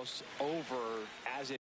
almost over as it.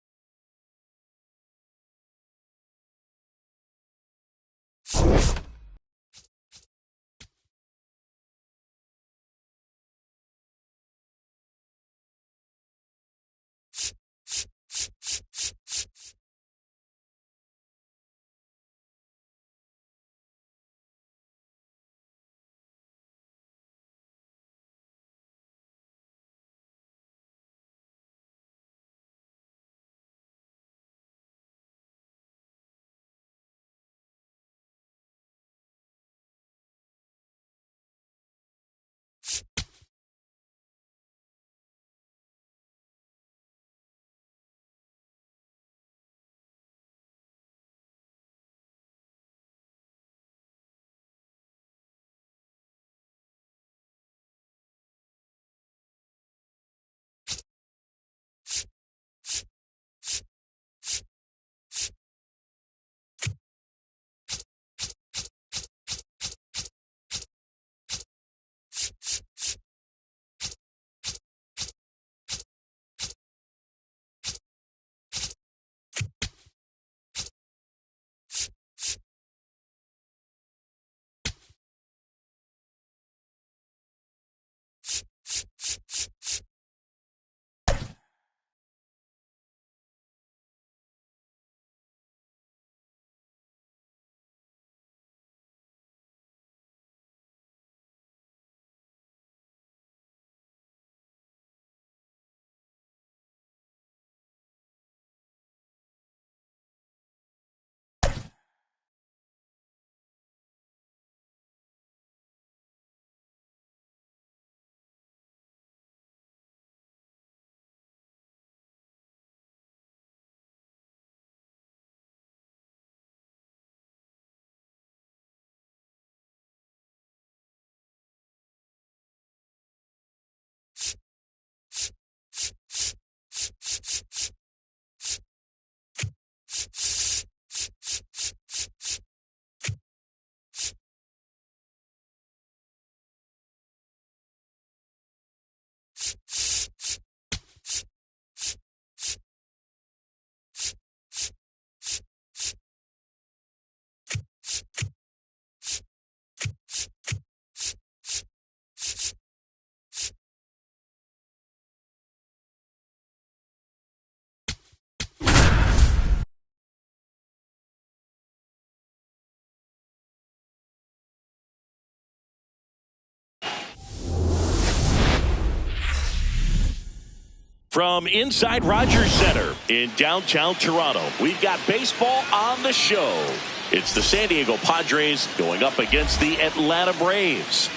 From inside Rogers Center in downtown Toronto, we've got baseball on the show. It's the San Diego Padres going up against the Atlanta Braves.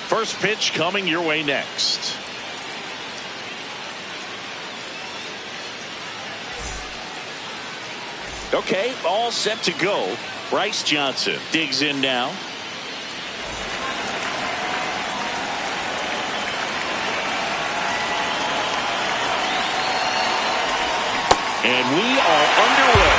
First pitch coming your way next. Okay, all set to go. Bryce Johnson digs in now. And we are underway.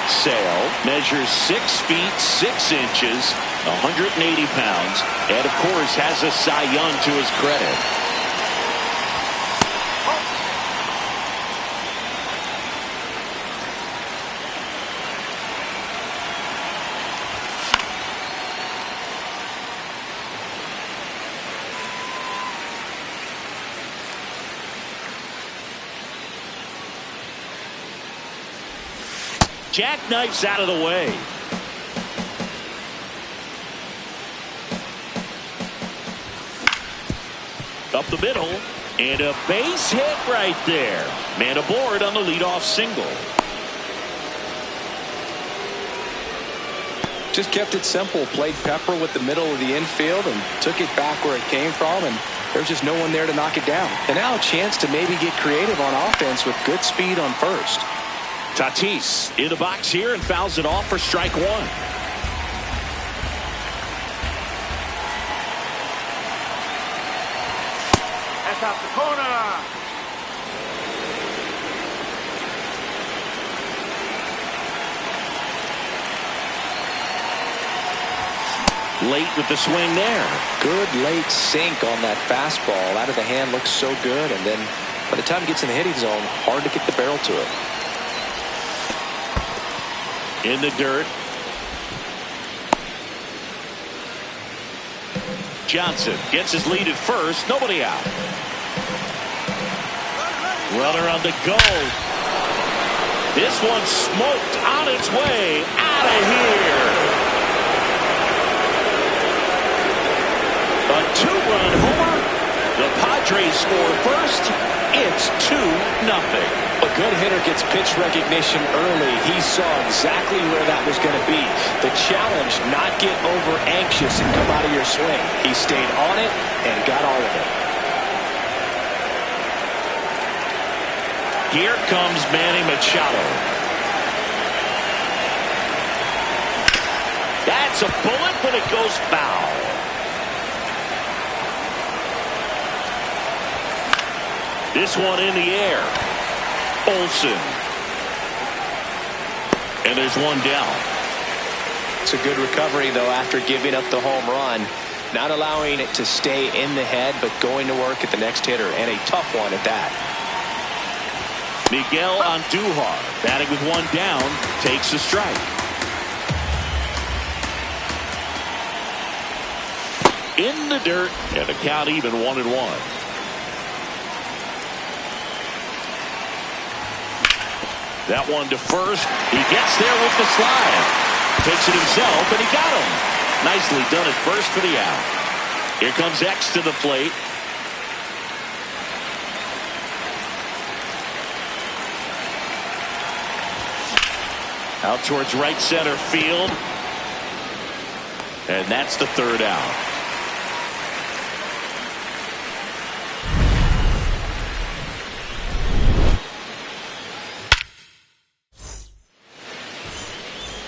Sale measures 6 feet 6 inches, 180 pounds, and of course has a Cy Young to his credit. Jackknifes out of the way. Up the middle, and a base hit right there. Man aboard on the leadoff single. Just kept it simple. Played pepper with the middle of the infield and took it back where it came from, and there's just no one there to knock it down. And now a chance to maybe get creative on offense with good speed on first. Tatis in the box here and fouls it off for strike one. That's out the corner. Late with the swing there. Good late sink on that fastball. Out of the hand, looks so good. And then by the time it gets in the hitting zone, hard to get the barrel to it. In the dirt. Johnson gets his lead at first. Nobody out. Runner on the go. This one smoked on its way out of here. A two-run homer. The Padres score first. It's 2-0. A good hitter gets pitch recognition early. He saw exactly where that was going to be. The challenge, not get over anxious and come out of your swing. He stayed on it and got all of it. Here comes Manny Machado. That's a bullet, but it goes foul. This one in the air. Olsen. And there's one down. It's a good recovery, though, after giving up the home run. Not allowing it to stay in the head, but going to work at the next hitter. And a tough one at that. Miguel Andujar, batting with one down, takes a strike. In the dirt, and the count even 1-1. That one to first. He gets there with the slide. Takes it himself, and he got him. Nicely done at first for the out. Here comes X to the plate. Out towards right center field. And that's the third out.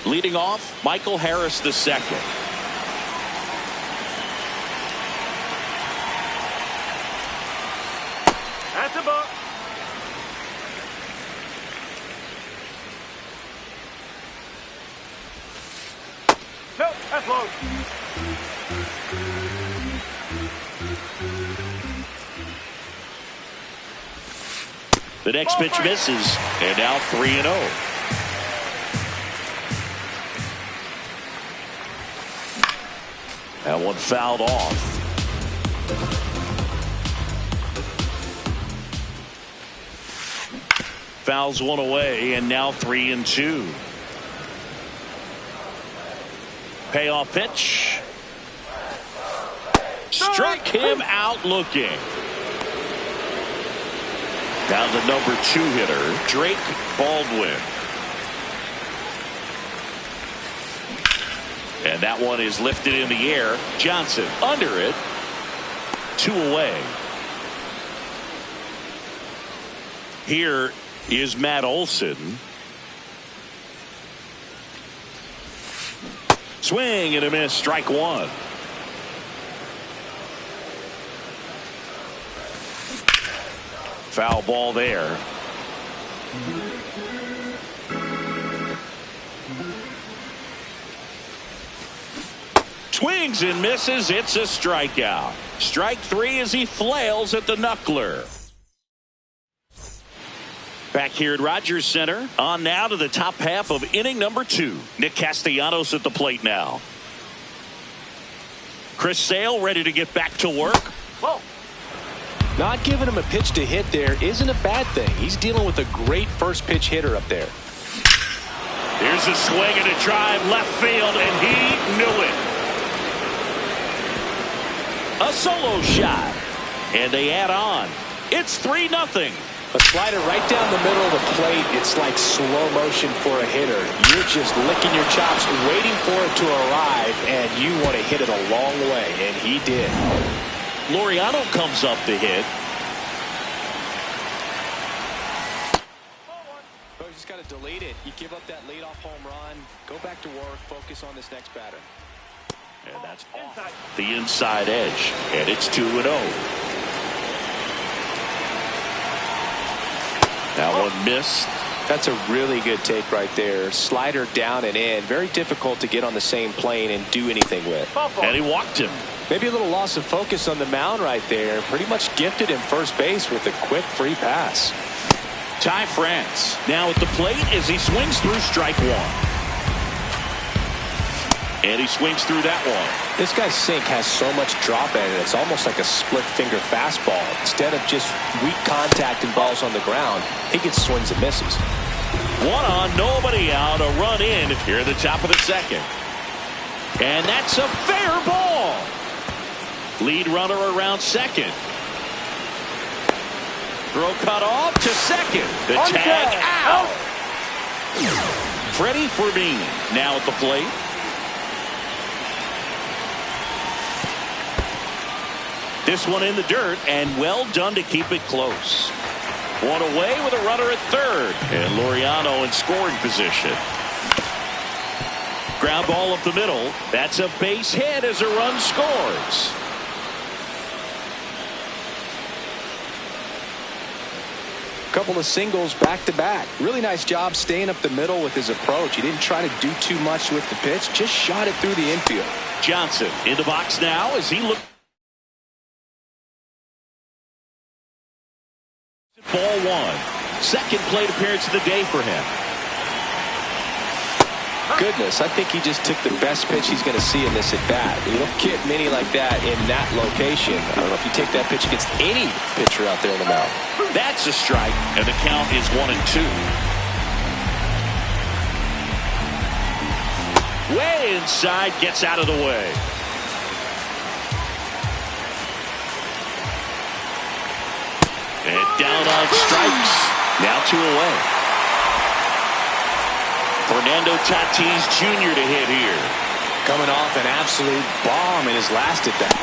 Leading off, Michael Harris II. That's a ball. No, that's low. The next pitch misses, and now 3-0. That one fouled off. Fouls one away, and now 3-2. Payoff pitch. Struck him out looking. Down to number 2 hitter, Drake Baldwin. And that one is lifted in the air. Johnson under it. 2 away. Here is Matt Olson. Swing and a miss. Strike 1. Foul ball there. Swings and misses. It's a strikeout. Strike 3 as he flails at the knuckler. Back here at Rogers Center. On now to the top half of inning number 2. Nick Castellanos at the plate now. Chris Sale ready to get back to work. Whoa. Not giving him a pitch to hit there isn't a bad thing. He's dealing with a great first pitch hitter up there. Here's a swing and a drive left field, and he knew it. A solo shot, and they add on. It's 3-0. A slider right down the middle of the plate. It's like slow motion for a hitter. You're just licking your chops, waiting for it to arrive, and you want to hit it a long way, and he did. Laureano comes up to hit. You just got to delete it. You give up that leadoff home run. Go back to work. Focus on this next batter. And that's off the inside edge. And it's 2-0. That one missed. That's a really good take right there. Slider down and in. Very difficult to get on the same plane and do anything with. And he walked him. Maybe a little loss of focus on the mound right there. Pretty much gifted him first base with a quick free pass. Ty France now at the plate as he swings through strike one. And he swings through that one. This guy's sink has so much drop in it. It's almost like a split finger fastball. Instead of just weak contact and balls on the ground, he gets swings and misses. One on, nobody out, a run in here at the top of the second. And that's a fair ball. Lead runner around second. Throw cut off to second. The tag out. Freddie Fermin now at the plate. This one in the dirt, and well done to keep it close. One away with a runner at third. And Laureano in scoring position. Ground ball up the middle. That's a base hit as a run scores. Couple of singles back to back. Really nice job staying up the middle with his approach. He didn't try to do too much with the pitch. Just shot it through the infield. Johnson in the box now as he looks. Ball one. Second plate appearance of the day for him. Goodness, I think he just took the best pitch he's going to see in this at bat. You don't get many like that in that location. I don't know if you take that pitch against any pitcher out there in the mound. That's a strike, and the count is 1-2. Way inside, gets out of the way. And down on strikes. Now 2 away. Fernando Tatis Jr. to hit here. Coming off an absolute bomb in his last at bat.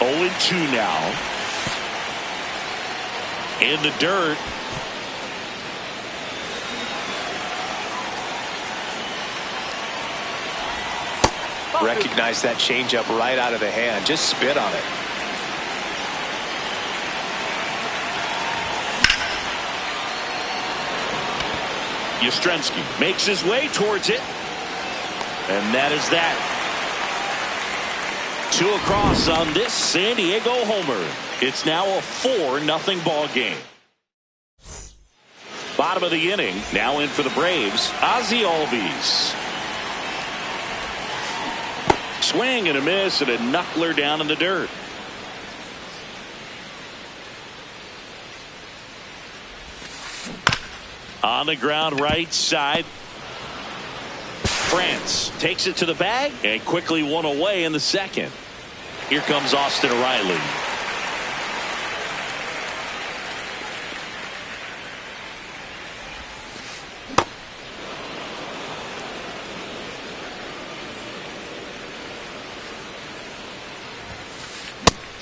Oh, 2 now. In the dirt. Recognize that changeup right out of the hand. Just spit on it. Yastrzemski makes his way towards it. And that is that. 2 across on this San Diego homer. It's now a 4-0 ball game. Bottom of the inning. Now in for the Braves. Ozzie Albies. Swing and a miss and a knuckler down in the dirt. On the ground right side. France takes it to the bag and quickly one away in the second. Here comes Austin Riley.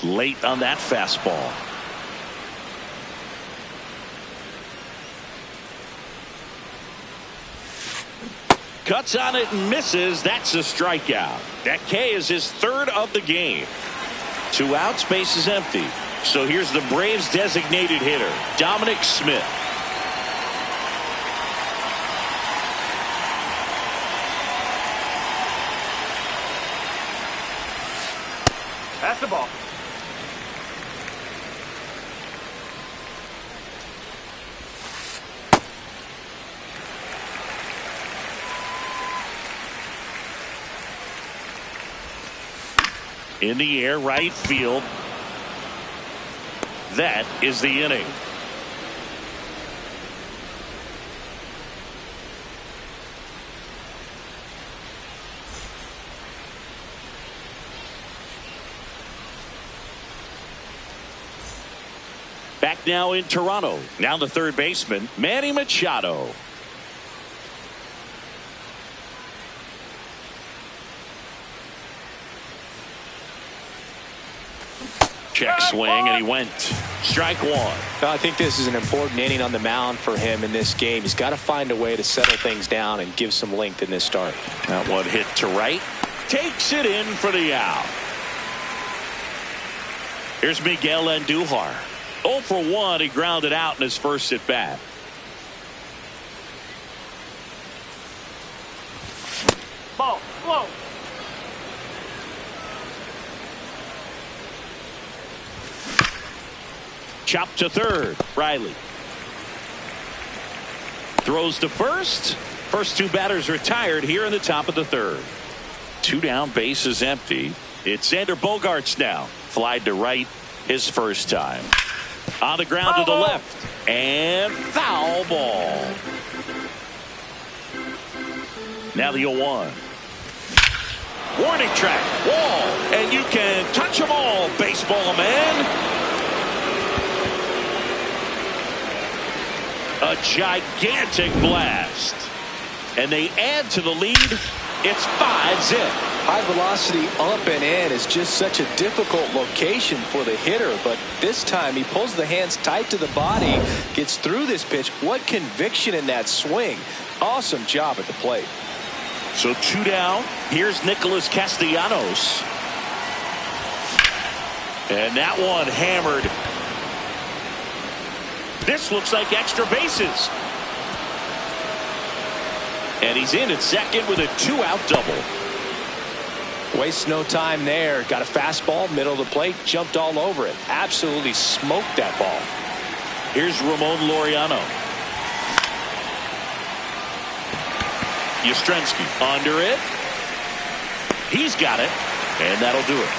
Late on that fastball. Cuts on it and misses. That's a strikeout. That K is his 3rd of the game. 2 outs, base is empty. So here's the Braves designated hitter, Dominic Smith. That's the ball. In the air, right field. That is the inning. Back now in Toronto. Now the third baseman, Manny Machado. Check swing, and he went. Strike one. I think this is an important inning on the mound for him in this game. He's got to find a way to settle things down and give some length in this start. That one hit to right. Takes it in for the out. Here's Miguel Andujar. 0 for 1. He grounded out in his first at bat. Ball, slow. Chop to third. Riley throws to first. First two batters retired here in the top of the third. 2 down, base is empty. It's Xander Bogaerts now. Flied to right his first time. On the ground to the left. And foul ball. Now the 0-1. Warning track. Wall. And you can touch them all, baseball man. A gigantic blast. And they add to the lead. It's 5-zip. High velocity up and in is just such a difficult location for the hitter, but this time he pulls the hands tight to the body, gets through this pitch. What conviction in that swing. Awesome job at the plate. So 2 down. Here's Nicholas Castellanos. And that one hammered. This looks like extra bases. And he's in at second with a 2-out double. Wastes no time there. Got a fastball, middle of the plate, jumped all over it. Absolutely smoked that ball. Here's Ramon Laureano. Yastrzemski under it. He's got it. And that'll do it.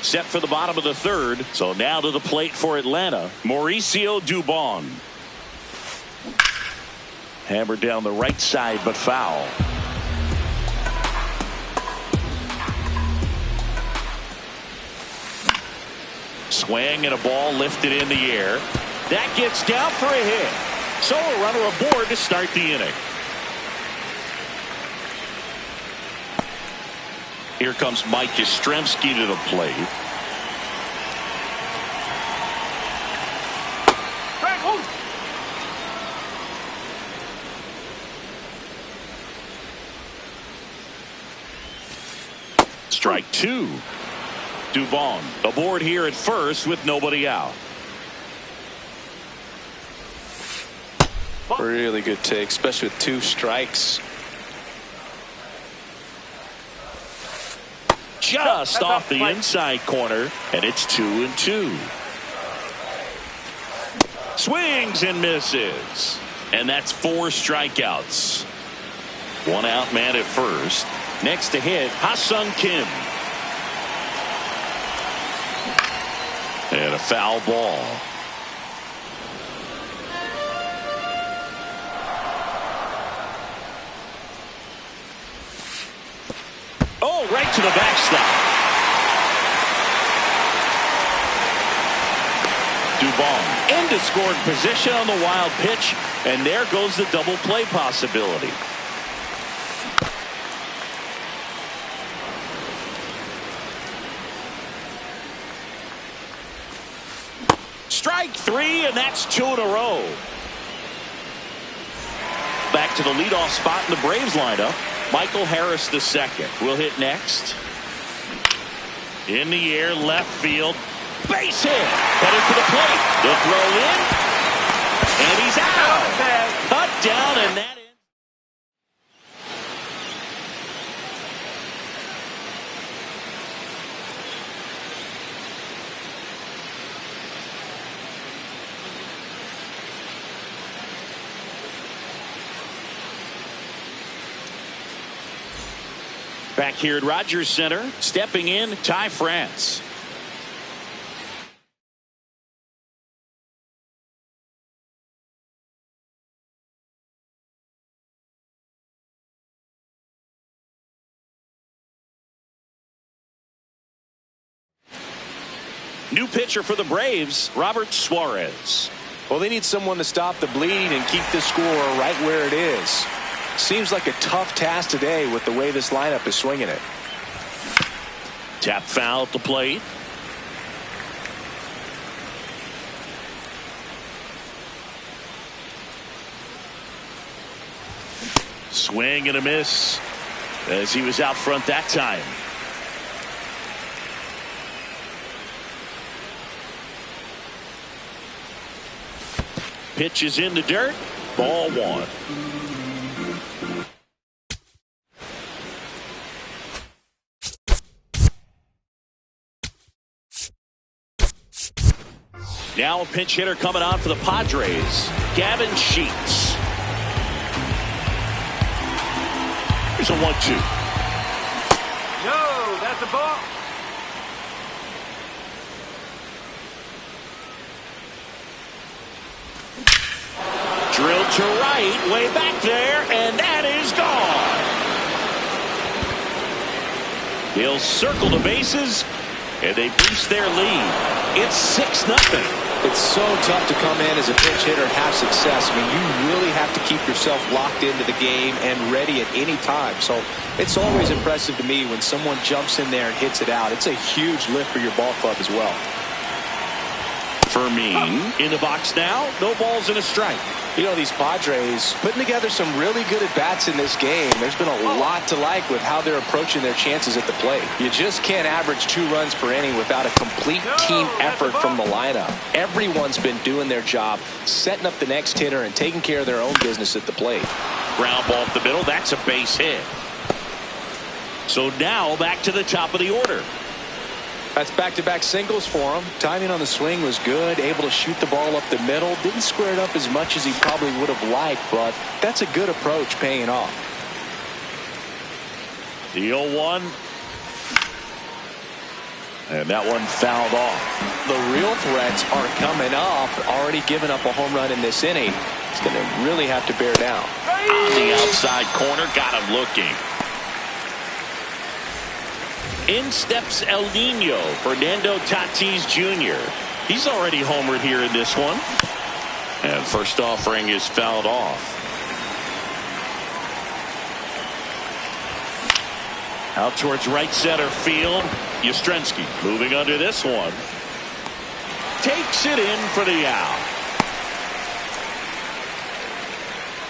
Set for the bottom of the third. So now to the plate for Atlanta, Mauricio Dubon. Hammered down the right side, but foul. Swing and a ball lifted in the air. That gets down for a hit. So a runner aboard to start the inning. Here comes Mike Yastrzemski to the plate. Strike two. Dubon aboard here at first with nobody out. Really good take, especially with 2 strikes. Just off the inside corner, and it's 2-2. Swings and misses. And that's 4 strikeouts. 1 out man at first. Next to hit, Ha-Sung Kim. And a foul ball. Oh, right to the backstop. Dubon into scoring position on the wild pitch, and there goes the double play possibility. Strike 3, and that's 2 in a row. Back to the leadoff spot in the Braves lineup. Michael Harris II will hit next. In the air, left field. Base hit. Headed to the plate. The throw in. And he's out. Cut down, and that is. Back here at Rogers Center, stepping in, Ty France. New pitcher for the Braves, Robert Suarez. Well, they need someone to stop the bleeding and keep the score right where it is. Seems like a tough task today with the way this lineup is swinging it. Tap foul at the plate. Swing and a miss as he was out front that time. Pitch is in the dirt. Ball one. Now a pinch hitter coming on for the Padres, Gavin Sheets. Here's a 1-2. No, that's a ball. Drilled to right, way back there, and that is gone. They'll circle the bases, and they boost their lead. It's 6-0. It's so tough to come in as a pinch hitter and have success. I mean, you really have to keep yourself locked into the game and ready at any time. So it's always impressive to me when someone jumps in there and hits it out. It's a huge lift for your ball club as well. Fermin in the box now. No balls and a strike. You know, these Padres putting together some really good at-bats in this game. There's been a lot to like with how they're approaching their chances at the plate. You just can't average 2 runs per inning without a complete team effort from the lineup. Everyone's been doing their job, setting up the next hitter and taking care of their own business at the plate. Ground ball up the middle. That's a base hit. So now back to the top of the order. That's back-to-back singles for him. Timing on the swing was good. Able to shoot the ball up the middle. Didn't square it up as much as he probably would have liked, but that's a good approach paying off. The 0-1. And that one fouled off. The real threats are coming up. Already giving up a home run in this inning. He's going to really have to bear down. On the outside corner. Got him looking. In steps El Nino, Fernando Tatis Jr. He's already homered here in this one. And first offering is fouled off. Out towards right center field. Yastrzemski moving under this one. Takes it in for the out.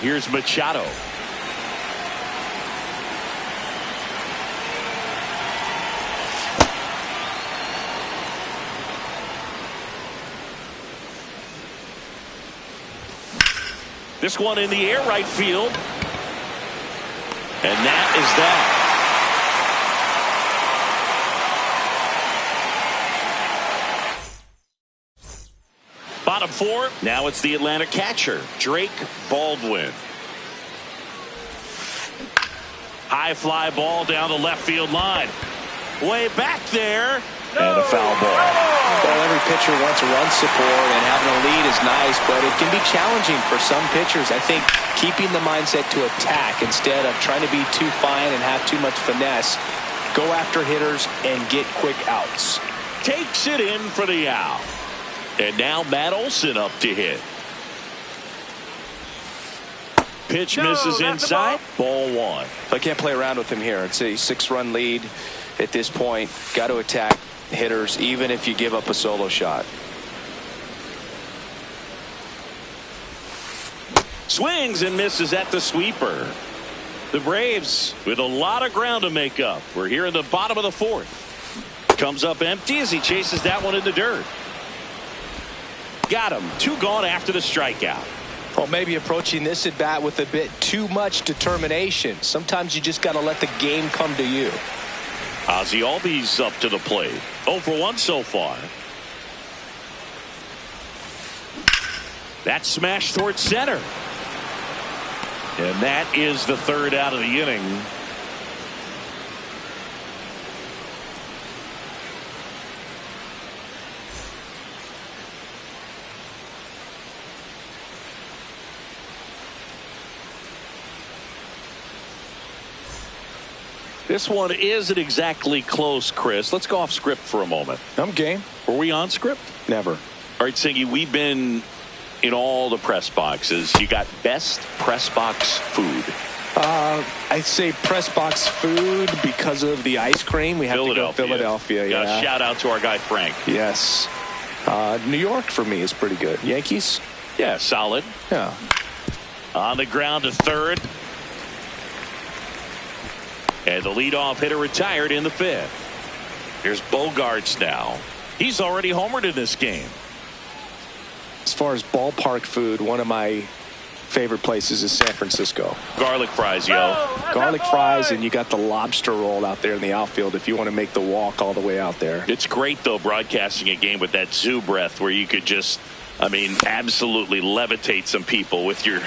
Here's Machado. This one in the air right field. And that is that. Bottom 4. Now it's the Atlanta catcher, Drake Baldwin. High fly ball down the left field line. Way back there. And a foul ball. Well, every pitcher wants a run support, and having a lead is nice, but it can be challenging for some pitchers. I think keeping the mindset to attack instead of trying to be too fine and have too much finesse. Go after hitters and get quick outs. Takes it in for the out. And now Matt Olson up to hit. Pitch misses inside. Ball 1. I can't play around with him here. It's a 6-run lead at this point. Got to attack hitters even if you give up a solo shot. Swings and misses at the sweeper. The Braves with a lot of ground to make up. We're here in the bottom of the 4th. Comes up empty as he chases that one in the dirt. Got him. 2 gone after the strikeout. Well, maybe approaching this at bat with a bit too much determination. Sometimes you just got to let the game come to you. Ozzie Albies up to the plate. 0 for 1 so far. That smash towards center. And that is the 3rd out of the inning. This one isn't exactly close, Chris. Let's go off script for a moment. I'm game. Were we on script? Never. All right, Singy, we've been in all the press boxes. You got best press box food. I'd say press box food because of the ice cream. We have to go Philadelphia. Yeah. Shout out to our guy Frank. Yes. New York for me is pretty good. Yankees? Yeah, solid. Yeah. On the ground to third. And the leadoff hitter retired in the fifth. Here's Bogarts now. He's already homered in this game. As far as ballpark food, one of my favorite places is San Francisco. Garlic fries, yo. Garlic fries, and you got the lobster roll out there in the outfield if you want to make the walk all the way out there. It's great, though, broadcasting a game with that zoo breath where you could just, absolutely levitate some people with your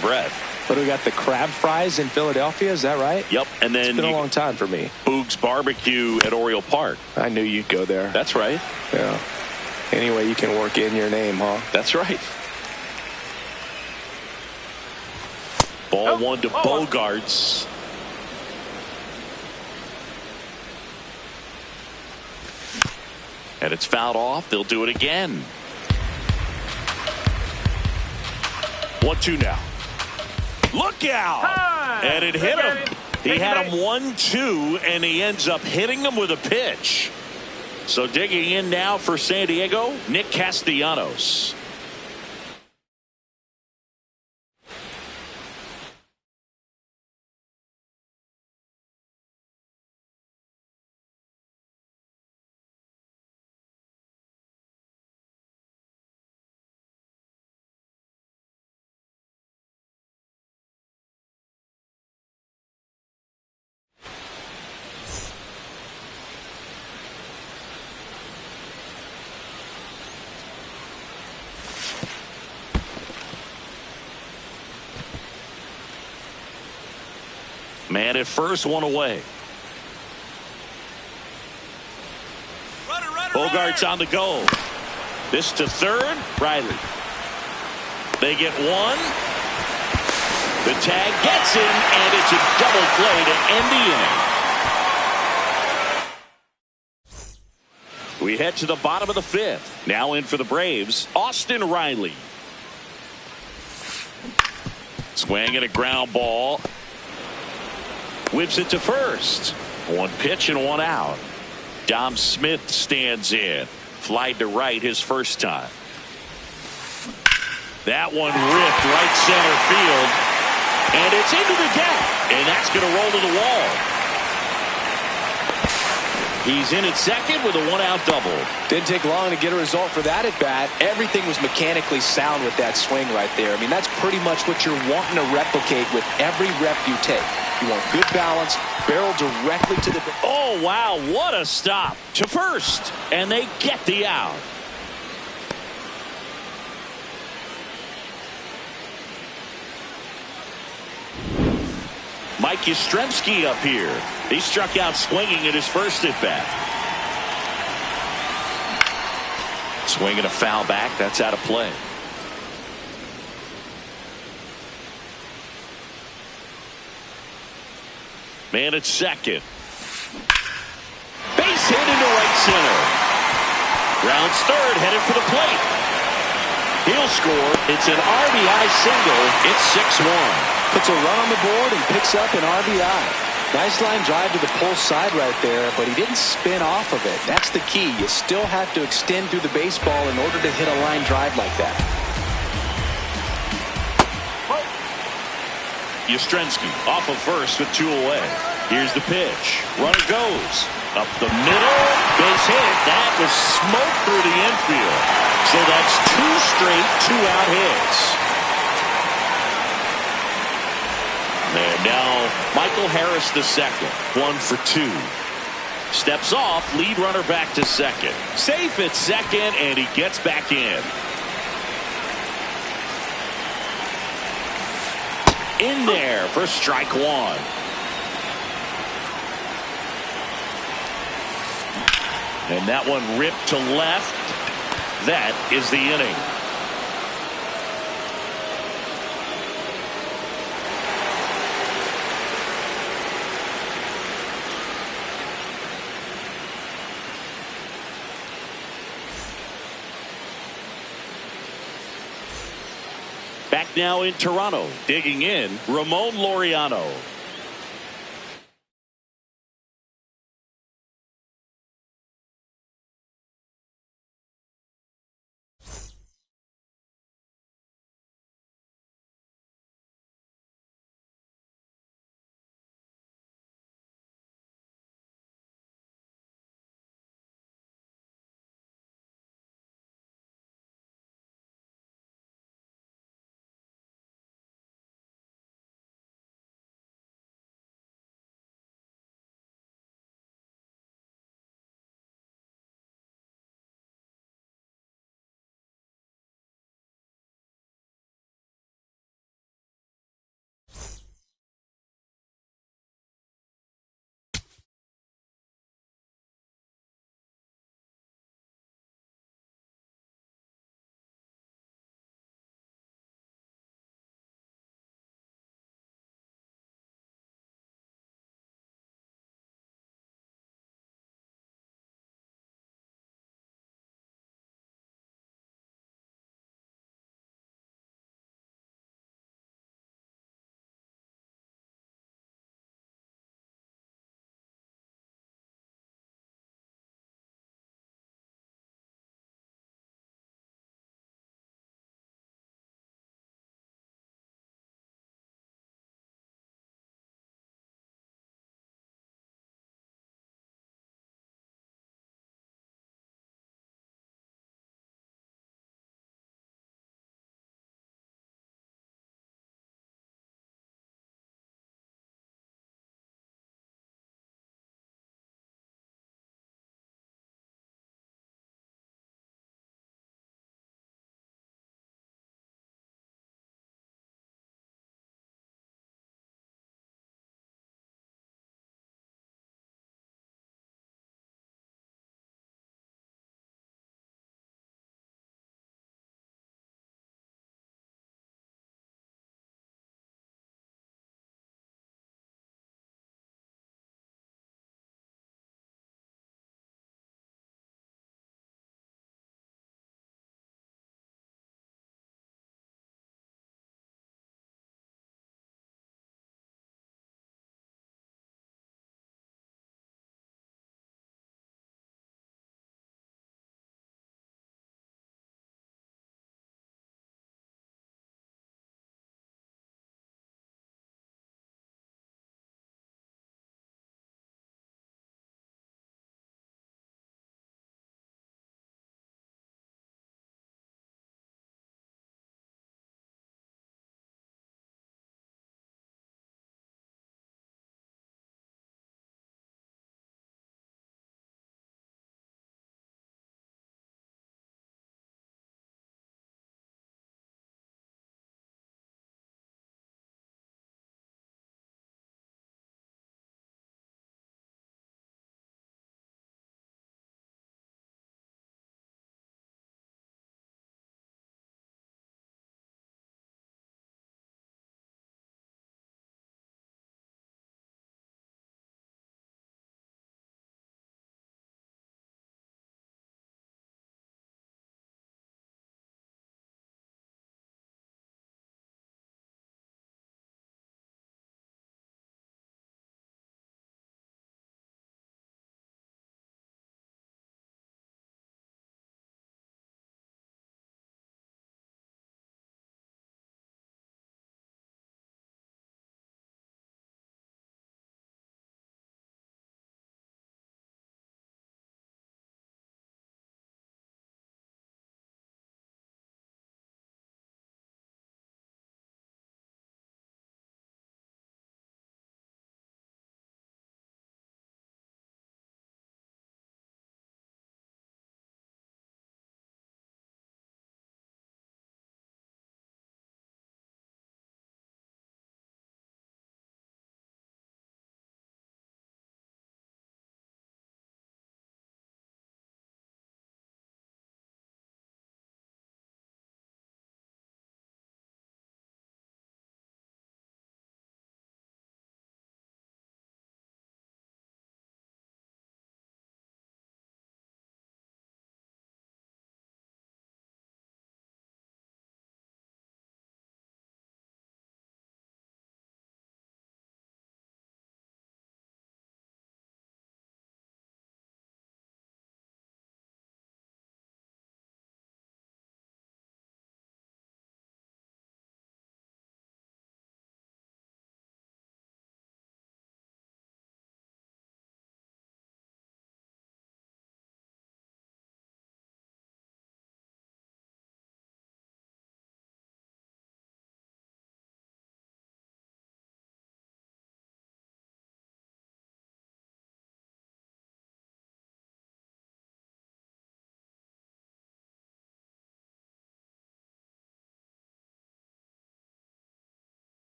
breath. But we got the crab fries in Philadelphia, is that right? Yep, and then it's been a long time for me. Boog's Barbecue at Oriole Park. I knew you'd go there. That's right. Yeah. Anyway, you can work in your name, huh? That's right. Ball one to Bogarts. And it's fouled off. They'll do it again. 1-2 now. Look out! And it hit him. He had him 1-2, and he ends up hitting him with a pitch. So digging in now for San Diego, Nick Castellanos. Man at first, one away. Bogarts on the go. This to third. Riley. They get one. The tag gets him, and it's a double play to end the inning. We head to the bottom of the fifth. Now in for the Braves, Austin Riley. Swinging a ground ball. Whips it to first. One pitch and one out. Dom Smith stands in. Flied to right his first time. That one ripped right center field. And it's into the gap. And that's going to roll to the wall. He's in at second with a one-out double. Didn't take long to get a result for that at bat. Everything was mechanically sound with that swing right there. That's pretty much what you're wanting to replicate with every rep you take. You want good balance, barrel directly to the... Oh, wow, what a stop. To first, and they get the out. Mike Yastrzemski up here. He struck out swinging at his first at-bat. Swinging a foul back. That's out of play. Man at second. Base hit into right center. Rounds third, headed for the plate. He'll score. It's an RBI single. It's 6-1. Puts a run on the board and picks up an RBI. Nice line drive to the pull side right there, but he didn't spin off of it. That's the key. You still have to extend through the baseball in order to hit a line drive like that. Yastrzemski off of first with two away. Here's the pitch. Runner goes. Up the middle. Base hit. That was smoke through the infield. So that's two straight two-out hits. And now Michael Harris the second. 1 for 2. Steps off. Lead runner back to second. Safe at second, and he gets back in. In there for strike one. And that one ripped to left. That is the inning. Back now in Toronto, digging in, Ramon Laureano.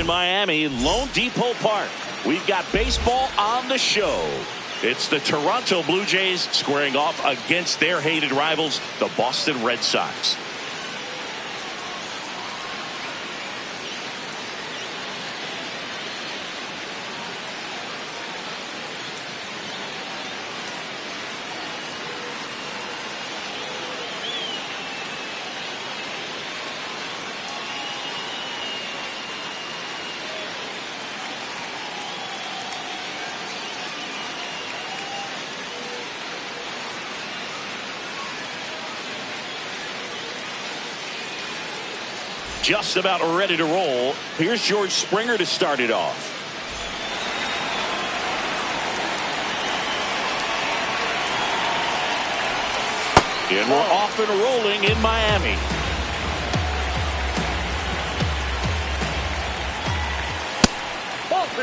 in Miami, Lone Depot Park. We've got baseball on the show. It's the Toronto Blue Jays squaring off against their hated rivals, the Boston Red Sox. Just about ready to roll. Here's George Springer to start it off. And we're off and rolling in Miami.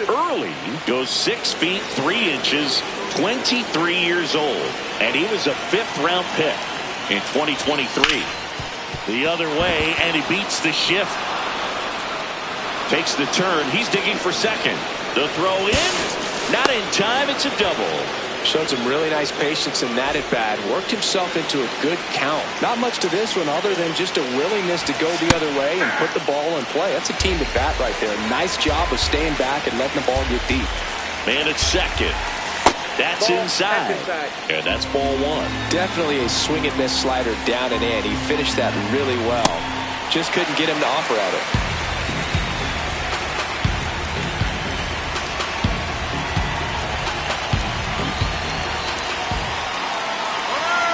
Early goes 6 feet 3 inches, 23 years old, and he was a 5th-round pick in 2023. The other way, and he beats the shift. Takes the turn. He's digging for second. The throw in. Not in time. It's a double. Showed some really nice patience in that at bat. Worked himself into a good count. Not much to this one other than just a willingness to go the other way and put the ball in play. That's a team at bat right there. Nice job of staying back and letting the ball get deep. Man at second. That's inside. And that's ball one. Definitely a swing and miss slider down and in. He finished that really well. Just couldn't get him to offer at it.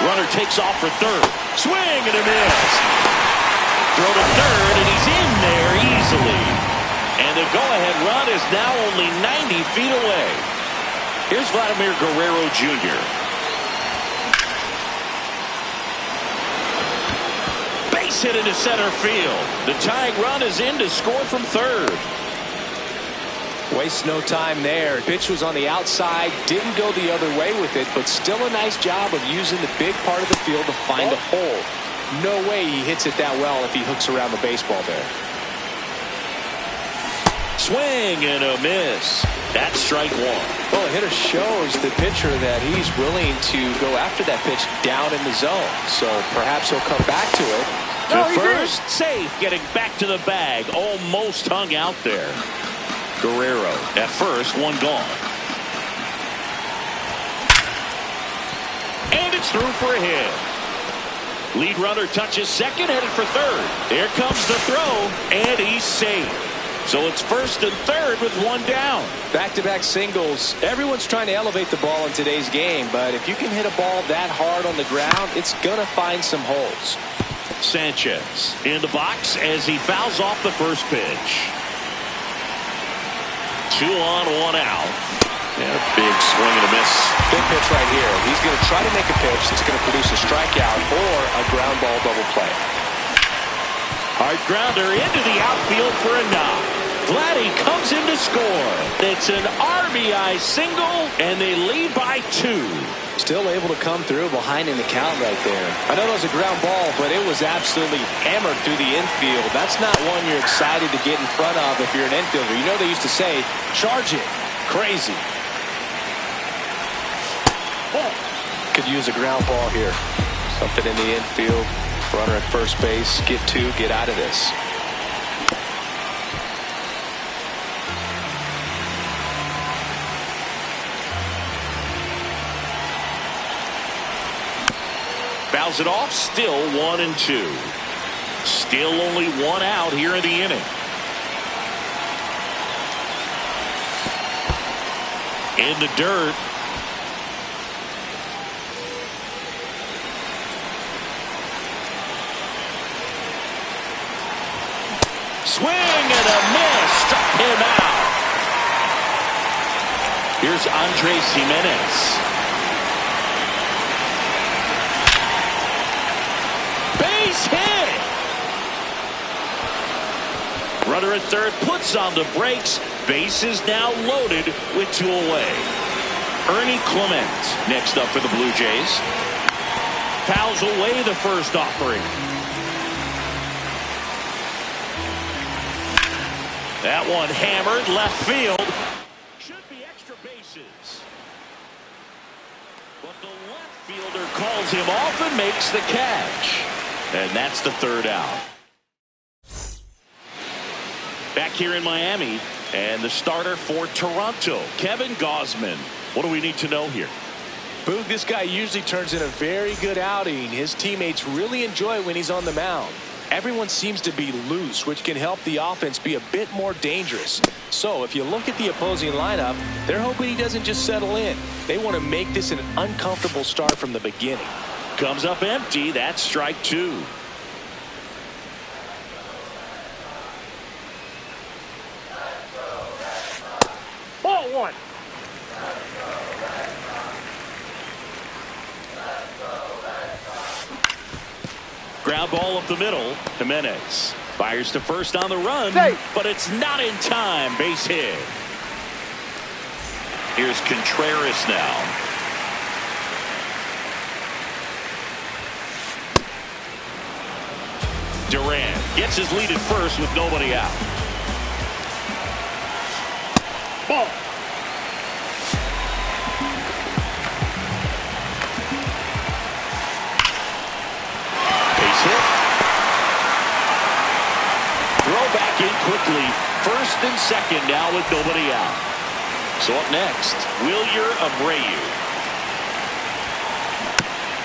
Runner takes off for third. Swing and a miss. Throw to third, and he's in there easily. And the go-ahead run is now only 90 feet away. Here's Vladimir Guerrero Jr. Base hit into center field. The tying run is in to score from third. Wastes no time there. Pitch was on the outside. Didn't go the other way with it, but still a nice job of using the big part of the field to find a hole. No way he hits it that well if he hooks around the baseball there. Swing and a miss. That's strike one. Well, the hitter shows the pitcher that he's willing to go after that pitch down in the zone. So perhaps he'll come back to it. To first, safe, getting back to the bag. Almost hung out there. Guerrero at first, one gone. And it's through for a hit. Lead runner touches second, headed for third. There comes the throw, and he's safe. So it's first and third with one down. Back-to-back singles. Everyone's trying to elevate the ball in today's game, but if you can hit a ball that hard on the ground, it's going to find some holes. Sanchez in the box as he fouls off the first pitch. 2 on, 1 out. And a big swing and a miss. Big pitch right here. He's going to try to make a pitch that's going to produce a strikeout or a ground ball double play. Hard grounder into the outfield for a knock. Vladdy comes in to score. It's an RBI single, and they lead by 2. Still able to come through behind in the count right there. I know it was a ground ball, but it was absolutely hammered through the infield. That's not one you're excited to get in front of if you're an infielder. You know they used to say, charge it. Crazy. Could use a ground ball here. Something in the infield. Runner at first base. Get 2. Get out of this. Fouls it off. Still 1 and 2. Still only 1 out here in the inning. In the dirt. Swing and a miss. Struck him out. Here's Andres Jimenez. Base hit. Runner at third puts on the brakes. Base is now loaded with 2 away. Ernie Clement next up for the Blue Jays. Fouls away the first offering. That one hammered left field. Should be extra bases. But the left fielder calls him off and makes the catch. And that's the third out. Back here in Miami, and the starter for Toronto, Kevin Gausman. What do we need to know here? Boog, this guy usually turns in a very good outing. His teammates really enjoy when he's on the mound. Everyone seems to be loose, which can help the offense be a bit more dangerous. So if you look at the opposing lineup, they're hoping he doesn't just settle in. They want to make this an uncomfortable start from the beginning. Comes up empty. That's strike two. Ball one. Ground ball up the middle. Jimenez fires to first on the run, but it's not in time. Base hit. Here's Contreras now. Duran gets his lead at first with nobody out. Ball. Base hit. Throw back in quickly. First and second now with nobody out. So up next, Wilyer Abreu.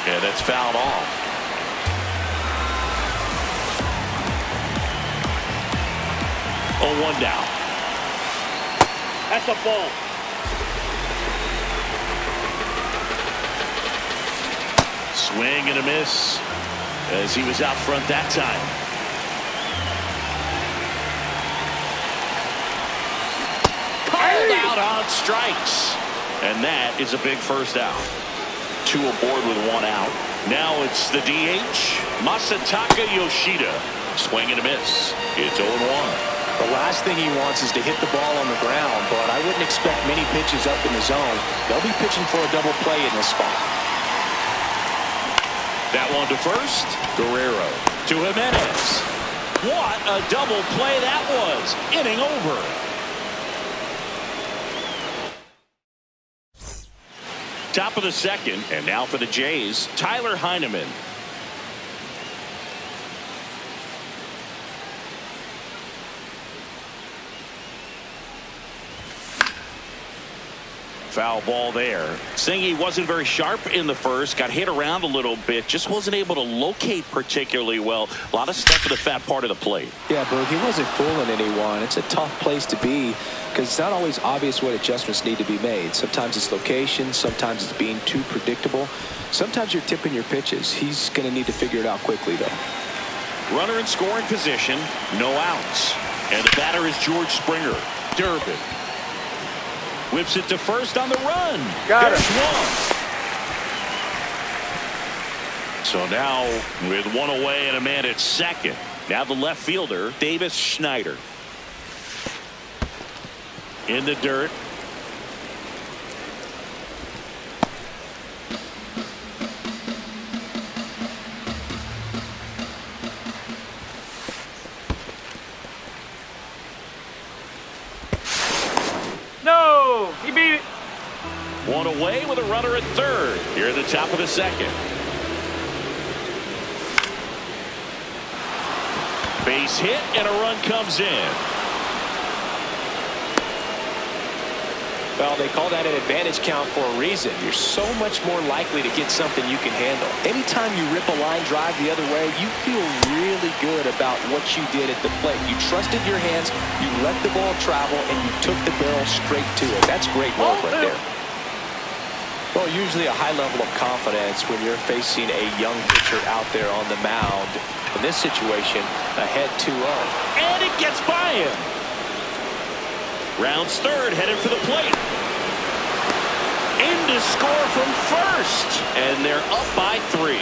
Yeah, that's fouled off. 0-1 down. That's a ball. Swing and a miss as he was out front that time. Called out on strikes. And that is a big first out. Two aboard with one out. Now it's the DH, Masataka Yoshida. Swing and a miss. It's 0-1. The last thing he wants is to hit the ball on the ground, but I wouldn't expect many pitches up in the zone. They'll be pitching for a double play in this spot. That one to first. Guerrero to Jimenez. What a double play that was. Inning over. Top of the second, and now for the Jays, Tyler Heineman. Foul ball there. Singy wasn't very sharp in the first. Got hit around a little bit. Just wasn't able to locate particularly well. A lot of stuff in the fat part of the plate. Yeah, Boog, he wasn't fooling anyone. It's a tough place to be because it's not always obvious what adjustments need to be made. Sometimes it's location. Sometimes it's being too predictable. Sometimes you're tipping your pitches. He's going to need to figure it out quickly, though. Runner in scoring position. No outs. And the batter is George Springer. Durbin. Whips it to first on the run. Got it. One. So now with one away and a man at second. Now the left fielder, Davis Schneider. In the dirt. No, he beat it. One away with a runner at third. Here at the top of the second. Base hit and a run comes in. Well, they call that an advantage count for a reason. You're so much more likely to get something you can handle. Anytime you rip a line drive the other way, you feel really good about what you did at the plate. You trusted your hands, you let the ball travel, and you took the barrel straight to it. That's great work right there. Well, usually a high level of confidence when you're facing a young pitcher out there on the mound. In this situation, ahead 2-0. And it gets by him. Rounds third, headed for the plate. In to score from first. And they're up by 3.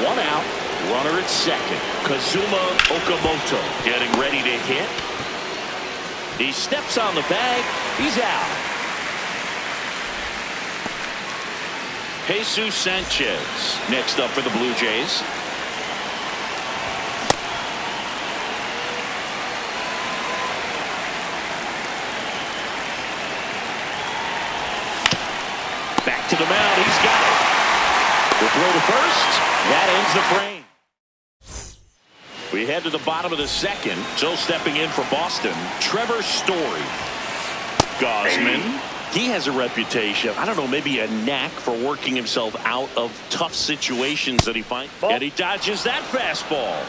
One out, runner at second. Kazuma Okamoto getting ready to hit. He steps on the bag. He's out. Jesus Sanchez next up for the Blue Jays. first. That ends the frame. We head to the bottom of the second. So stepping in for Boston, Trevor Story. Gosman. He has a reputation, I don't know, maybe a knack for working himself out of tough situations that he finds. And he dodges that fastball.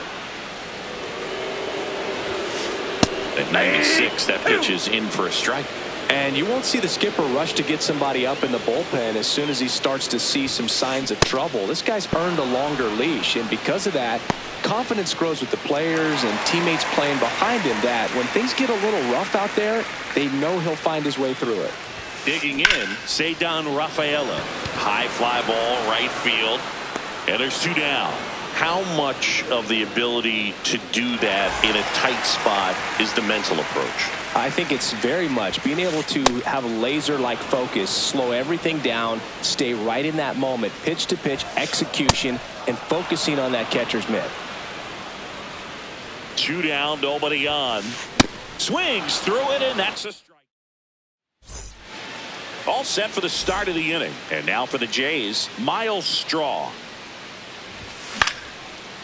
At 96, that pitch is in for a strike. And you won't see the skipper rush to get somebody up in the bullpen as soon as he starts to see some signs of trouble. This guy's earned a longer leash, and because of that, confidence grows with the players and teammates playing behind him that when things get a little rough out there, they know he'll find his way through it. Digging in, Cedar Rafaela. High fly ball, right field. And there's 2 down. How much of the ability to do that in a tight spot is the mental approach? I think it's very much being able to have a laser-like focus, slow everything down, stay right in that moment, pitch to pitch, execution, and focusing on that catcher's mitt. 2 down, nobody on. Swings through it, and that's a strike. All set for the start of the inning. And now for the Jays, Miles Straw.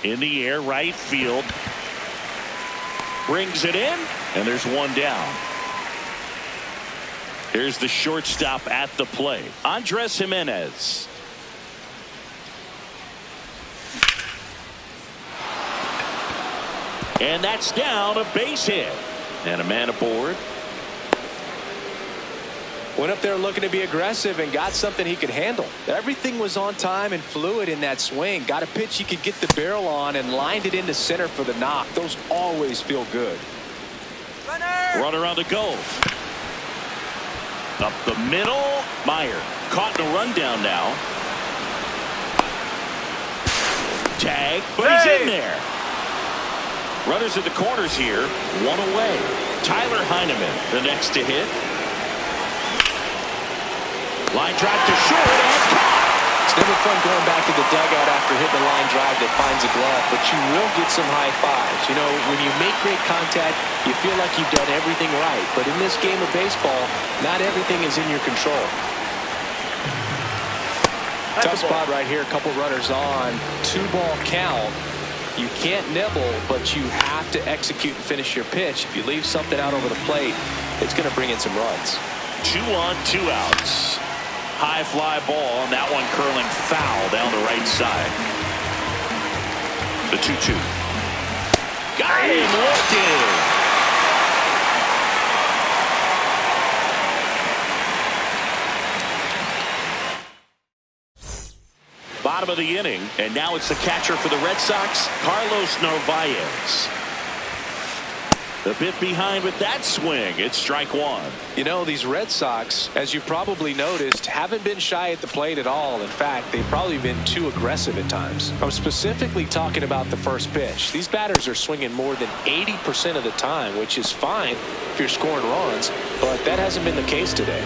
In the air, right field. Brings it in, and there's 1 down. Here's the shortstop at the plate, Andres Jimenez. And that's down, a base hit. And a man aboard. Went up there looking to be aggressive and got something he could handle. Everything was on time and fluid in that swing. Got a pitch he could get the barrel on and lined it into center for the knock. Those always feel good. Runner on the go. Up the middle. Meyer caught in a rundown now. Tag, but he's in there. Runners at the corners here. 1 away. Tyler Heineman, the next to hit. Line drive to short and caught. It's never fun going back to the dugout after hitting a line drive that finds a glove, but you will get some high fives. You know, when you make great contact, you feel like you've done everything right. But in this game of baseball, not everything is in your control. Tough spot right here. A couple runners on. 2-ball count. You can't nibble, but you have to execute and finish your pitch. If you leave something out over the plate, it's going to bring in some runs. 2 on, 2 outs. High fly ball, and that one curling foul down the right side. The 2-2. Got him looking. Bottom of the inning, and now it's the catcher for the Red Sox, Carlos Narvaez. A bit behind with that swing. It's strike 1. You know, these Red Sox, as you probably noticed, haven't been shy at the plate at all. In fact, they've probably been too aggressive at times. I'm specifically talking about the first pitch. These batters are swinging more than 80% of the time, which is fine if you're scoring runs, but that hasn't been the case today.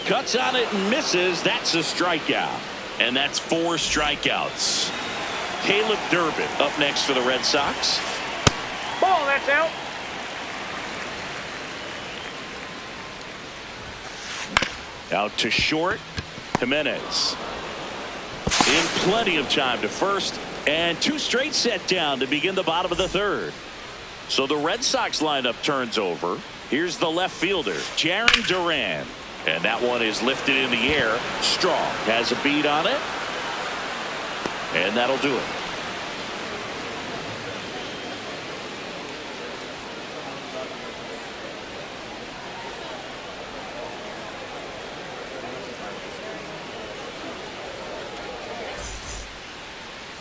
Cuts on it and misses. That's a strikeout. And that's 4 strikeouts. Caleb Durbin up next for the Red Sox. Ball, that's out. Out to short. Jimenez. In plenty of time to first. And 2 straight set down to begin the bottom of the 3rd. So the Red Sox lineup turns over. Here's the left fielder, Jarren Duran. And that one is lifted in the air. Strong has a beat on it. And that'll do it.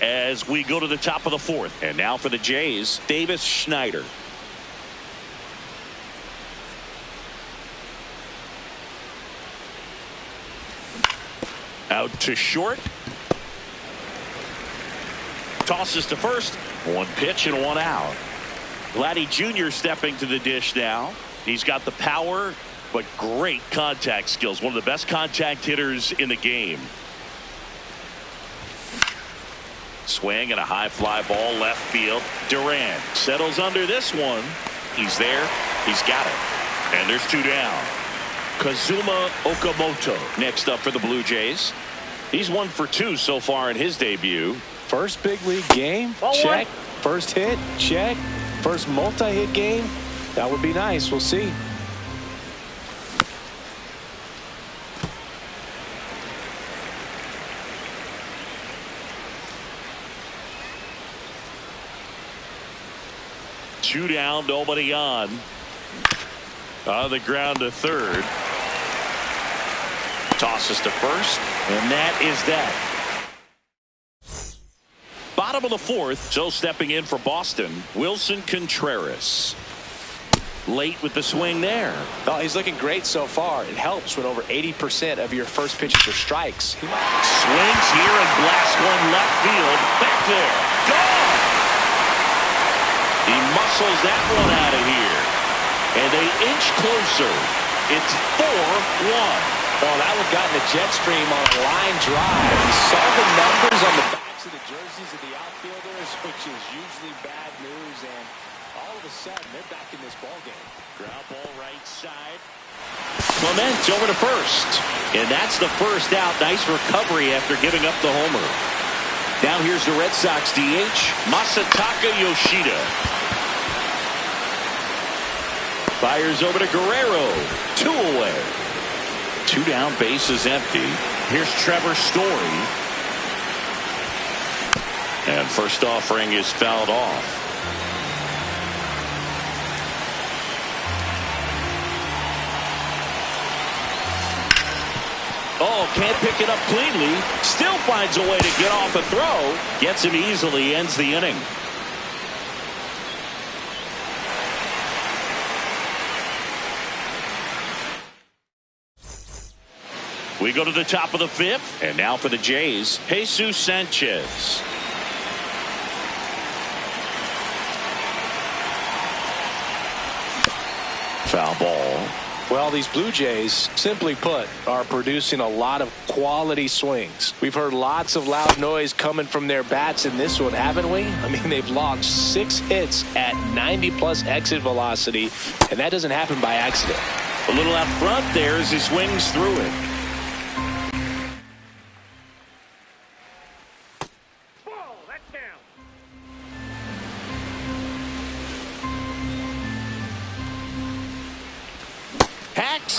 As we go to the top of the 4th. And now for the Jays, Davis Schneider. Out to short. Tosses to first. 1 pitch and 1 out. Vladdy Jr. stepping to the dish now. He's got the power, but great contact skills. One of the best contact hitters in the game. Swing and a high fly ball left field. Duran settles under this one. He's there. He's got it. And there's 2 down. Kazuma Okamoto next up for the Blue Jays. He's 1 for 2 so far in his debut. First big league game, check. First hit, check. First multi-hit game, that would be nice. We'll see. Two down, nobody on. On the ground to third. Tosses to first, and that is that. Bottom of the fourth, so stepping in for Boston, Wilson Contreras. Late with the swing there. Oh, he's looking great so far. It helps when over 80% of your first pitches are strikes. Swings here and blasts one left field. Back there. Gone! He muscles that one out of here. And they inch closer. It's 4-1. Oh, that one got in the jet stream on a line drive. He saw the numbers on the backs of the jerseys of the outfielders, which is usually bad news. And all of a sudden, they're back in this ballgame. Ground ball right side. Clement over to first. And that's the first out. Nice recovery after giving up the homer. Now here's the Red Sox DH, Masataka Yoshida. Fires over to Guerrero. 2 away. 2 down, bases empty. Here's Trevor Story. And first offering is fouled off. Oh, can't pick it up cleanly. Still finds a way to get off a throw. Gets him easily, ends the inning. We go to the top of the fifth, and now for the Jays, Jesus Sanchez. Foul ball. Well, these Blue Jays, simply put, are producing a lot of quality swings. We've heard lots of loud noise coming from their bats in this one, haven't we? I mean, they've launched 6 hits at 90-plus exit velocity, and that doesn't happen by accident. A little out front there as he swings through it.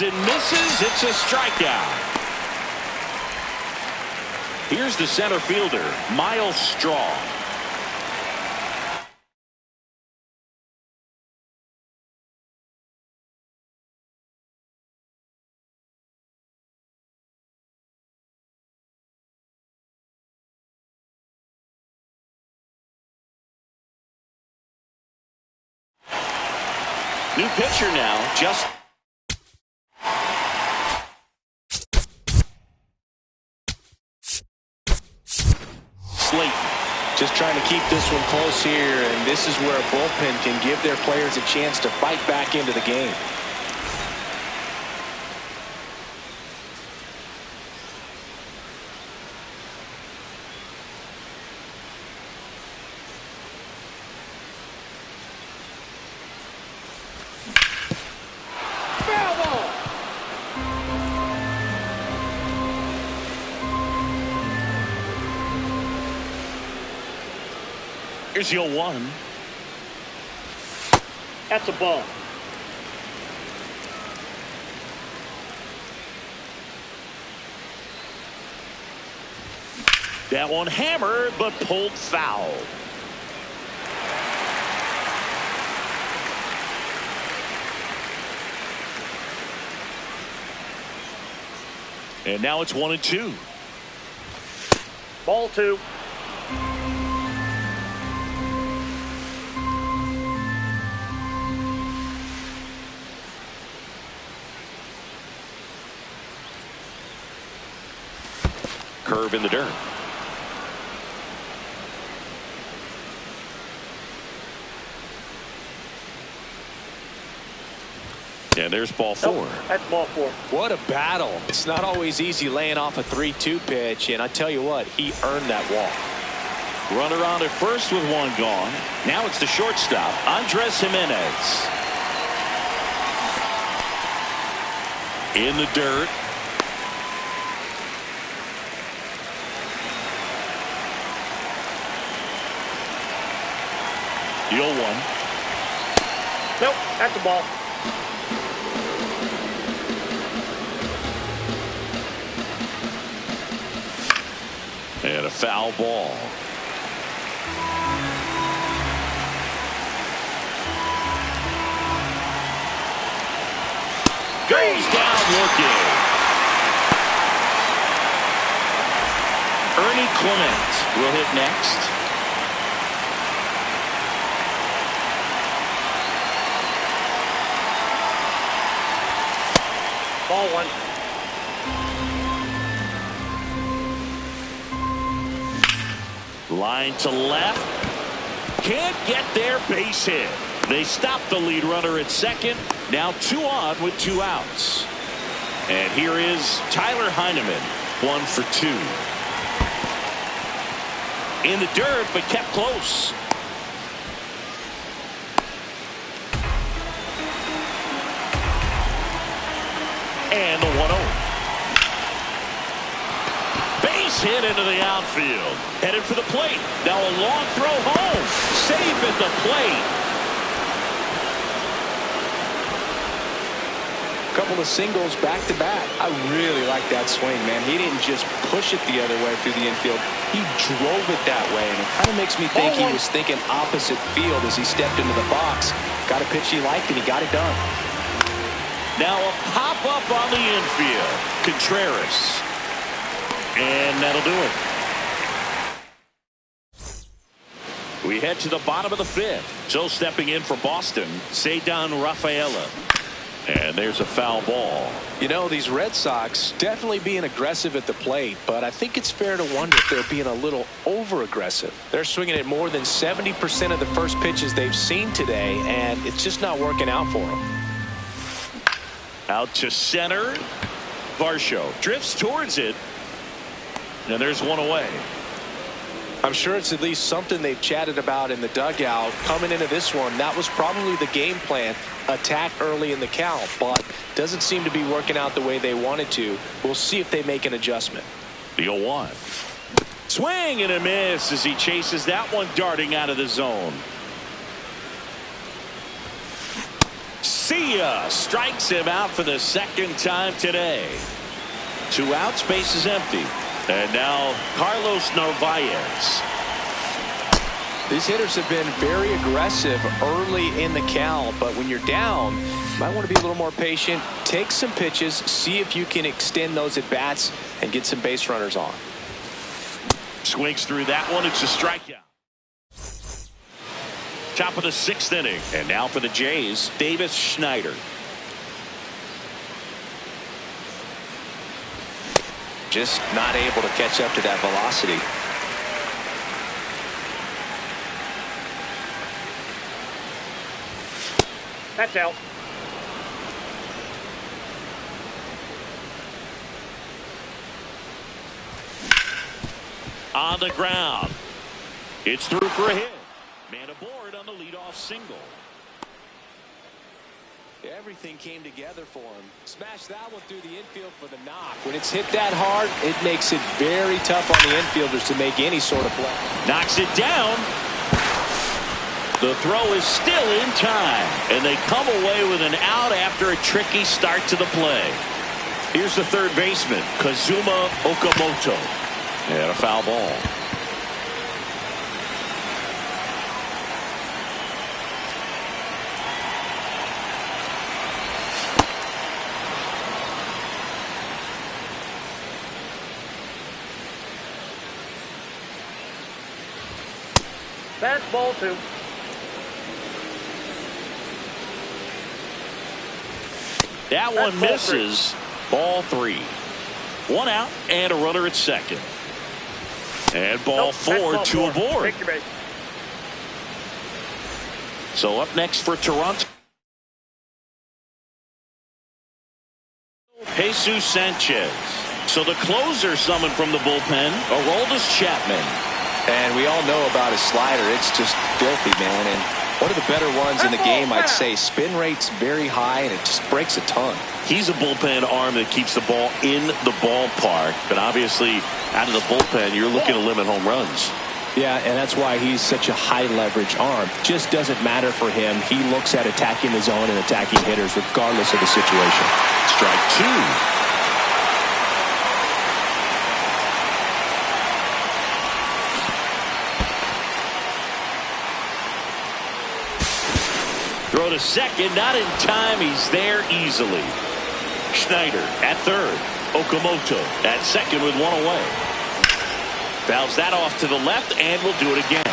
And misses. It's a strikeout. Here's the center fielder, Miles Straw. New pitcher now, just Just trying to keep this one close here, and this is where a bullpen can give their players a chance to fight back into the game. Here's your 1. That's a ball. That one hammered, but pulled foul. And now it's 1-2. Ball 2. Curve in the dirt. And there's ball 4. Nope, that's ball 4. What a battle. It's not always easy laying off a 3-2 pitch, and I tell you what, he earned that walk. Runner on at first with 1 gone. Now it's the shortstop, Andres Jimenez. In the dirt. The 0-1. Nope, that's a ball. And a foul ball. Goes down looking. Ernie Clement will hit next. Ball one. Line to left. Can't get there. Base hit. They stop the lead runner at second. Now 2 on with 2 outs. And here is Tyler Heineman. 1 for 2. In the dirt, but kept close. And the 1-0. Base hit into the outfield. Headed for the plate. Now a long throw home. Safe at the plate. Couple of singles back to back. I really like that swing, man. He didn't just push it the other way through the infield. He drove it that way, and it kind of makes me think he was thinking opposite field as he stepped into the box. Got a pitch he liked, and he got it done. Now a pop-up on the infield. Contreras. And that'll do it. We head to the bottom of the 5th. So stepping in for Boston, Aguitavivela. And there's a foul ball. You know, these Red Sox definitely being aggressive at the plate, but I think it's fair to wonder if they're being a little over-aggressive. They're swinging at more than 70% of the first pitches they've seen today, and it's just not working out for them. Out to center. Varsho drifts towards it. And there's one away. I'm sure it's at least something they've chatted about in the dugout. Coming into this one, that was probably the game plan. Attack early in the count, but doesn't seem to be working out the way they wanted to. We'll see if they make an adjustment. The 0-1. Swing and a miss as he chases that one darting out of the zone. See ya strikes him out for the second time today. 2 outs, base is empty. And now Carlos Narvaez. These hitters have been very aggressive early in the count, but when you're down, you might want to be a little more patient. Take some pitches, see if you can extend those at bats and get some base runners on. Swings through that one. It's a strikeout. Top of the 6th inning. And now for the Jays, Davis Schneider. Just not able to catch up to that velocity. That's out. On the ground. It's through for a hit. Man aboard on the leadoff single. Everything came together for him. Smashed that one through the infield for the knock. When it's hit that hard, it makes it very tough on the infielders to make any sort of play. Knocks it down. The throw is still in time, and they come away with an out after a tricky start to the play. Here's the third baseman, Kazuma Okamoto. And a foul ball. That's ball 2. That one misses. Ball 3. 1 out and a runner at second. And ball 4, 2 aboard. Take your base. So up next for Toronto, Jesus Sanchez. So the closer summoned from the bullpen, Aroldis Chapman. And we all know about his slider. It's just filthy, man. And One of the better ones in the game, I'd say. Spin rate's very high, and it just breaks a ton. He's a bullpen arm that keeps the ball in the ballpark. But obviously, out of the bullpen, you're looking to limit home runs. Yeah, and that's why he's such a high-leverage arm. Just doesn't matter for him. He looks at attacking the zone and attacking hitters regardless of the situation. Strike two. Throw to second, not in time. He's there easily. Schneider at third. Okamoto at second with one away. Fouls that off to the left, and we'll do it again.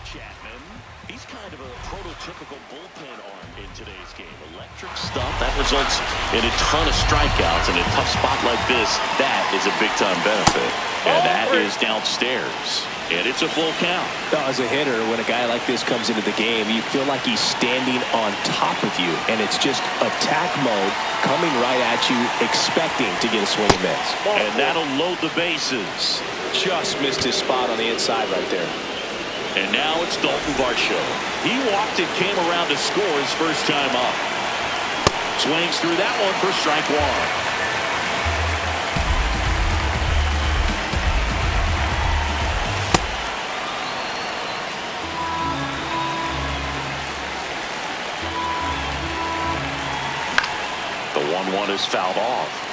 Chapman, he's kind of a prototypical bullpen arm in today's game. Electric stuff that results in a ton of strikeouts. In a tough spot like this, that is a big-time benefit. And that is downstairs. And it's a full count. As a hitter, when a guy like this comes into the game, you feel like he's standing on top of you, and it's just attack mode coming right at you, expecting to get a swing and miss. And that'll load the bases. Just missed his spot on the inside right there. And now it's Dalton Varsho. He walked and came around to score his first time up. Swings through that one for strike one. The 1-1 is fouled off.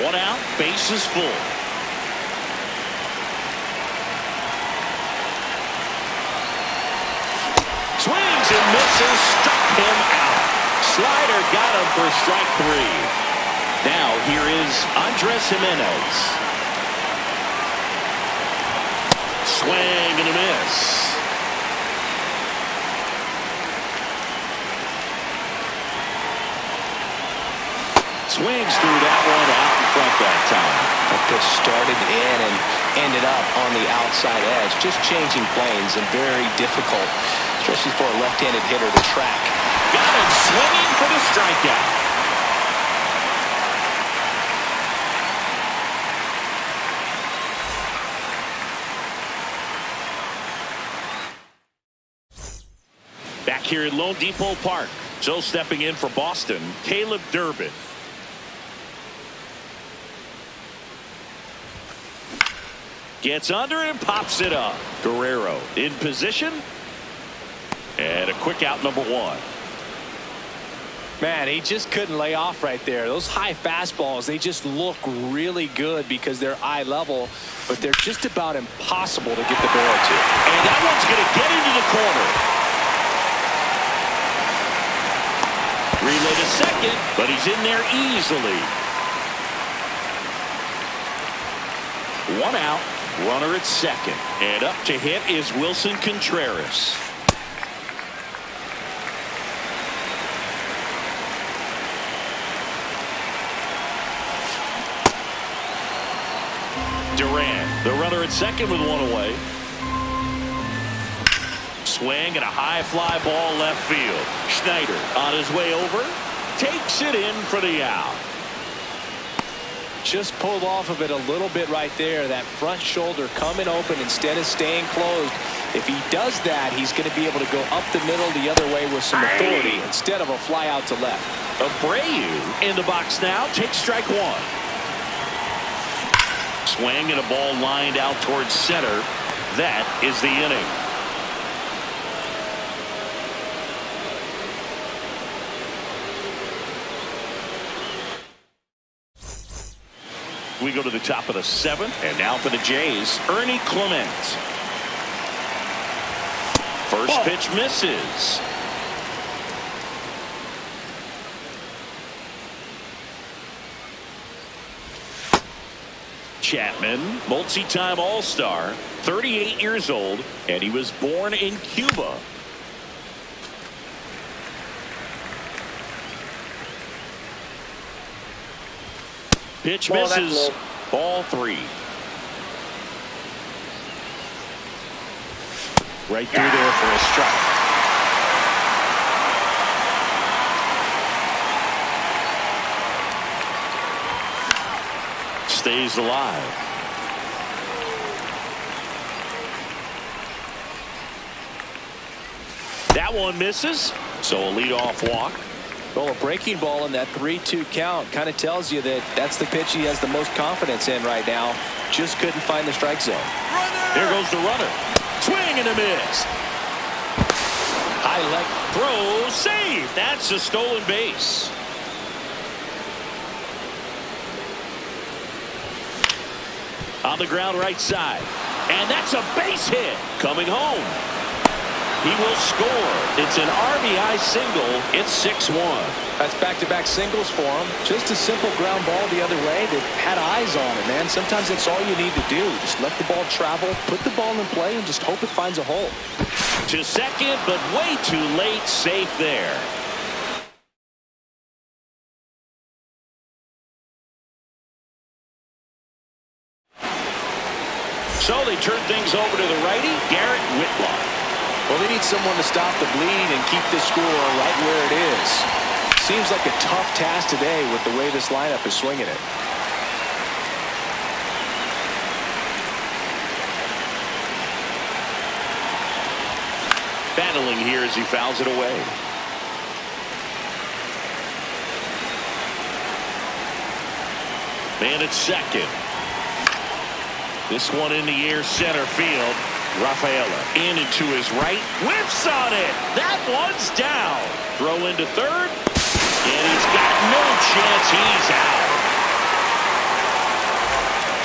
One out, base is full. Swings and misses, struck him out. Slider got him for strike three. Now here is Andres Jimenez. Swing and a miss. Swings through that one out in front that time. That pitch started in and ended up on the outside edge. Just changing planes and very difficult, especially for a left-handed hitter to track. Got him swinging for the strikeout. Back here at Lone Depot Park. So stepping in for Boston, Caleb Durbin. Gets under it and pops it up. Guerrero in position. And a quick out, number one. Man, he just couldn't lay off right there. Those high fastballs, they just look really good because they're eye level, but they're just about impossible to get the barrel to. And that one's going to get into the corner. Relay to second, but he's in there easily. One out. Runner at second. And up to hit is Wilson Contreras. Duran, the runner at second with one away. Swing and a high fly ball left field. Schneider on his way over. Takes it in for the out. Just pulled off of it a little bit right there. That front shoulder coming open instead of staying closed. If he does that, he's going to be able to go up the middle the other way with some authority instead of a fly out to left. Abreu in the box now. Takes strike one. Swing and a ball lined out towards center. That is the inning. We go to the top of the seventh, and now for the Jays, Ernie Clement. First pitch misses. Chapman, multi-time All-Star, 38 years old, and he was born in Cuba. Pitch misses. Ball three. Right through there for a strike. Stays alive. That one misses, so a leadoff walk. Well, a breaking ball in that 3-2 count kind of tells you that that's the pitch he has the most confidence in right now. Just couldn't find the strike zone. There goes the runner. Swing and a miss. High leg throw, save. That's a stolen base. On the ground right side. And that's a base hit. Coming home. He will score. It's an RBI single. It's 6-1. That's back-to-back singles for him. Just a simple ground ball the other way that had eyes on it, man. Sometimes that's all you need to do. Just let the ball travel, put the ball in play, and just hope it finds a hole. To second, but way too late. Safe there. So they turn things over to the righty, Garrett Whitlock. Well, they need someone to stop the bleed and keep the score right where it is. Seems like a tough task today with the way this lineup is swinging it. Battling here as he fouls it away. Man at second. This one in the air center field. Rafaela in and to his right. Whips on it. That one's down. Throw into third. And he's got no chance. He's out.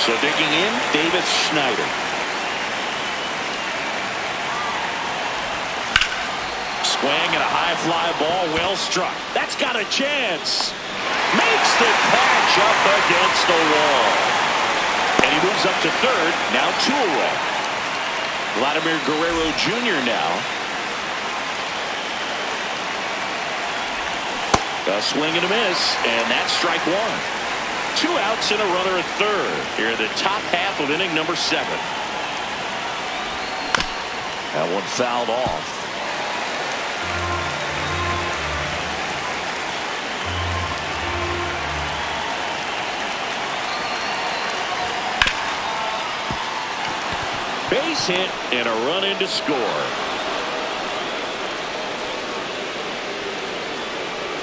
So digging in, Davis Schneider. Swing and a high fly ball, well struck. That's got a chance. Makes the catch up against the wall. And he moves up to third. Now 2 away. Vladimir Guerrero Jr. now. A swing and a miss, and that's strike 1. 2 outs and a runner at third. Here in the top half of inning number 7. That one fouled off. Base hit and a run in to score.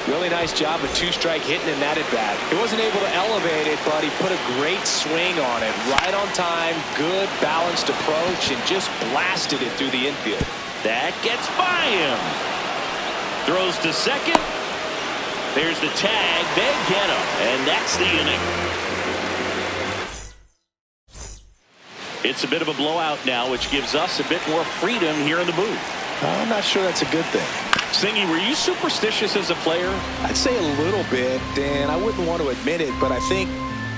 Really nice job of 2-strike hitting in that at bat. He wasn't able to elevate it, but he put a great swing on it. Right on time, good balanced approach, and just blasted it through the infield. That gets by him. Throws to second. There's the tag. They get him, and that's the inning. It's a bit of a blowout now, which gives us a bit more freedom here in the booth. I'm not sure that's a good thing. Singy, were you superstitious as a player? I'd say a little bit, and I wouldn't want to admit it, but I think,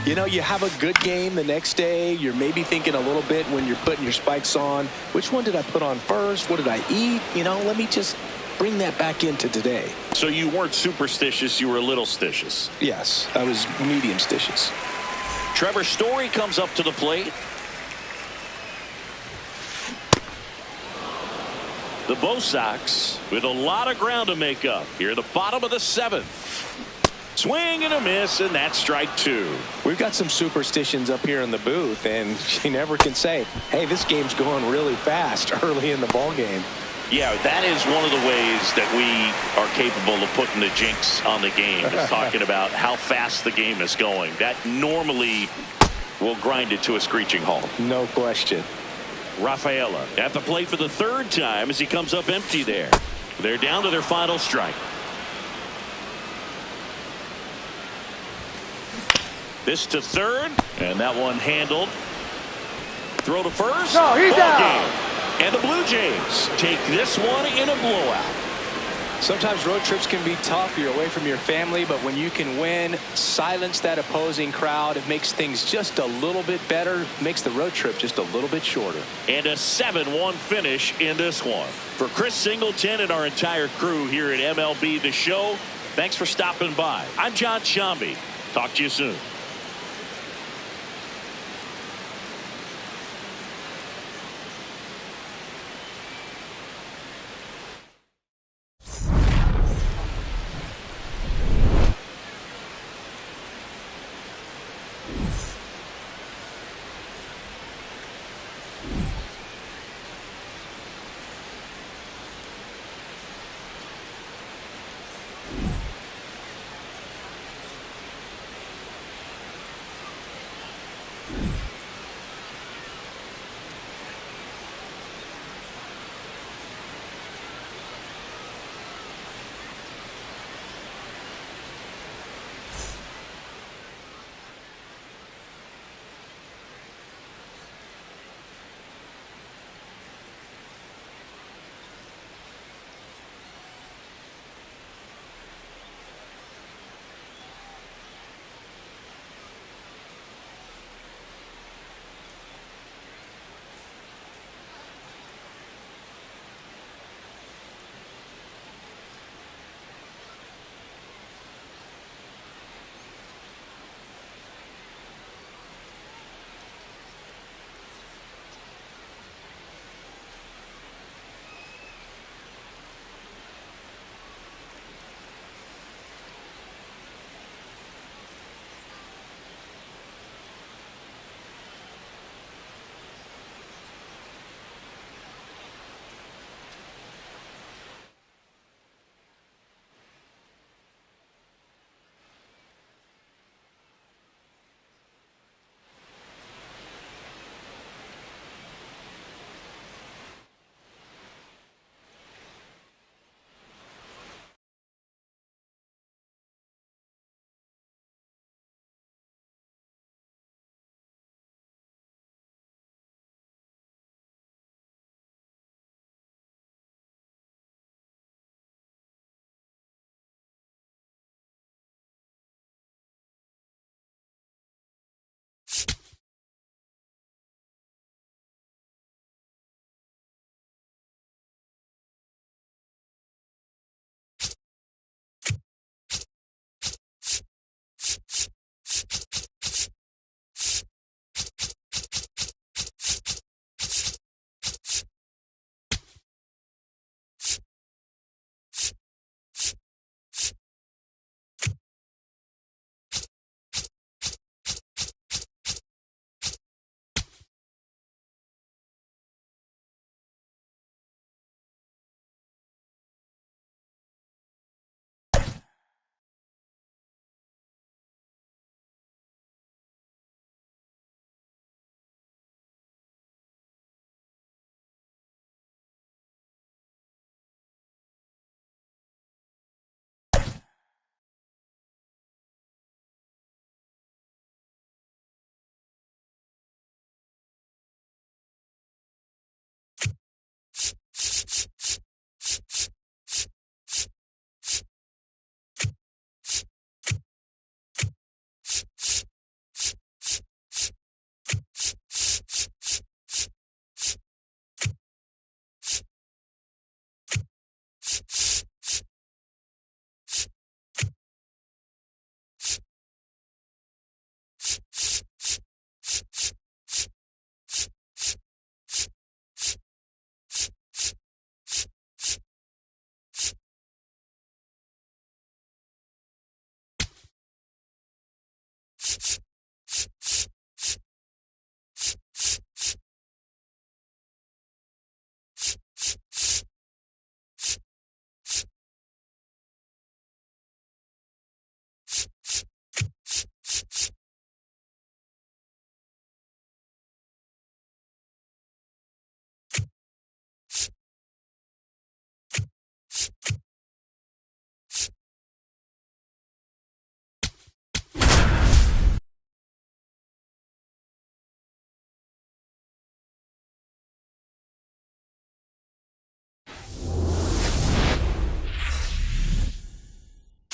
you know, you have a good game the next day. You're maybe thinking a little bit when you're putting your spikes on. Which one did I put on first? What did I eat? You know, let me just bring that back into today. So you weren't superstitious, you were a little stitious. Yes, I was medium stitious. Trevor Story comes up to the plate. The Bo Sox with a lot of ground to make up here at the bottom of the 7th. Swing and a miss, and that's strike 2. We've got some superstitions up here in the booth, and you never can say, hey, this game's going really fast early in the ball game. Yeah, that is one of the ways that we are capable of putting the jinx on the game, is talking about how fast the game is going. That normally will grind it to a screeching halt. No question. Rafaela at the plate for the 3rd time as he comes up empty there. They're down to their final strike. This to third, and that one handled. Throw to first. No, he's out. Game. And the Blue Jays take this one in a blowout. Sometimes road trips can be tough. You're away from your family, but when you can win, silence that opposing crowd, it makes things just a little bit better, makes the road trip just a little bit shorter. And a 7-1 finish in this one. For Chris Singleton and our entire crew here at MLB The Show, thanks for stopping by. I'm John Shambi. Talk to you soon.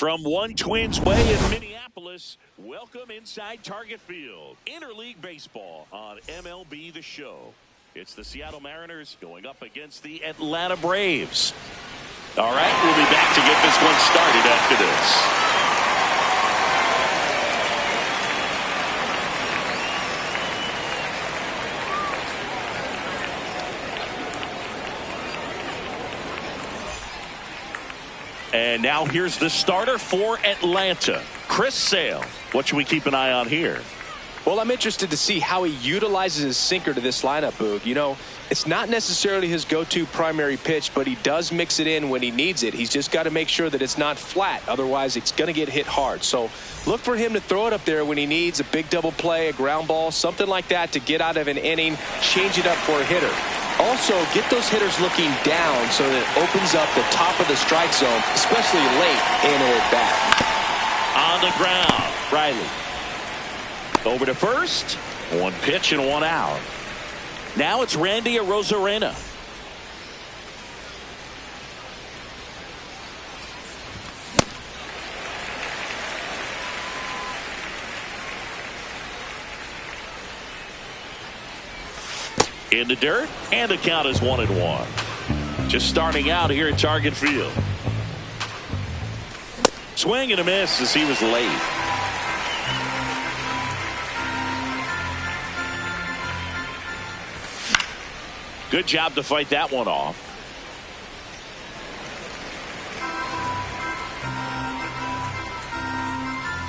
From One Twins Way in Minneapolis, welcome inside Target Field. Interleague Baseball on MLB The Show. It's the Seattle Mariners going up against the Atlanta Braves. All right, we'll be back to get this one started after this. And now here's the starter for Atlanta, Chris Sale. What should we keep an eye on here? Well, I'm interested to see how he utilizes his sinker to this lineup, Boog. You know, it's not necessarily his go-to primary pitch, but he does mix it in when he needs it. He's just got to make sure that it's not flat. Otherwise, it's going to get hit hard. So look for him to throw it up there when he needs a big double play, a ground ball, something like that to get out of an inning, change it up for a hitter. Also, get those hitters looking down so that it opens up the top of the strike zone, especially late in an at-bat. On the ground, Riley. Over to first. One pitch and one out. Now it's Randy Arozarena. In the dirt, and the count is 1-1. Just starting out here at Target Field. Swing and a miss as he was late. Good job to fight that one off.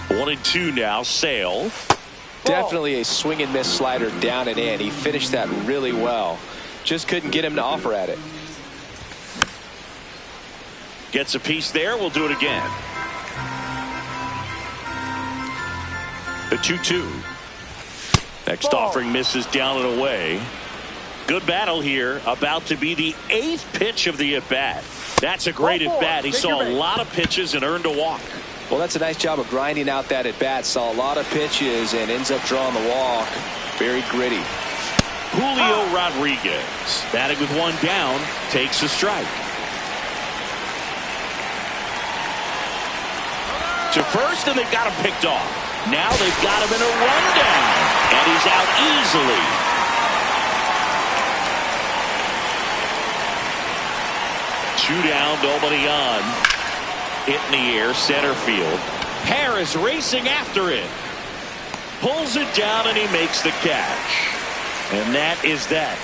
1-2 now. Sale. Definitely a swing and miss slider down and in. He finished that really well. Just couldn't get him to offer at it. Gets a piece there. We'll do it again. The 2-2. Next offering misses down and away. Good battle here. About to be the 8th pitch of the at-bat. That's a great at-bat. He saw a lot of pitches and earned a walk. Well, that's a nice job of grinding out that at-bat. Saw a lot of pitches and ends up drawing the walk. Very gritty. Julio Rodriguez, batting with one down, takes a strike. To first, and they've got him picked off. Now they've got him in a rundown, and he's out easily. Two down, nobody on. Hit in the air, center field. Harris racing after it. Pulls it down, and he makes the catch. And that is that.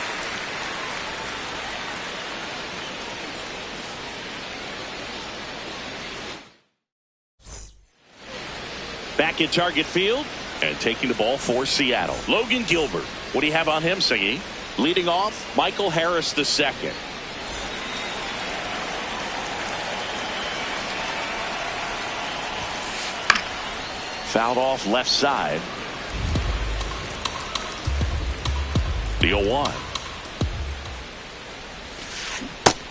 Back in Target Field, and taking the ball for Seattle. Logan Gilbert. What do you have on him, Singy? Leading off, Michael Harris II. Fouled off left side. The 0-1.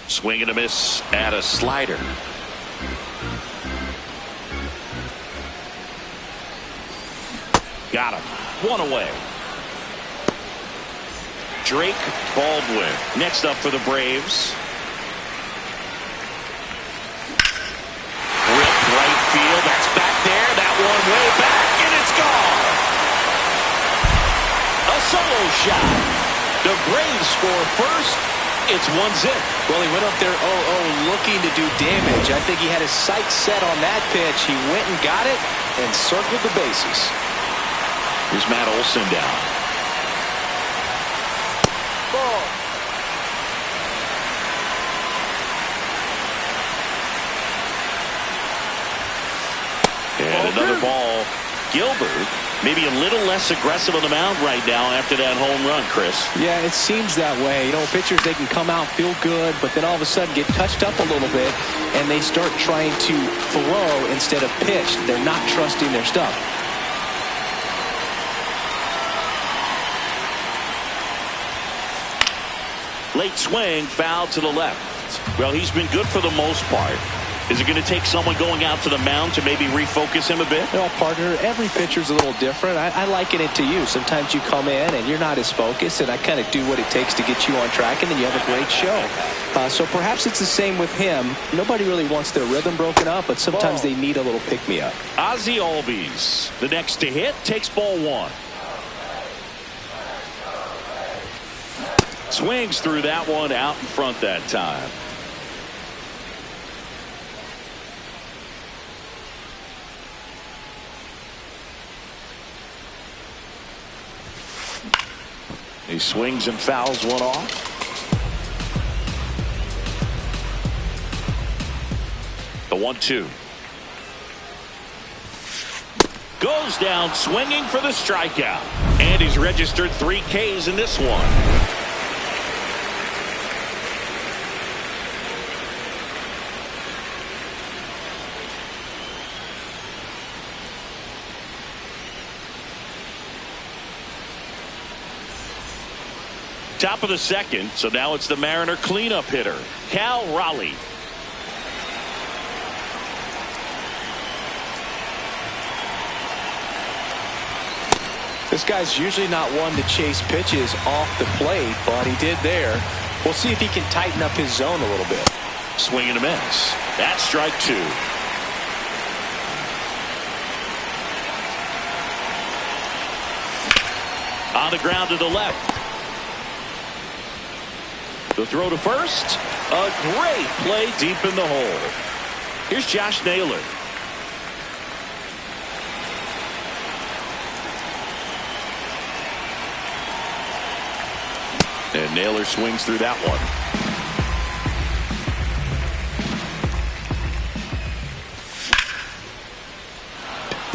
Swing and a miss at a slider. Got him. One away. Drake Baldwin next up for the Braves. Ripped right field. That's back there. That one way back, and it's gone. A solo shot. The Braves score first. It's 1-0. Well, he went up there 0-0 looking to do damage. I think he had his sights set on that pitch. He went and got it and circled the bases. Here's Matt Olson down. Ball. And another ball. Gilbert maybe a little less aggressive on the mound right now after that home run, Chris. Yeah, it seems that way. You know, pitchers, they can come out, feel good, but then all of a sudden get touched up a little bit, and they start trying to throw instead of pitch. They're not trusting their stuff. Late swing, foul to the left. Well, he's been good for the most part. Is it going to take someone going out to the mound to maybe refocus him a bit? Well, partner, every pitcher's a little different. I liken it to you. Sometimes you come in and you're not as focused, and I kind of do what it takes to get you on track, and then you have a great show. So perhaps it's the same with him. Nobody really wants their rhythm broken up, but sometimes they need a little pick-me-up. Ozzie Albies, the next to hit, takes ball one. Swings through that one out in front that time. He swings and fouls one off. The 1-2. Goes down swinging for the strikeout. And he's registered 3 Ks in this one. Top of the second, so now it's the Mariner cleanup hitter, Cal Raleigh. This guy's usually not one to chase pitches off the plate, but he did there. We'll see if he can tighten up his zone a little bit. Swing and a miss. That's strike 2. On the ground to the left. The throw to first. A great play deep in the hole. Here's Josh Naylor. And Naylor swings through that one.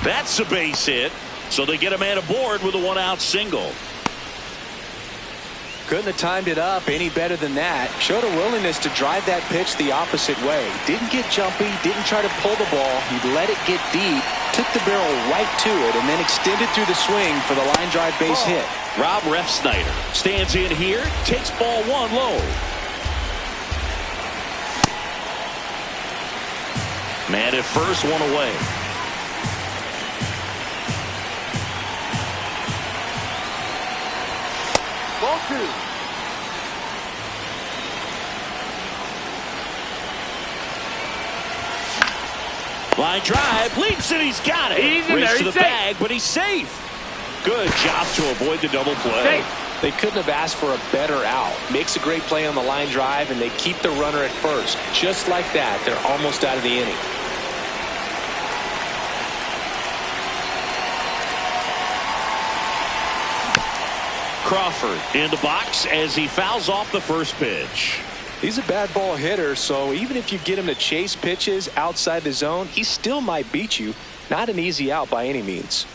That's a base hit. So they get a man aboard with a 1-out single. Couldn't have timed it up any better than that. Showed a willingness to drive that pitch the opposite way. Didn't get jumpy, didn't try to pull the ball. He let it get deep, took the barrel right to it, and then extended through the swing for the line drive base hit. Rob Refsnyder stands in here, takes ball 1 low. Man at first, 1 away. Ball 2. Line drive, leaps and he's got it. He's in Race there, to he's the safe. bag, but he's safe. Good job to avoid the double play. Safe. They couldn't have asked for a better out. Makes a great play on the line drive, and they keep the runner at first. Just like that, they're almost out of the inning. Crawford in the box as he fouls off the first pitch. He's a bad ball hitter, so even if you get him to chase pitches outside the zone, he still might beat you. Not an easy out by any means.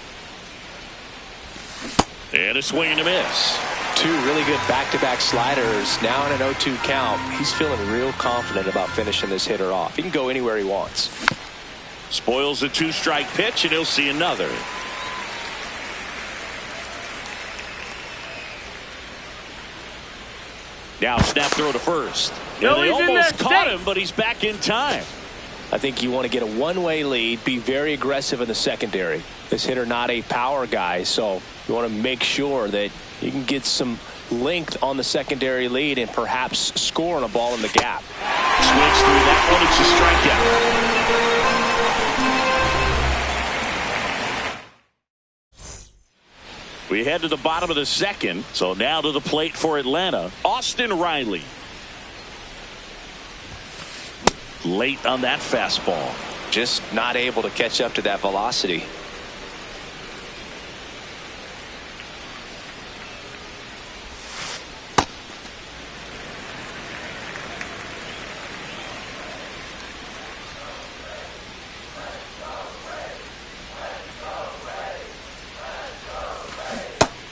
And a swing and a miss. 2 really good back-to-back sliders. Now in an 0-2 count. He's feeling real confident about finishing this hitter off. He can go anywhere he wants. Spoils a 2-strike pitch, and he'll see another. Now snap throw to first. No, and they he's in almost there. caught Safe. him, but he's back in time. I think you want to get a one-way lead, be very aggressive in the secondary. This hitter not a power guy, so you want to make sure that you can get some length on the secondary lead and perhaps score on a ball in the gap. Swings through that one. It's a strikeout. We head to the bottom of the second. So now to the plate for Atlanta, Austin Riley. Late on that fastball. Just not able to catch up to that velocity.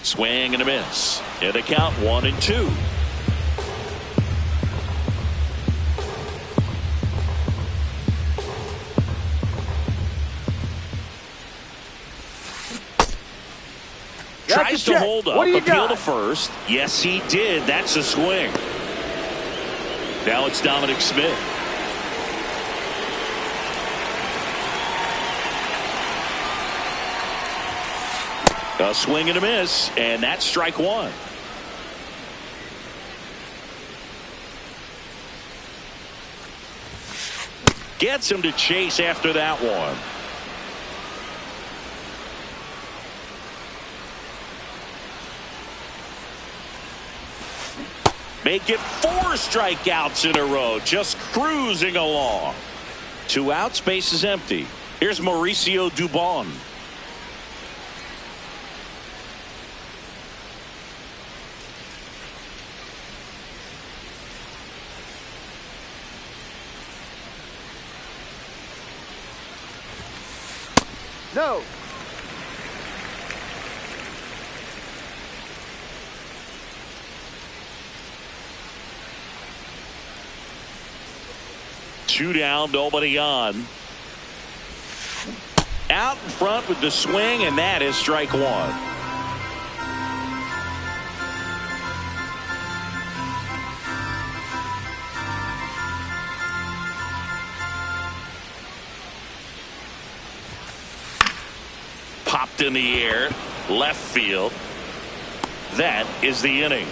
Swing and a miss. And a count 1-2. Tries to hold up, appeal to first. Yes, he did. That's a swing. Now it's Dominic Smith. A swing and a miss, and that's strike 1. Gets him to chase after that one. Make it 4 strikeouts in a row, just cruising along. 2 outs, base is empty. Here's Mauricio Dubon. No. 2 down, nobody on. Out in front with the swing, and that is strike 1. Popped in the air, left field. That is the inning.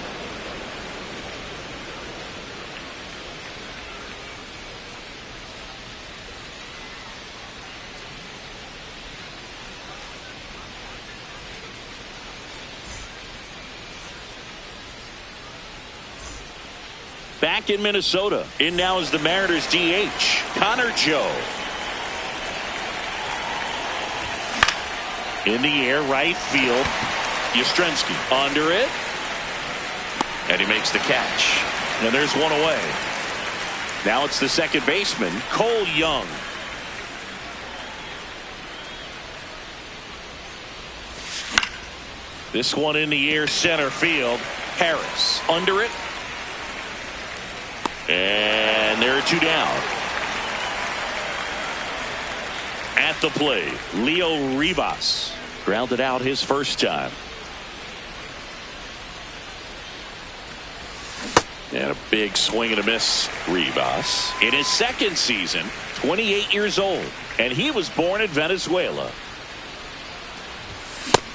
Back in Minnesota, in now is the Mariners DH, Connor Joe. In the air, right field. Yastrzemski under it. And he makes the catch. And there's one away. Now it's the second baseman, Cole Young. This one in the air, center field. Harris under it. And there are 2 down. At the plate, Leo Rivas grounded out his first time. And a big swing and a miss. Rivas in his second season, 28 years old, and he was born in Venezuela.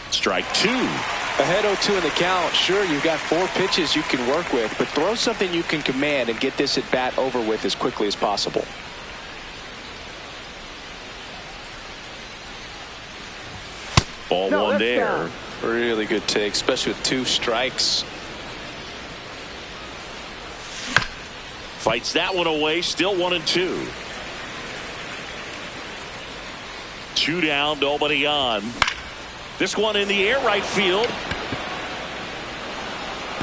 Strike 2. Ahead 0-2 in the count. Sure, you've got 4 pitches you can work with, but throw something you can command and get this at bat over with as quickly as possible. Ball 1 there. down. Really good take, especially with 2 strikes. Fights that one away. Still 1-2. 2 down, nobody on. This one in the air, right field.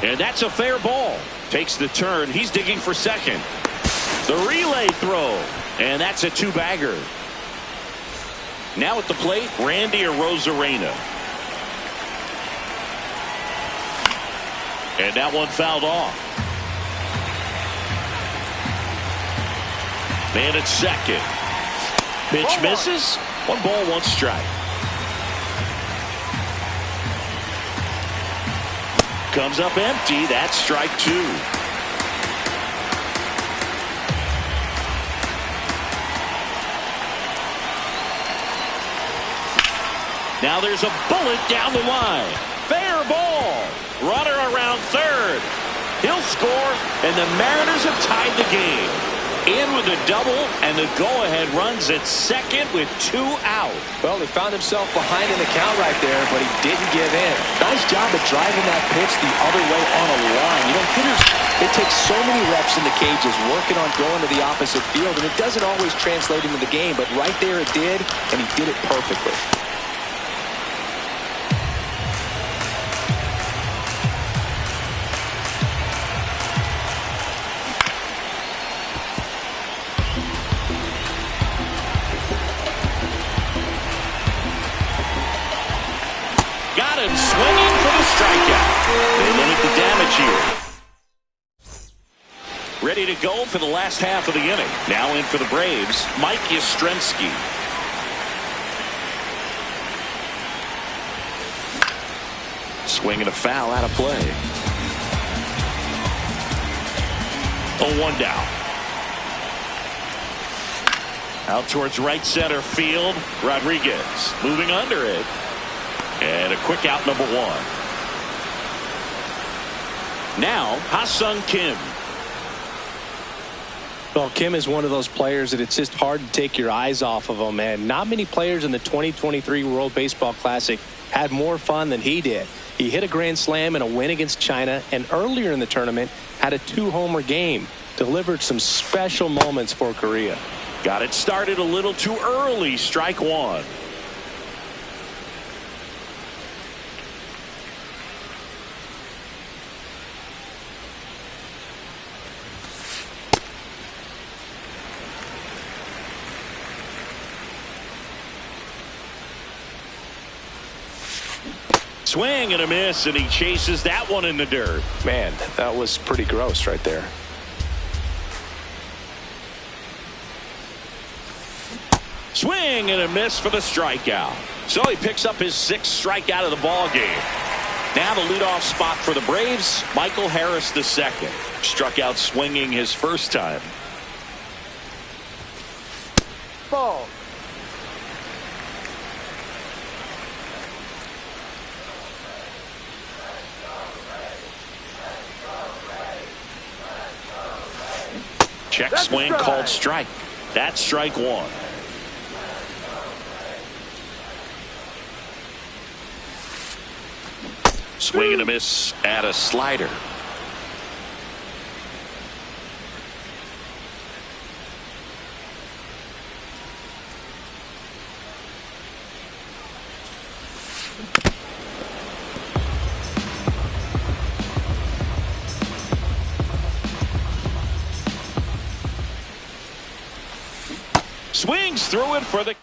And that's a fair ball. Takes the turn. He's digging for second. The relay throw. And that's a 2-bagger. Now at the plate, Randy Arozarena. And that one fouled off. Man at second. Pitch misses. 1 ball, 1 strike. Comes up empty. That's strike 2. Now there's a bullet down the line. Fair ball. Runner around third. He'll score, and the Mariners have tied the game. In with a double, and the go-ahead runs at second with 2 out. Well, he found himself behind in the count right there, but he didn't give in. Nice job of driving that pitch the other way on a line. You know, hitters, it takes so many reps in the cages working on going to the opposite field, and it doesn't always translate into the game, but right there it did, and he did it perfectly. Swinging for the strikeout. They limit the damage here. Ready to go for the last half of the inning. Now in for the Braves, Mike Yastrzemski. Swing and a foul out of play. 0-1 down. Out towards right center field. Rodriguez moving under it. And a quick out, number 1. Now, Ha-Sung Kim. Well, Kim is one of those players that it's just hard to take your eyes off of him, and not many players in the 2023 World Baseball Classic had more fun than he did. He hit a grand slam in a win against China, and earlier in the tournament had a 2-homer game. Delivered some special moments for Korea. Got it started a little too early. Strike 1. Swing and a miss, and he chases that one in the dirt. Man, that was pretty gross right there. Swing and a miss for the strikeout. So he picks up his 6th strikeout of the ball game. Now the leadoff spot for the Braves, Michael Harris II. Struck out swinging his first time. Ball. Check swing called strike. That's strike 1. Swing and a miss at a slider. Swings through it for the K.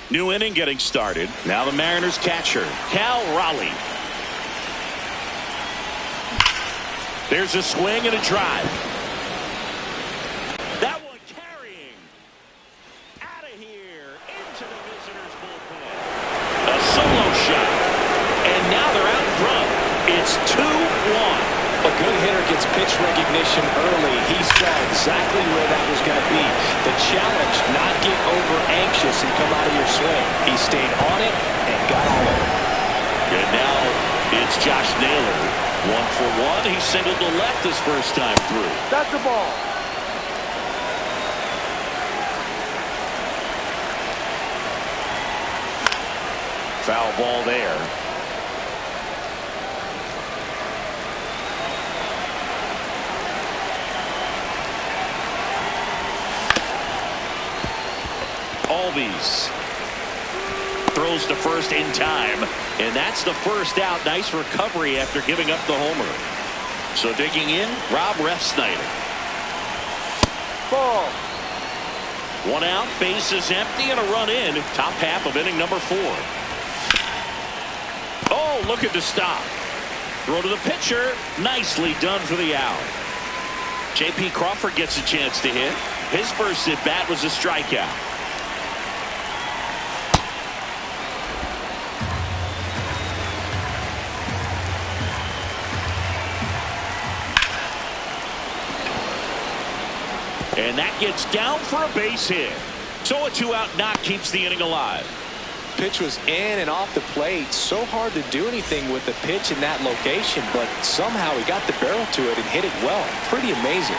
New inning getting started. Now the Mariners catcher, Cal Raleigh. There's a swing and a drive. That one carrying. Out of here. Into the visitor's bullpen. A solo shot. And now they're out in front. It's 2-1. A good hitter gets pitch recognition early. He saw exactly where that was going to be. The challenge, not get over anxious and come out of your swing. He stayed on it and got all of it. And now it's Josh Naylor. 1 for 1. He singled to left his first time through. That's the ball. Foul ball there. Albies throws to first in time, and that's the first out. Nice recovery after giving up the homer. So digging in, Rob Refsnyder. Ball. 1 out, base is empty, and a run in. Top half of inning number 4. Oh, looking to stop. Throw to the pitcher. Nicely done for the out. J.P. Crawford gets a chance to hit. His first at bat was a strikeout. And that gets down for a base hit. So a 2-out knock keeps the inning alive. Pitch was in and off the plate. So hard to do anything with the pitch in that location, but somehow he got the barrel to it and hit it well. Pretty amazing.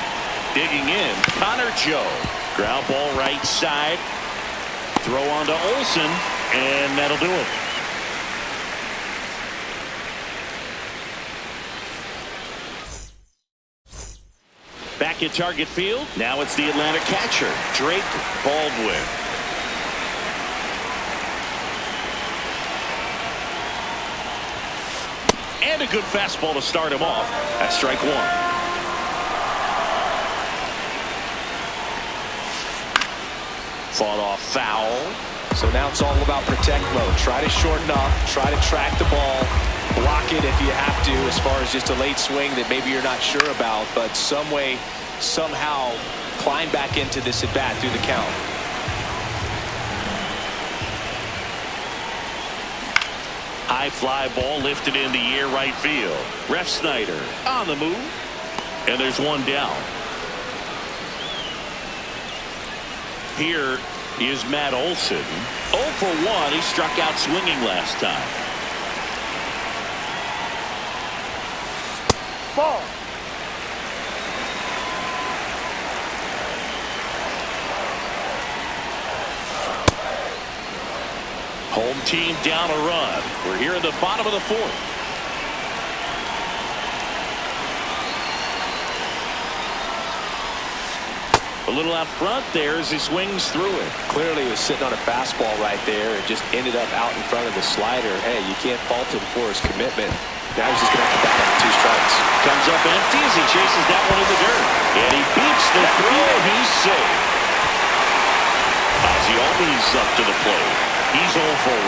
Digging in, Connor Joe. Ground ball right side. Throw on to Olsen, and that'll do it. Back at Target Field. Now it's the Atlanta catcher, Drake Baldwin. And a good fastball to start him off. That's strike 1. Fought off foul. So now it's all about protect mode. Try to shorten up, try to track the ball, block it if you have to, as far as just a late swing that maybe you're not sure about, but some way, somehow climb back into this at bat through the count. High fly ball lifted in the air right field. Refsnyder on the move, and there's one down. Here is Matt Olson. 0 for 1. He struck out swinging last time. Ball. Home team down a run. We're here in the bottom of the 4th. A little out front there as he swings through it. Clearly he was sitting on a fastball right there and just ended up out in front of the slider. Hey, you can't fault him for his commitment. Now he's just going to have to back up 2 strikes. Comes up empty as he chases that one in the dirt. And he beats the throw. He's safe. Ozzie Albies up to the plate. He's 0 for 1.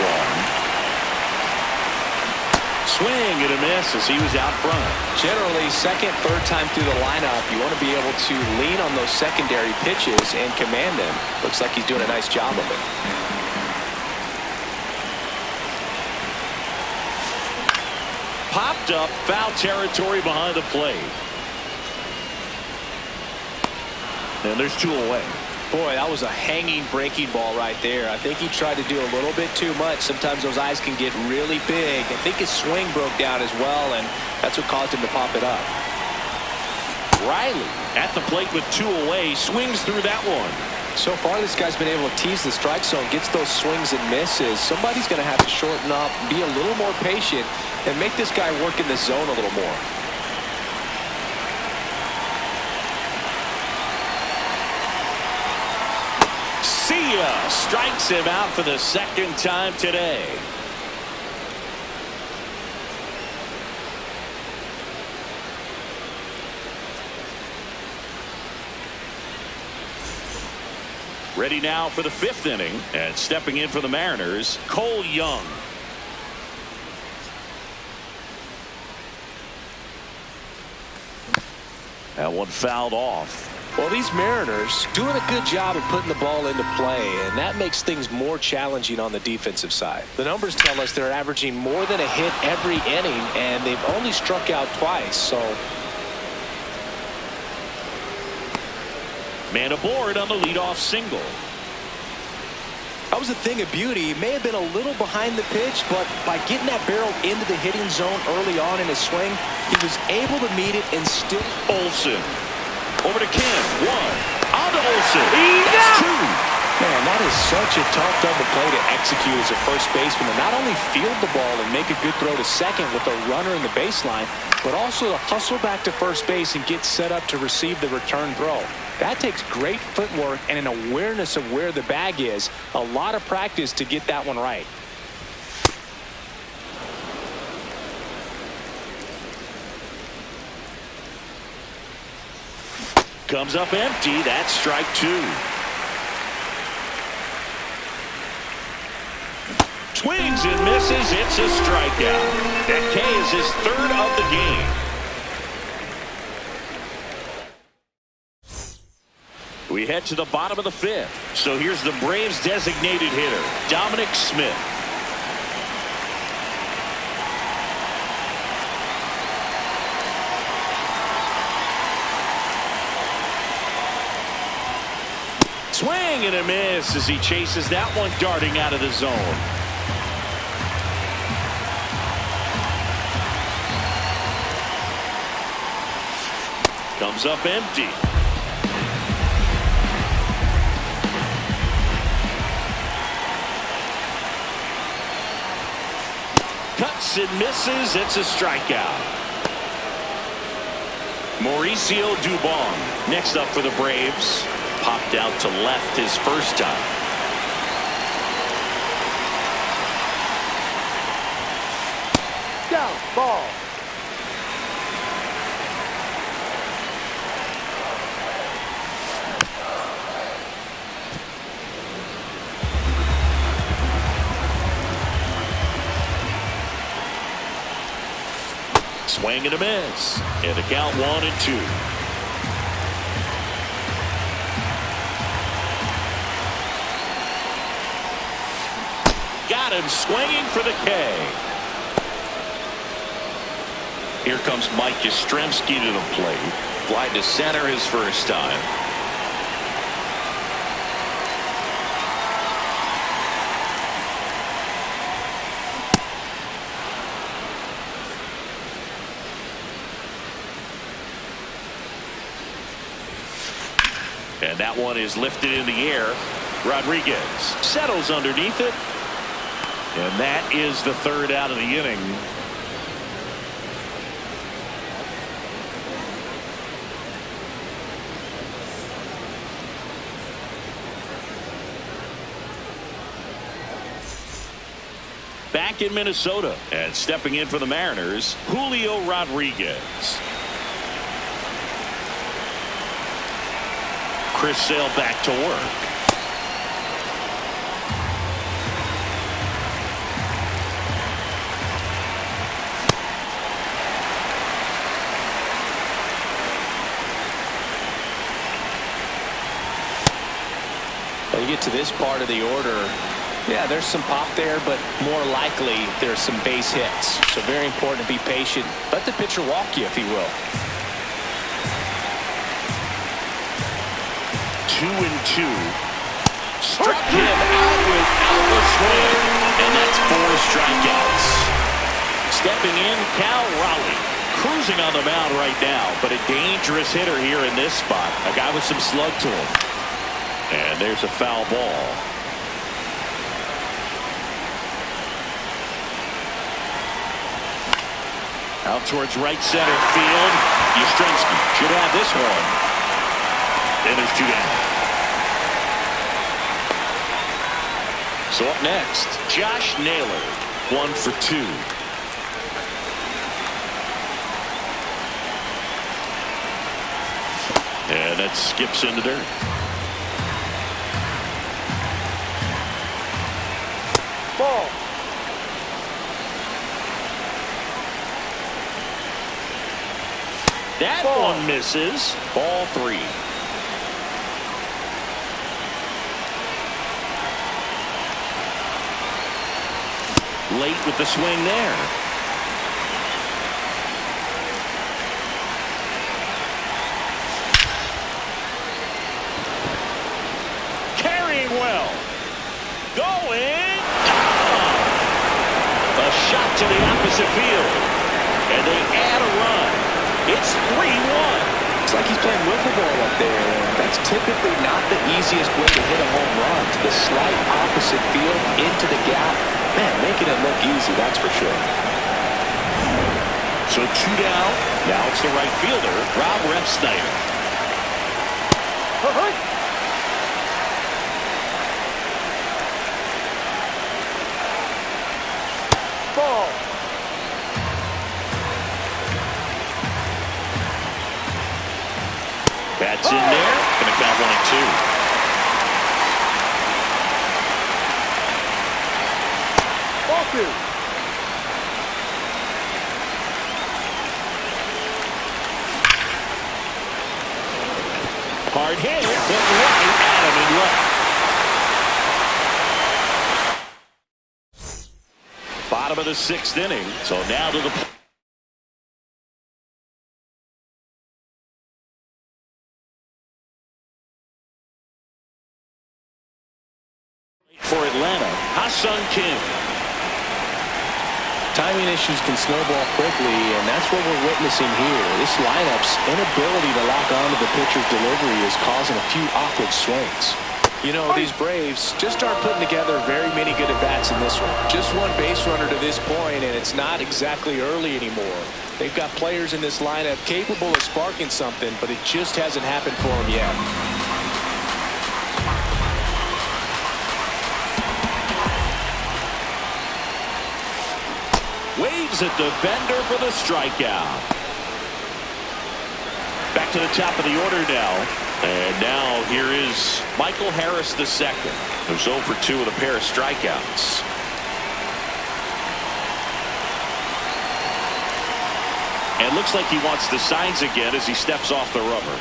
Swing and a miss as he was out front. Generally, second, third time through the lineup, you want to be able to lean on those secondary pitches and command them. Looks like he's doing a nice job of it. Popped up, foul territory behind the plate. And there's 2 away. Boy, that was a hanging breaking ball right there. I think he tried to do a little bit too much. Sometimes those eyes can get really big. I think his swing broke down as well, and that's what caused him to pop it up. Riley at the plate with 2 away, swings through that one. So far, this guy's been able to tease the strike zone, gets those swings and misses. Somebody's going to have to shorten up, be a little more patient, and make this guy work in the zone a little more. See ya! Strikes him out for the second time today. Ready now for the 5th inning, and stepping in for the Mariners, Cole Young. That one fouled off. Well, these Mariners doing a good job of putting the ball into play, and that makes things more challenging on the defensive side. The numbers tell us they're averaging more than a hit every inning, and they've only struck out twice. So, man aboard on the leadoff single. that was a thing of beauty. He may have been a little behind the pitch, but by getting that barrel into the hitting zone early on in his swing, he was able to meet it and still. Olsen. Over to Kim. 1. On to Olsen. That's 2. Man, that is such a tough double play to execute as a first baseman, to not only field the ball and make a good throw to second with a runner in the baseline, but also to hustle back to first base and get set up to receive the return throw. That takes great footwork and an awareness of where the bag is. A lot of practice to get that one right. Comes up empty. That's strike 2. Swings and misses. It's a strikeout. That K is his 3rd of the game. We head to the bottom of the 5th. So here's the Braves designated hitter, Dominic Smith. Swing and a miss as he chases that one darting out of the zone. Comes up empty. Cuts and misses. It's a strikeout. Mauricio Dubon next up for the Braves. Popped out to left his first time. Down, ball. Swing and a miss. And the count 1-2. Got him swinging for the K. Here comes Mike Yastrzemski to the plate. Fly to center his first time. And that one is lifted in the air. Rodriguez settles underneath it. And that is the 3rd out of the inning. Back in Minnesota and stepping in for the Mariners, Julio Rodriguez. Chris Sale back to work. get to this part of the order, yeah, there's some pop there, but more likely there's some base hits. So very important to be patient. Let the pitcher walk you, if he will. 2-2. Struck him out without a swing, and that's 4 strikeouts. Stepping in, Cal Raleigh, cruising on the mound right now, but a dangerous hitter here in this spot. A guy with some slug to him. And there's a foul ball. Out towards right center field. Yastrzemski should have this one. And there's 2 down. So up next, Josh Naylor, 1 for 2. And that skips in the dirt. Ball. That Ball. one misses. Ball 3. Late with the swing there. Carrying well. Going. A shot to the opposite field. And they add a run. It's 3-1. It's like he's playing wiffle ball up there. That's typically not the easiest way to hit a home run. To the slight opposite field, into the gap. Man, making it look easy, that's for sure. So 2 down. Now it's the right fielder, Rob Refsnyder. Ball. That's in there. Gonna count 1-2. Ball 2. Hard hit, but right at him in left. Bottom of the 6th inning. So now to the for Atlanta, Ha-Seong Kim. Timing issues can snowball quickly, and that's what we're witnessing here. This lineup's inability to lock onto the pitcher's delivery is causing a few awkward swings. You know, these Braves just aren't putting together very many good at-bats in this one. Just one base runner to this point, and it's not exactly early anymore. They've got players in this lineup capable of sparking something, but it just hasn't happened for them yet. Waves at the bender for the strikeout. Back to the top of the order now. And now here is Michael Harris II, who's 0 for 2 with a pair of strikeouts. And looks like he wants the signs again as he steps off the rubber.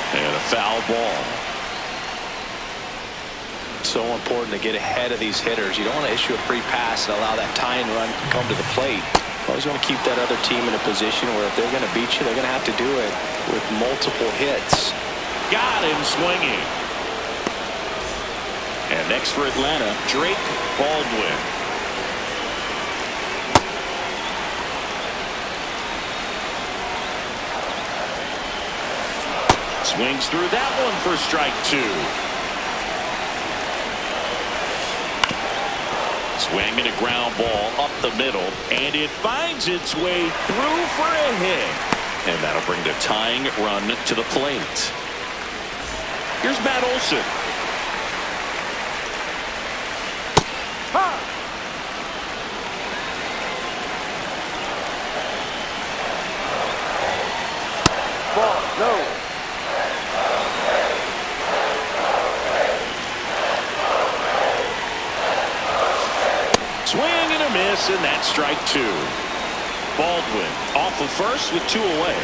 And a foul ball. So important to get ahead of these hitters. You don't want to issue a free pass and allow that tying run to come to the plate. You always want to keep that other team in a position where if they're going to beat you, they're going to have to do it with multiple hits. Got him swinging. And next for Atlanta, Drake Baldwin. Swings through that one for strike 2. Swing and a ground ball up the middle, and it finds its way through for a hit. And that'll bring the tying run to the plate. Here's Matt Olson. No. Swing and a miss, and that's strike two. Baldwin off of first with two away.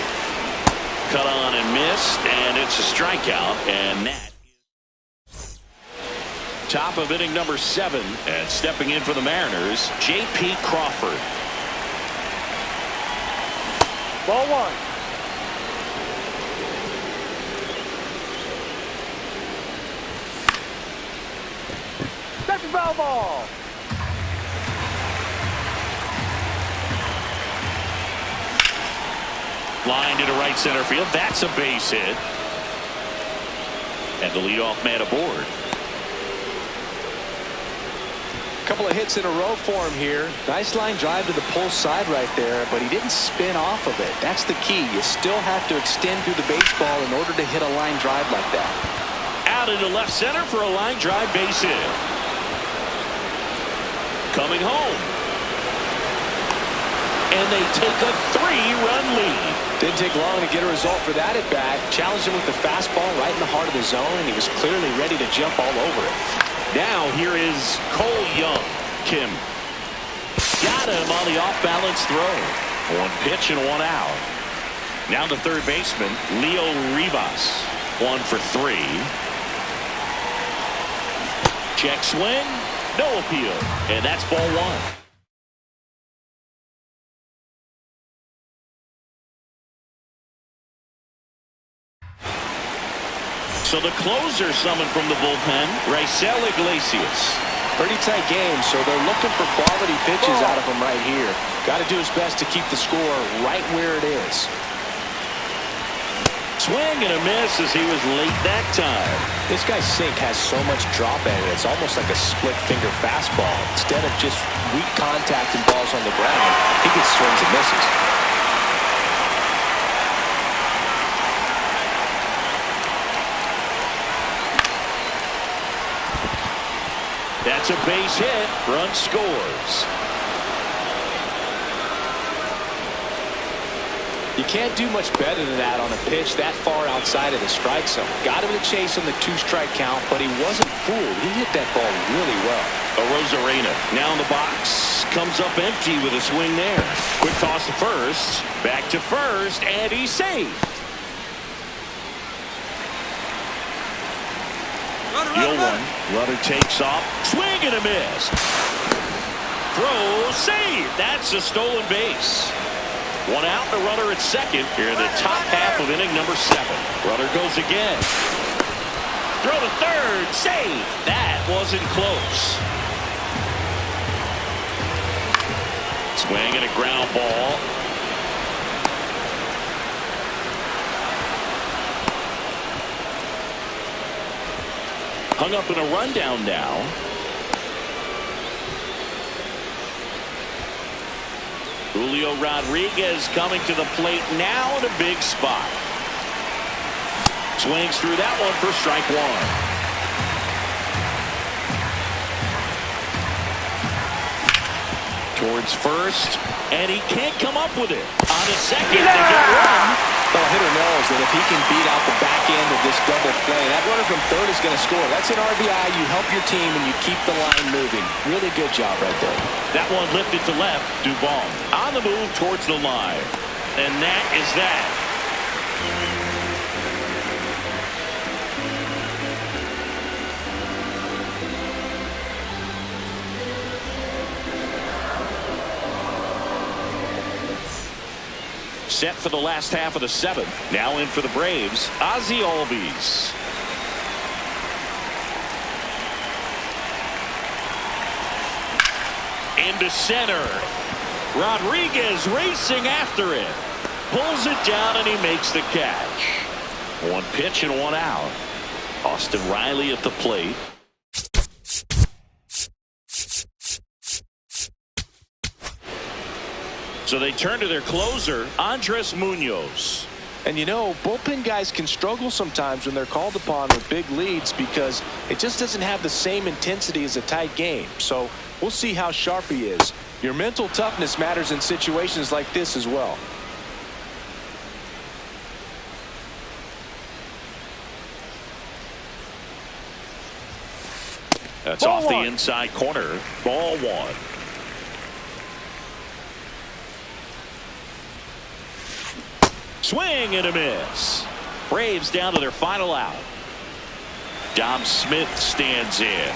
Cut on and missed, and it's a strikeout, and that top of inning number 7, and stepping in for the Mariners, J.P. Crawford. Ball one. Second foul ball. Line to right center field. That's a base hit. And the leadoff man aboard. Couple of hits in a row for him here. Nice line drive to the pull side right there, but he didn't spin off of it. That's the key. You still have to extend through the baseball in order to hit a line drive like that. Out into left center for a line drive base hit. Coming home. And they take a 3-run lead. Didn't take long to get a result for that at bat. Challenged him with the fastball right in the heart of the zone, and he was clearly ready to jump all over it. Now here is Cole Young. Kim got him on the off-balance throw. One pitch and one out. Now the third baseman, Leo Rivas. 1 for 3. Check swing. No appeal. And that's ball one. So the closer summoned from the bullpen, Raisel Iglesias. Pretty tight game, so they're looking for quality pitches out of him right here. Got to do his best to keep the score right where it is. Swing and a miss as he was late that time. This guy's sink has so much drop in it. It's almost like a split finger fastball. Instead of just weak contact and balls on the ground, he gets swings and misses. That's a base hit. Run scores. You can't do much better than that on a pitch that far outside of the strike zone. Got him to chase on the 2-strike count, but he wasn't fooled. He hit that ball really well. Arozarena now in the box. Comes up empty with a swing there. Quick toss to first. Back to first, and he's safe. Runner takes off. Swing and a miss. Throw, save. That's a stolen base. One out, the runner at second here in the top half of inning number 7. Runner goes again. Throw to third, save. That wasn't close. Swing and a ground ball. Hung up in a rundown now. Julio Rodriguez coming to the plate now in a big spot. Swings through that one for strike one. Towards first, and he can't come up with it. On to second, they get one. Well, hitter knows that if he can beat out the back end of this double play, that runner from third is going to score. That's an RBI. You help your team and you keep the line moving. Really good job right there. That one lifted to left. Dubon on the move towards the line. And that is that. Set for the last half of the 7th. Now in for the Braves, Ozzie Albies. Into center. Rodriguez racing after it. Pulls it down and he makes the catch. One pitch and one out. Austin Riley at the plate. So they turn to their closer, Andres Munoz. And you know, bullpen guys can struggle sometimes when they're called upon with big leads because it just doesn't have the same intensity as a tight game. So we'll see how sharp he is. Your mental toughness matters in situations like this as well. That's Ball off the one. inside corner. Ball one. Swing and a miss. Braves down to their final out. Dom Smith stands in.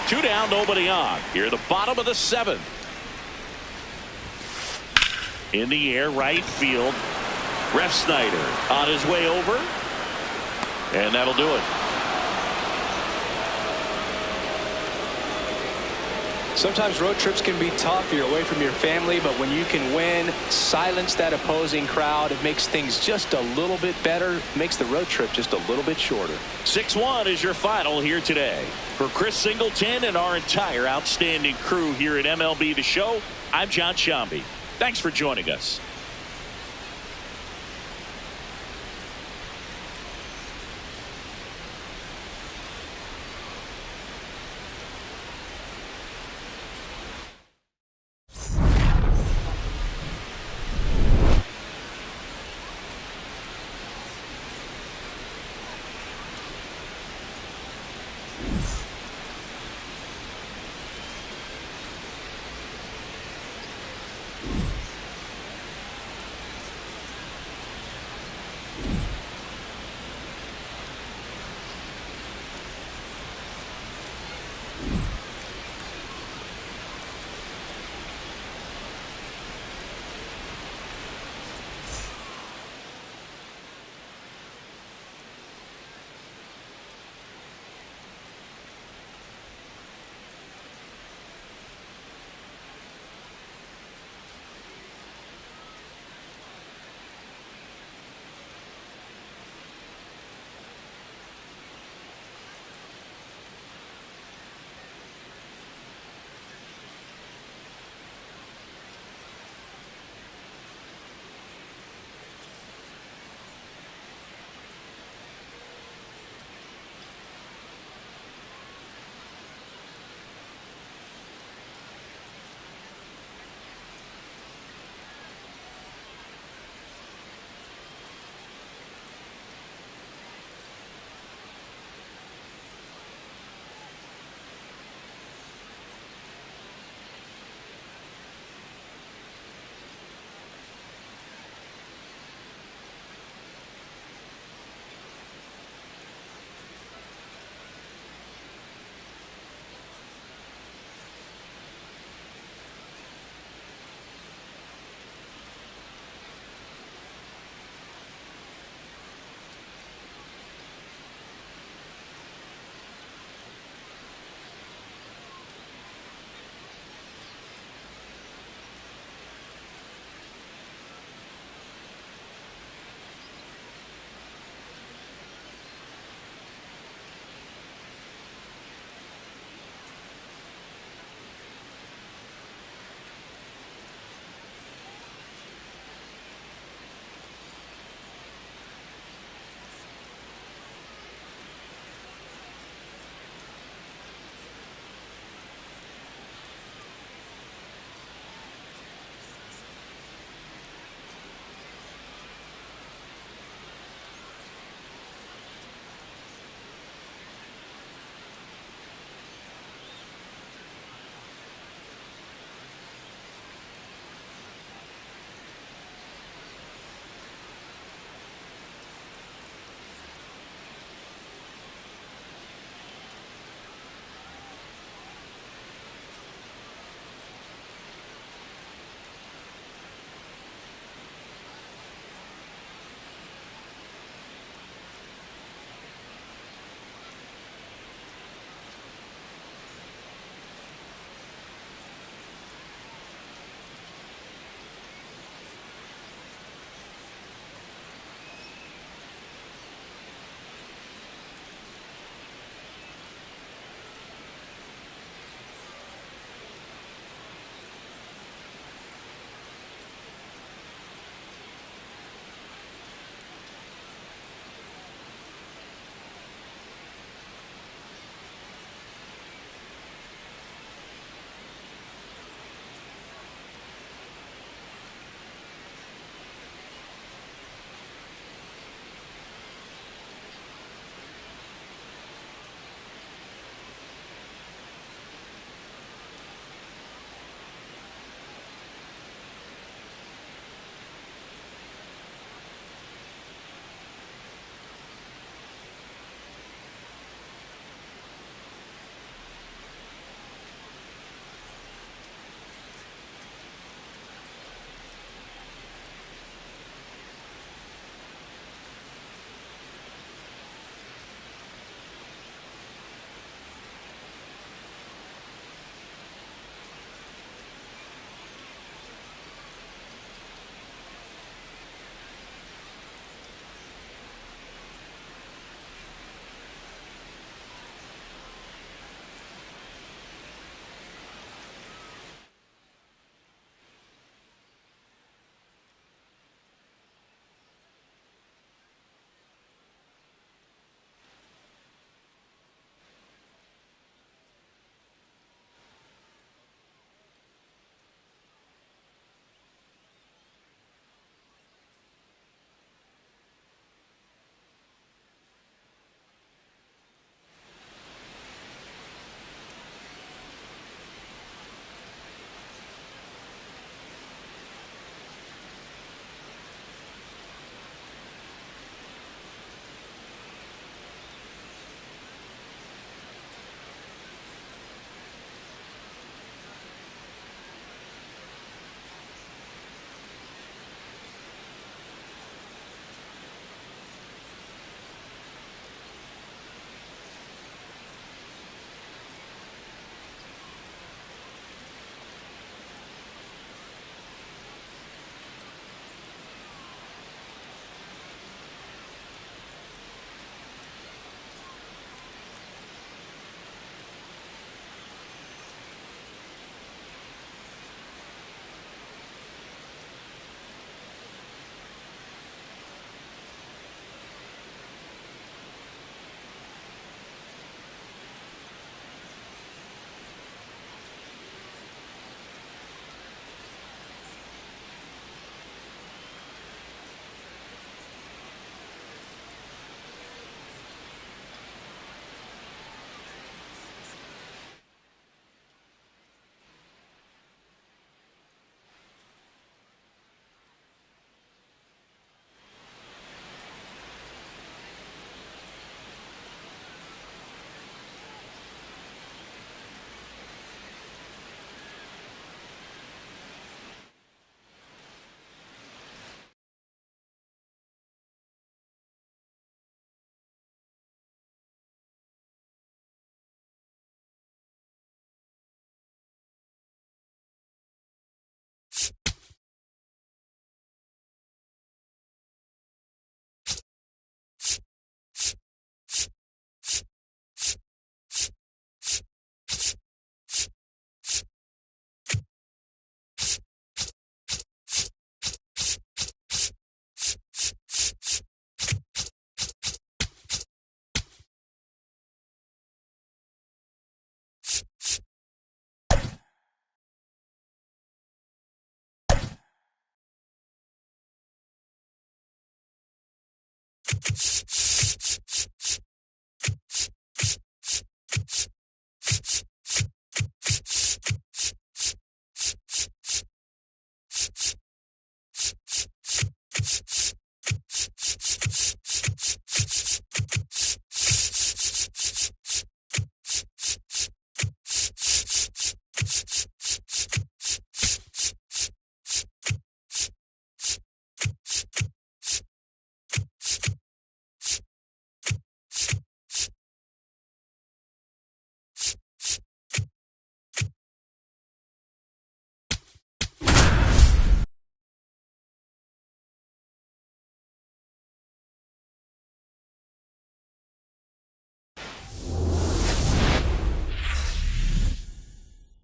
Two down, nobody on. Here, the bottom of the seventh. In the air, right field. Ref Snyder on his way over. And that'll do it. Sometimes road trips can be tough. You're away from your family, but when you can win, silence that opposing crowd, it makes things just a little bit better, makes the road trip just a little bit shorter. 6-1 is your final here today. For Chris Singleton and our entire outstanding crew here at MLB The Show, I'm John Shambi. Thanks for joining us.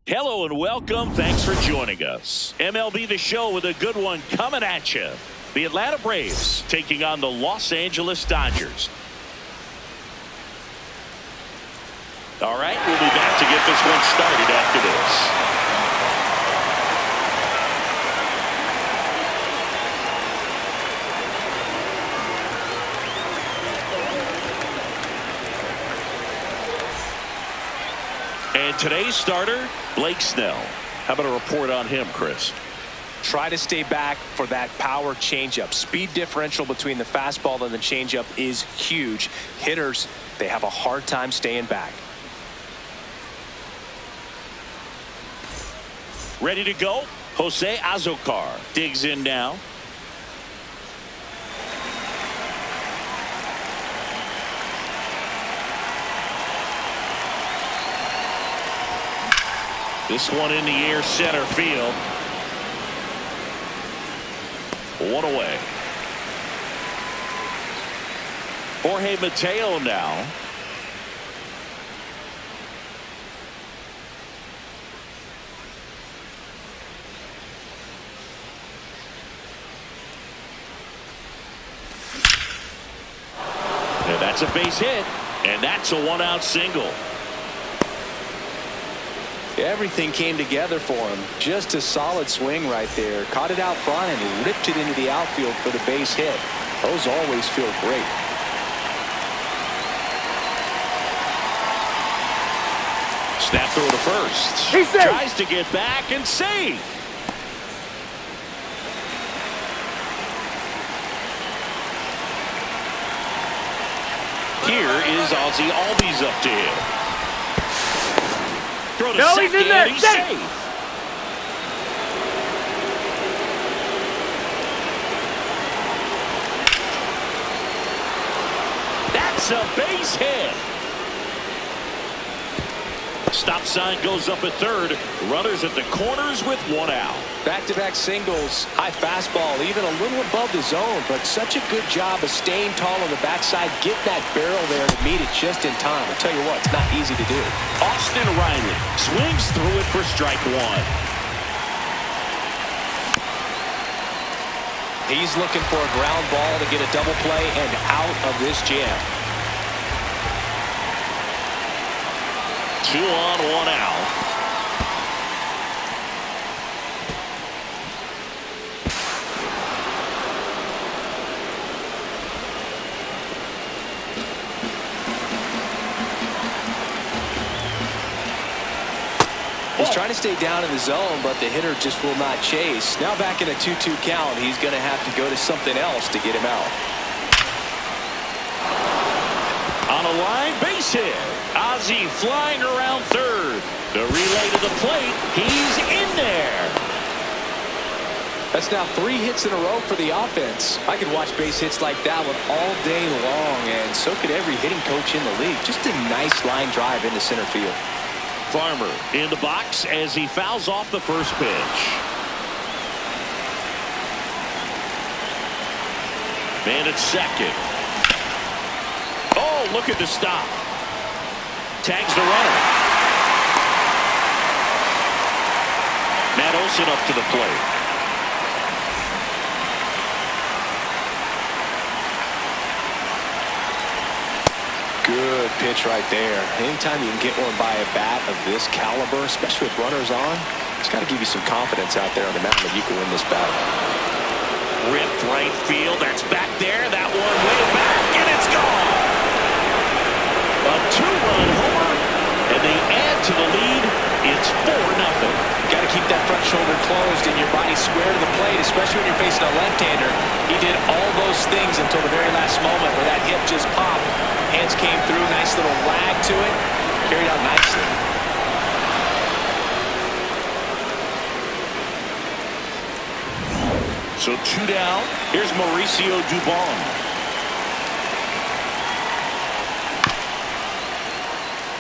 Hello and welcome. Thanks for joining us. MLB The Show with a good one coming at you. The Atlanta Braves taking on the Los Angeles Dodgers. All right, we'll be back to get this one started after this. And today's starter, Blake Snell. How about a report on him, Chris? Try to stay back for that power changeup. Speed differential between the fastball and the changeup is huge. Hitters, they have a hard time staying back. Ready to go? Jose Azocar digs in now. This one in the air, center field. One away. Jorge Mateo now. And that's a base hit, and that's a one-out single. Everything came together for him. Just a solid swing right there. Caught it out front and ripped it into the outfield for the base hit. Those always feel great. Snap throw to first. He's safe. Tries to get back and save. Here is Ozzie Albies up to him. Throw to second, he's in there. he's safe. That's a base hit. Stop sign goes up at third. Runners at the corners with one out. Back-to-back singles. High fastball, even a little above the zone, but such a good job of staying tall on the backside, getting that barrel there to meet it just in time. I'll tell you what, it's not easy to do. Austin Riley swings through it for strike one. He's looking for a ground ball to get a double play and out of this jam. 2 on, 1 out. He's trying to stay down in the zone, but the hitter just will not chase. Now back in a 2-2 count, he's going to have to go to something else to get him out. On a line, base hit. Ozzie flying around third. The relay to the plate. He's in there. That's now 3 hits in a row for the offense. I could watch base hits like that one all day long, and so could every hitting coach in the league. Just a nice line drive into center field. Farmer in the box as he fouls off the first pitch. Man at second. Oh, look at the stop. Tags the runner. Matt Olson up to the plate. Good pitch right there. Anytime you can get one by a bat of this caliber, especially with runners on, it's got to give you some confidence out there on the mound that you can win this battle. Ripped right field. That's back there. That one way back. and it's gone. A two-run homer, and they add to the lead. It's 4-0. Got to keep that front shoulder closed and your body square to the plate, especially when you're facing a left-hander. He did all those things until the very last moment where that hip just popped. Hands came through, nice little lag to it. Carried out nicely. So 2 down. Here's Mauricio Dubon.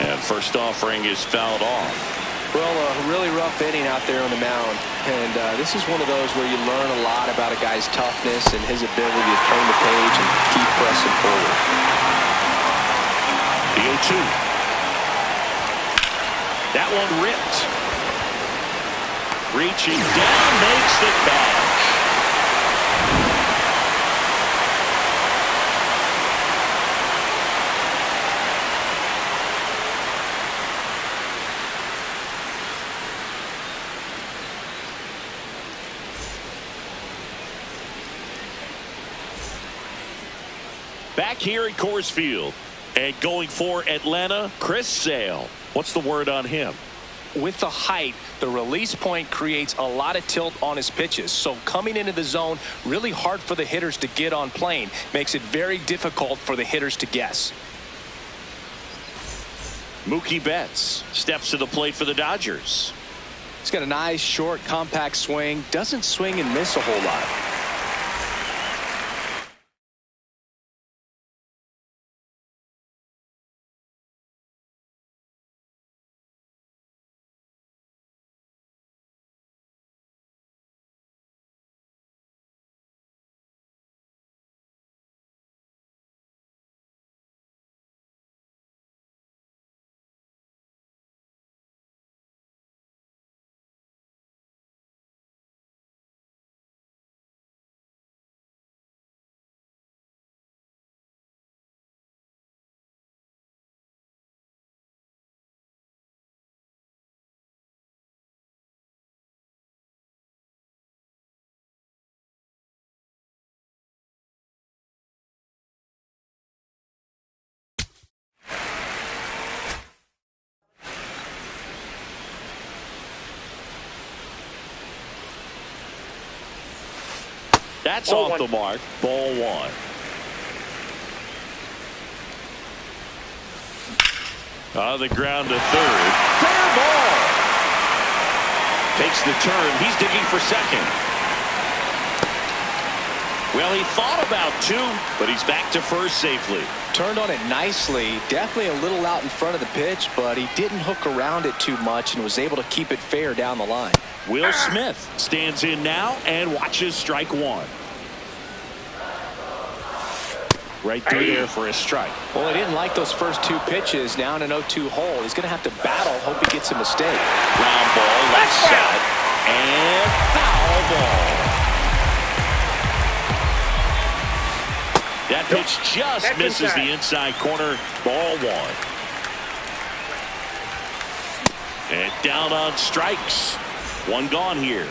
And first offering is fouled off. Well, a really rough inning out there on the mound. And this is one of those where you learn a lot about a guy's toughness and his ability to turn the page and keep pressing forward. The 0-2. That one ripped. Reaching down, makes the catch. Back here at Coors Field, and going for Atlanta, Chris Sale. What's the word on him? With the height, the release point creates a lot of tilt on his pitches. So coming into the zone, really hard for the hitters to get on plane. Makes it very difficult for the hitters to guess. Mookie Betts steps to the plate for the Dodgers. He's got a nice, short, compact swing. Doesn't swing and miss a whole lot. That's off the mark. Ball 1. On the ground to third. Fair ball. Takes the turn. He's digging for second. Well, he thought about 2, but he's back to first safely. Turned on it nicely. Definitely a little out in front of the pitch, but he didn't hook around it too much and was able to keep it fair down the line. Will Smith stands in now and watches strike 1. Right through there for a strike. Well, he didn't like those first 2 pitches. Now in an 0-2 hole. He's going to have to battle. Hope he gets a mistake. Ground ball, left side, and foul ball. That pitch just misses the inside corner. Ball 1. And down on strikes. 1 gone here.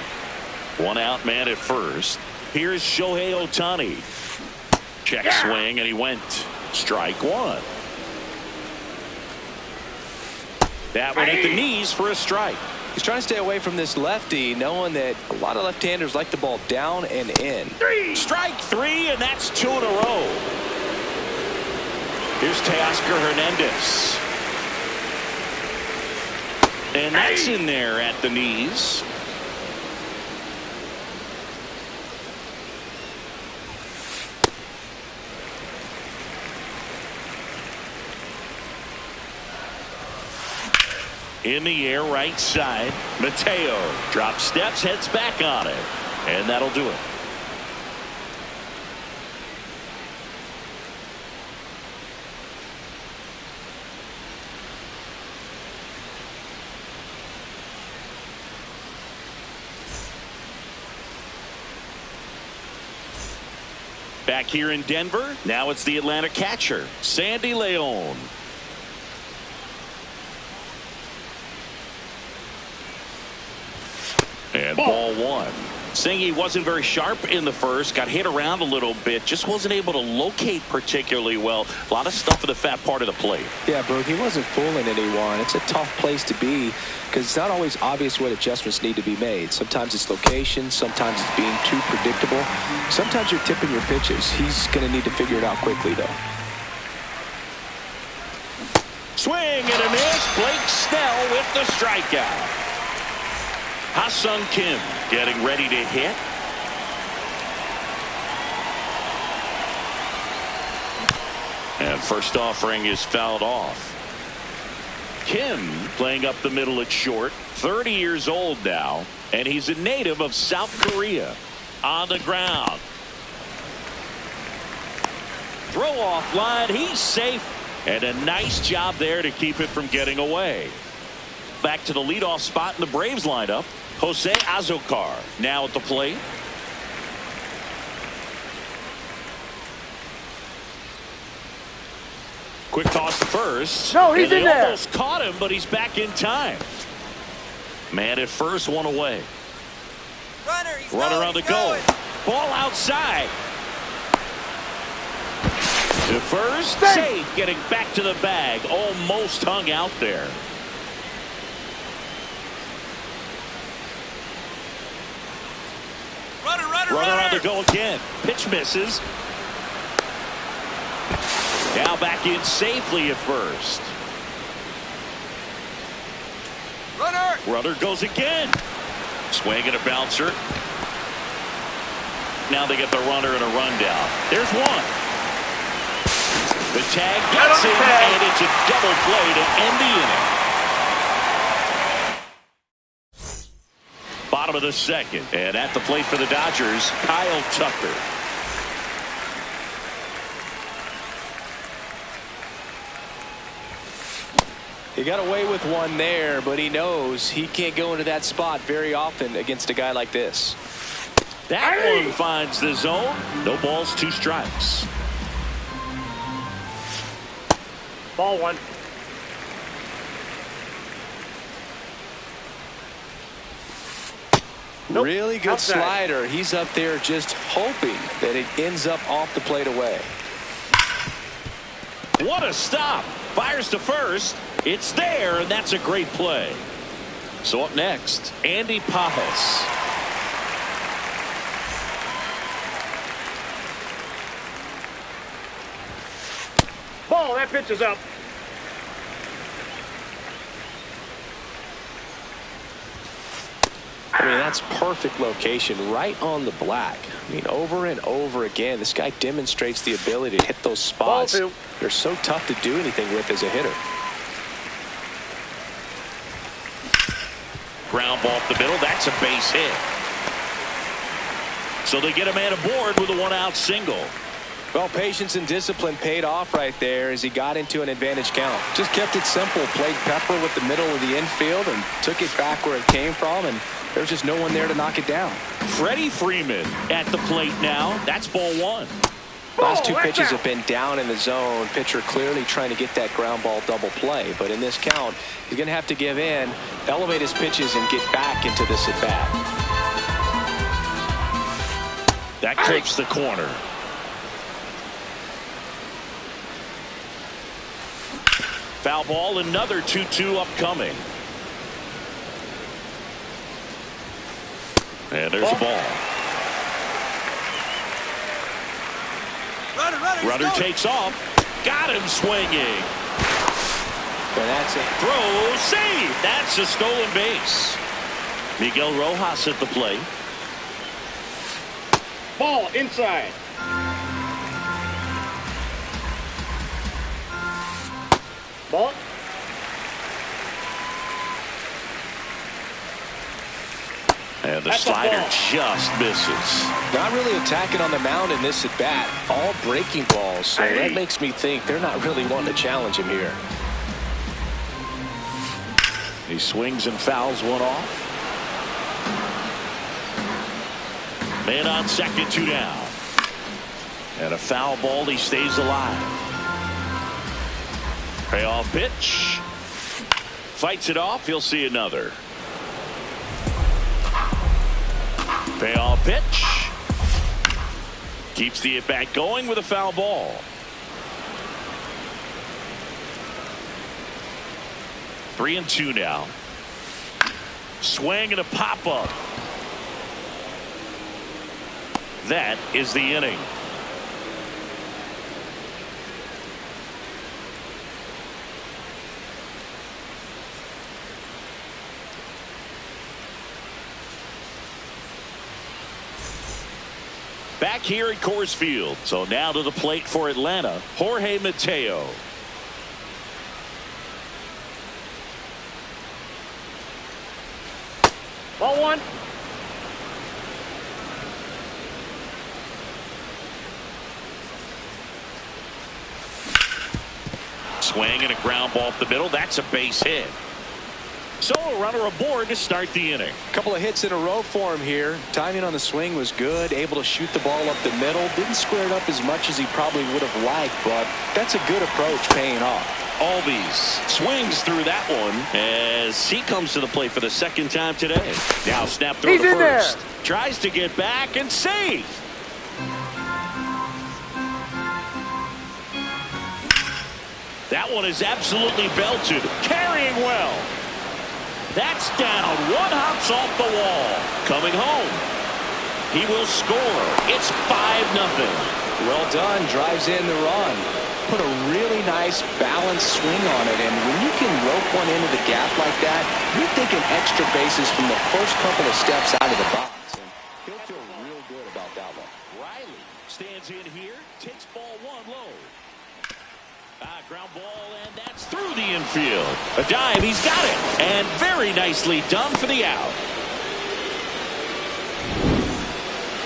1 out man at first. Here's Shohei Ohtani. Check swing, and he went. Strike 1. That one at the knees for a strike. He's trying to stay away from this lefty, knowing that a lot of left-handers like the ball down and in. Strike 3, and that's 2 in a row. Here's Teoscar Hernandez. And that's in there at the knees. In the air, right side. Mateo drops steps, heads back on it. And that'll do it. Back here in Denver, now it's the Atlanta catcher, Sandy Leon. And ball 1. Saying he wasn't very sharp in the first, got hit around a little bit, just wasn't able to locate particularly well. A lot of stuff in the fat part of the plate. Yeah, Boog, he wasn't fooling anyone. It's a tough place to be because it's not always obvious what adjustments need to be made. Sometimes it's location, sometimes it's being too predictable. Sometimes you're tipping your pitches. He's going to need to figure it out quickly, though. Swing and a miss. Blake Snell with the strikeout. Ha-Sung Kim getting ready to hit. And first offering is fouled off. Kim playing up the middle at short. 30 years old now. And he's a native of South Korea. On the ground. Throw off line. He's safe. And a nice job there to keep it from getting away. Back to the leadoff spot in the Braves lineup. Jose Azocar now at the plate. Quick toss to first. No, he's in there. Almost caught him, but he's back in time. Man at first, one away. Runner on the go. Ball outside. To first, safe, getting back to the bag. Almost hung out there. Runner on the go again. Pitch misses. Now back in safely at first. Runner goes again. Swing and a bouncer. Now they get the runner and a rundown. There's one. The tag gets him, and it's a double play to end the inning. Bottom of the second, and at the plate for the Dodgers, Kyle Tucker. He got away with one there, but he knows he can't go into that spot very often against a guy like this. That one finds the zone. No balls, 2 strikes. Ball 1. Nope. Really good Outside. slider. He's up there just hoping that it ends up off the plate away. What a stop. Fires to first. It's there, and that's a great play. So up next, Andy Pajas. Ball, that pitch is up. I mean, that's perfect location, right on the black. I mean, over and over again, this guy demonstrates the ability to hit those spots. Ball 2. They're so tough to do anything with as a hitter. Ground ball up the middle. That's a base hit. So they get a man aboard with a 1-out single. Well, patience and discipline paid off right there as he got into an advantage count. Just kept it simple, played pepper with the middle of the infield and took it back where it came from, and there was just no one there to knock it down. Freddie Freeman at the plate now. That's ball 1. Last 2 pitches have been down in the zone. Pitcher clearly trying to get that ground ball double play. But in this count, he's going to have to give in, elevate his pitches, and get back into this at bat. That clips the corner. Foul ball, another 2-2 upcoming. And there's a ball. Runner takes off. Got him swinging. And that's it. Throw, save. That's a stolen base. Miguel Rojas at the plate. Ball inside. Ball. And the slider just misses. Not really attacking on the mound in this at bat. All breaking balls. So that makes me think they're not really wanting to challenge him here. He swings and fouls one off. Man on second, 2 down. And a foul ball. He stays alive. Payoff pitch. Fights it off. He'll see another. Payoff pitch. Keeps the at-bat going with a foul ball. 3-2 now. Swing and a pop-up. That is the inning. Back here at Coors Field. So now to the plate for Atlanta, Jorge Mateo. Ball one. Swing and a ground ball up the middle. That's a base hit. So a runner aboard to start the inning. A couple of hits in a row for him here. Timing on the swing was good. Able to shoot the ball up the middle. Didn't square it up as much as he probably would have liked, but that's a good approach paying off. Albies swings through that one as he comes to the plate for the second time today. Now snap through to first. Tries to get back and save. That one is absolutely belted. Carrying well. That's down. One hops off the wall. Coming home. He will score. It's 5-0. Well done. Drives in the run. Put a really nice balanced swing on it. And when you can rope one into the gap like that, you're thinking extra bases from the first couple of steps out of the box. And he'll feel real good about that one. Riley stands in here. Takes ball one low. Ground ball, and that's through the infield. A dive, he's got it. And very nicely done for the out.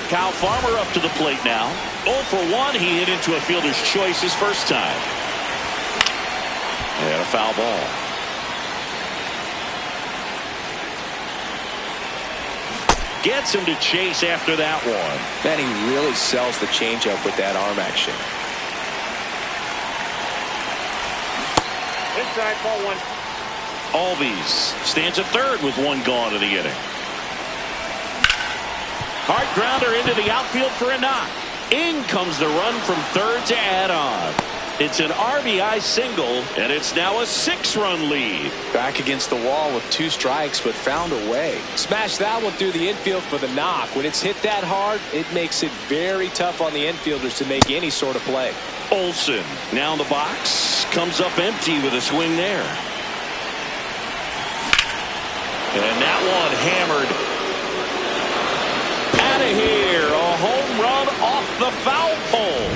Kyle Farmer up to the plate now. 0 for 1. He hit into a fielder's choice his first time. And a foul ball. Gets him to chase after that one. Man, he really sells the changeup with that arm action. Inside, ball one. Albies stands at third with one gone in the inning. Hard grounder into the outfield for a knock. In comes the run from third to add on. It's an RBI single, and it's now a 6-run lead. Back against the wall with 2 strikes, but found a way. Smashed that one through the infield for the knock. When it's hit that hard, it makes it very tough on the infielders to make any sort of play. Olsen now in the box. Comes up empty with a swing there. And that one hammered. Out of here. A home run off the foul pole.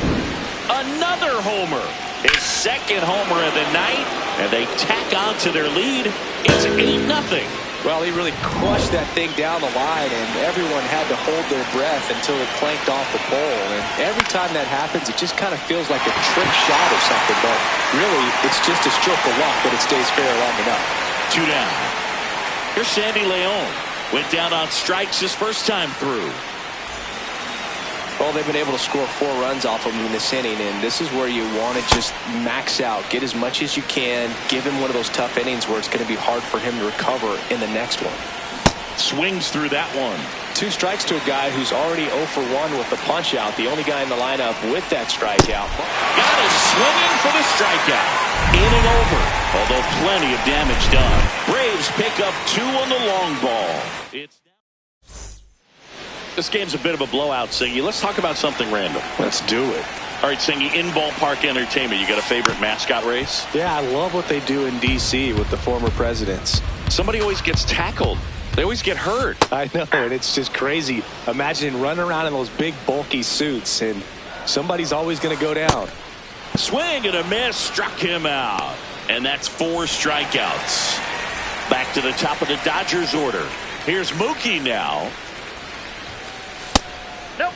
Another homer. His second homer of the night. And they tack on to their lead. It's 8-0. Well, he really crushed that thing down the line, and everyone had to hold their breath until it clanked off the pole. And every time that happens, it just kind of feels like a trick shot or something. But really, it's just a stroke of luck that it stays fair long enough. 2 down. Here's Sandy Leon. Went down on strikes his first time through. Well, they've been able to score 4 runs off of him in this inning, and this is where you want to just max out, get as much as you can, give him one of those tough innings where it's going to be hard for him to recover in the next one. Swings through that one. 2 strikes to a guy who's already 0 for 1 with the punch out, the only guy in the lineup with that strikeout. Got him swinging for the strikeout. Inning over, although plenty of damage done. Braves pick up 2 on the long ball. This game's a bit of a blowout, Singy. Let's talk about something random. Let's do it. All right, Singy, in ballpark entertainment, you got a favorite mascot race? Yeah, I love what they do in D.C. with the former presidents. Somebody always gets tackled. They always get hurt. I know, and it's just crazy. Imagine running around in those big, bulky suits, and somebody's always going to go down. Swing and a miss, struck him out. And that's 4 strikeouts. Back to the top of the Dodgers order. Here's Mookie now. Nope.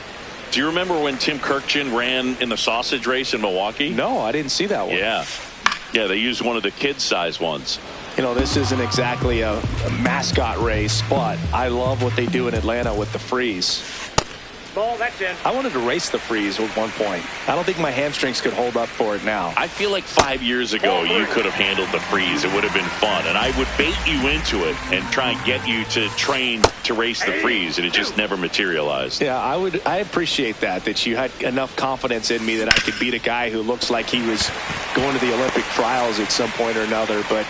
Do you remember when Tim Kirkjian ran in the sausage race in Milwaukee? No, I didn't see that one. Yeah, they used one of the kid-size ones. You know, this isn't exactly a mascot race, but I love what they do in Atlanta with the freeze. Ball, that's in. I wanted to race the freeze at one point. I don't think my hamstrings could hold up for it now. I feel like 5 years ago you could have handled the freeze. It would have been fun. And I would bait you into it and try and get you to train to race the freeze. And it just never materialized. Yeah, I appreciate that you had enough confidence in me that I could beat a guy who looks like he was going to the Olympic trials at some point or another. But,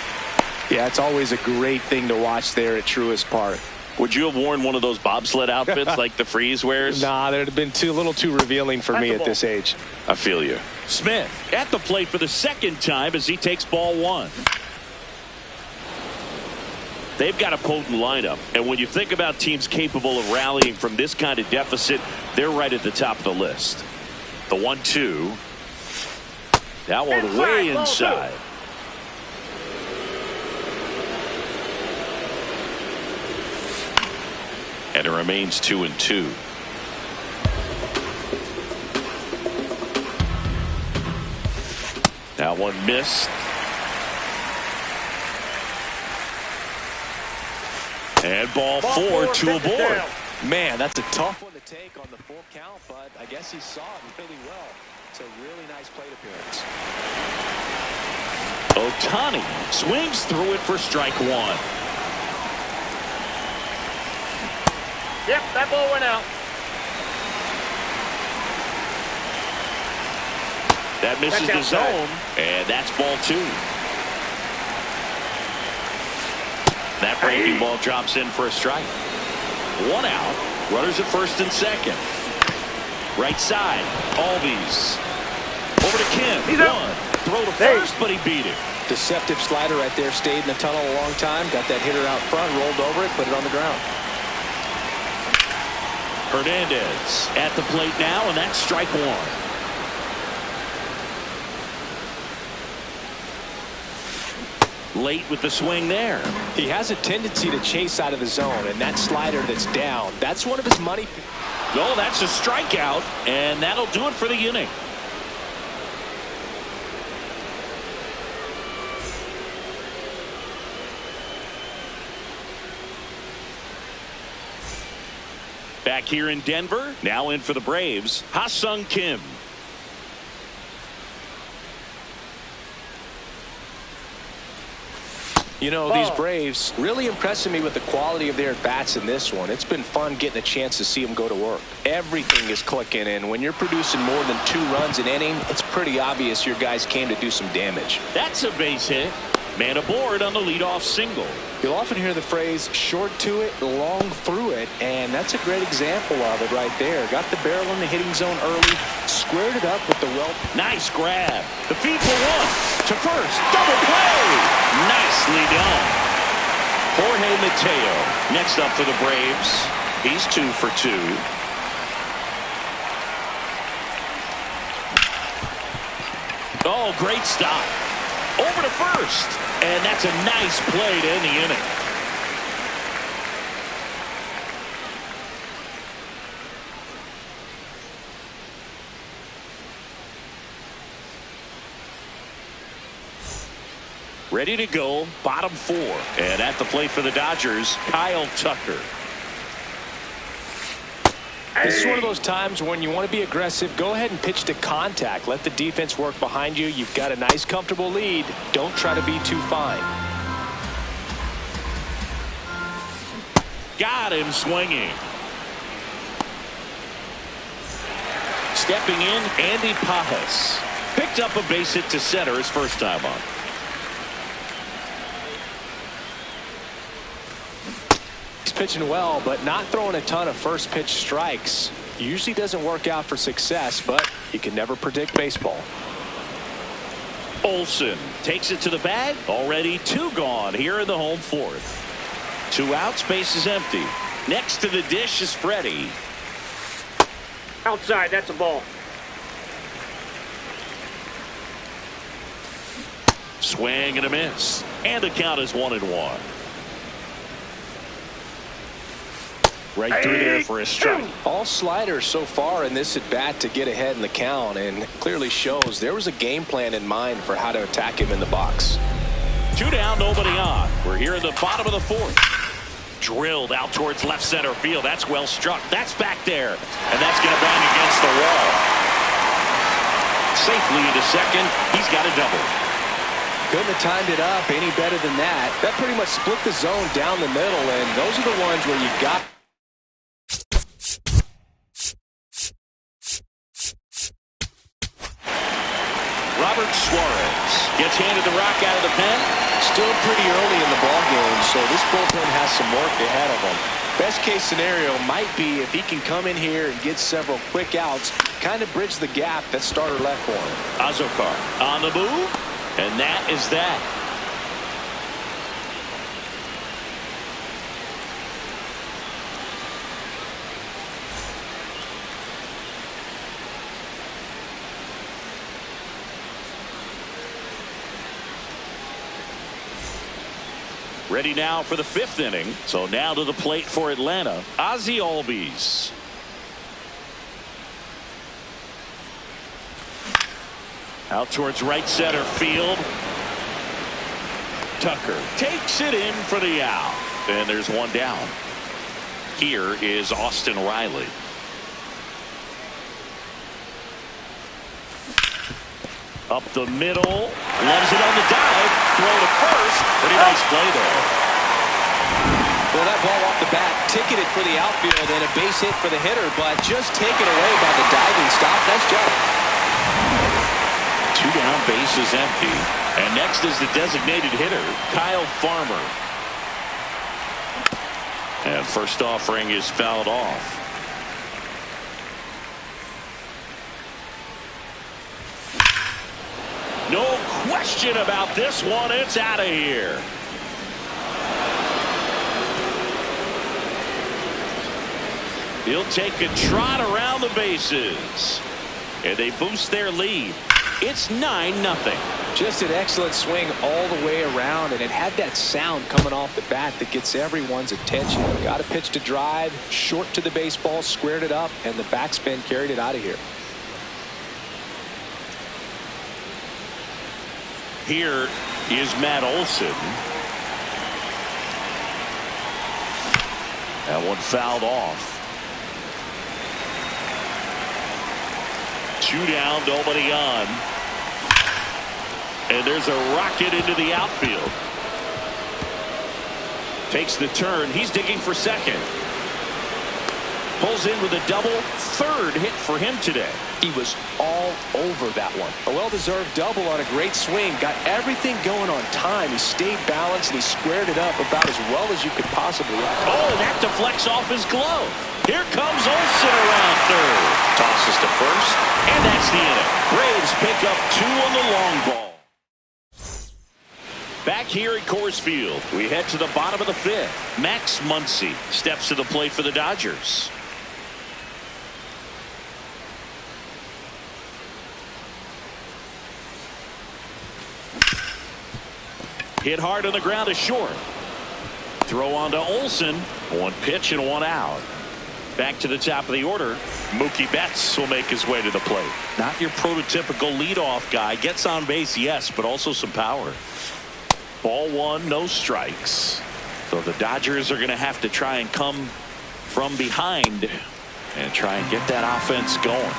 yeah, it's always a great thing to watch there at Truist Park. Would you have worn one of those bobsled outfits like the freeze wears? Nah, that would have been a little too revealing for me at this age. I feel you. Smith at the plate for the second time as he takes ball one. They've got a potent lineup, and when you think about teams capable of rallying from this kind of deficit, they're right at the top of the list. The 1-2. That one way inside. And it remains 2-2. That one missed. And ball four to aboard. Man, that's a tough one to take on the full count, but I guess he saw it really well. It's a really nice plate appearance. Ohtani swings through it for strike one. Yep, that ball went out. That misses the zone, and that's ball two. That breaking ball drops in for a strike. One out. Runners at first and second. Right side. Albies. Over to Kim. He's one. out. Throw to first, but he beat it. Deceptive slider right there. Stayed in the tunnel a long time. Got that hitter out front. Rolled over it. Put it on the ground. Hernandez at the plate now, and that's strike one. Late with the swing there. He has a tendency to chase out of the zone, and that slider that's down, that's one of his money. No, that's a strikeout, and that'll do it for the inning. Back here in Denver, now in for the Braves, Ha-Sung Kim. You know, these Braves really impressing me with the quality of their at-bats in this one. It's been fun getting a chance to see them go to work. Everything is clicking, and when you're producing more than 2 runs an inning, it's pretty obvious your guys came to do some damage. That's a base hit. Man aboard on the leadoff single. You'll often hear the phrase, short to it, long through it, and that's a great example of it right there. Got the barrel in the hitting zone early, squared it up with the well. Nice grab. The feed for one. To first. Double play. Nicely done. Jorge Mateo next up for the Braves. He's 2 for 2. Oh, great stop. Over to first. And that's a nice play to end the inning. Ready to go, bottom 4. And at the plate for the Dodgers, Kyle Tucker. This is one of those times when you want to be aggressive. Go ahead and pitch to contact. Let the defense work behind you. You've got a nice, comfortable lead. Don't try to be too fine. Got him swinging. Stepping in, Andy Pajas. Picked up a base hit to center his first time up. He's pitching well, but not throwing a ton of first pitch strikes. Usually doesn't work out for success, but you can never predict baseball. Olsen takes it to the bag. Already 2 gone here in the home 4th. 2 outs, base is empty. Next to the dish is Freddie. Outside, that's a ball. Swing and a miss. And the count is 1-1. Right through there for a strike. All sliders so far in this at bat to get ahead in the count, and clearly shows there was a game plan in mind for how to attack him in the box. 2 down, nobody on. We're here in the bottom of the 4th. Drilled out towards left center field. That's well struck. That's back there. And that's going to bang against the wall. Safely into second. He's got a double. Couldn't have timed it up any better than that. That pretty much split the zone down the middle, and those are the ones where you got. Robert Suarez gets handed the rock out of the pen. Still pretty early in the ballgame, so this bullpen has some work ahead of them. Best case scenario might be if he can come in here and get several quick outs, kind of bridge the gap that starter left for him. Azokar on the move, and that is that. Ready now for the 5th inning. So now to the plate for Atlanta, Ozzie Albies. Out towards right center field. Tucker takes it in for the out. And there's one down. Here is Austin Riley. Up the middle. Loves it on the dive. Throw to first. Pretty nice play there. Well, that ball off the bat ticketed for the outfield and a base hit for the hitter, but just taken away by the diving stop. Nice job. 2 down, base is empty. And next is the designated hitter, Kyle Farmer. And first offering is fouled off. No question about this one. It's out of here. He'll take a trot around the bases. And they boost their lead. It's 9-0. Just an excellent swing all the way around, and it had that sound coming off the bat that gets everyone's attention. Got a pitch to drive, short to the baseball, squared it up, and the backspin carried it out of here. Here is Matt Olson. That one fouled off. 2 down, nobody on. And there's a rocket into the outfield. Takes the turn. He's digging for second. Pulls in with a double. 3rd hit for him today. He was all over that one. A well-deserved double on a great swing. Got everything going on time. He stayed balanced and he squared it up about as well as you could possibly. Oh, that deflects off his glove. Here comes Olsen around 3rd. Tosses to first. And that's the inning. Braves pick up 2 on the long ball. Back here at Coors Field, we head to the bottom of the 5th. Max Muncy steps to the plate for the Dodgers. Hit hard on the ground is short. Throw on to Olsen. 1 pitch and 1 out. Back to the top of the order. Mookie Betts will make his way to the plate. Not your prototypical leadoff guy. Gets on base, yes, but also some power. Ball 1, no strikes. So the Dodgers are going to have to try and come from behind and try and get that offense going.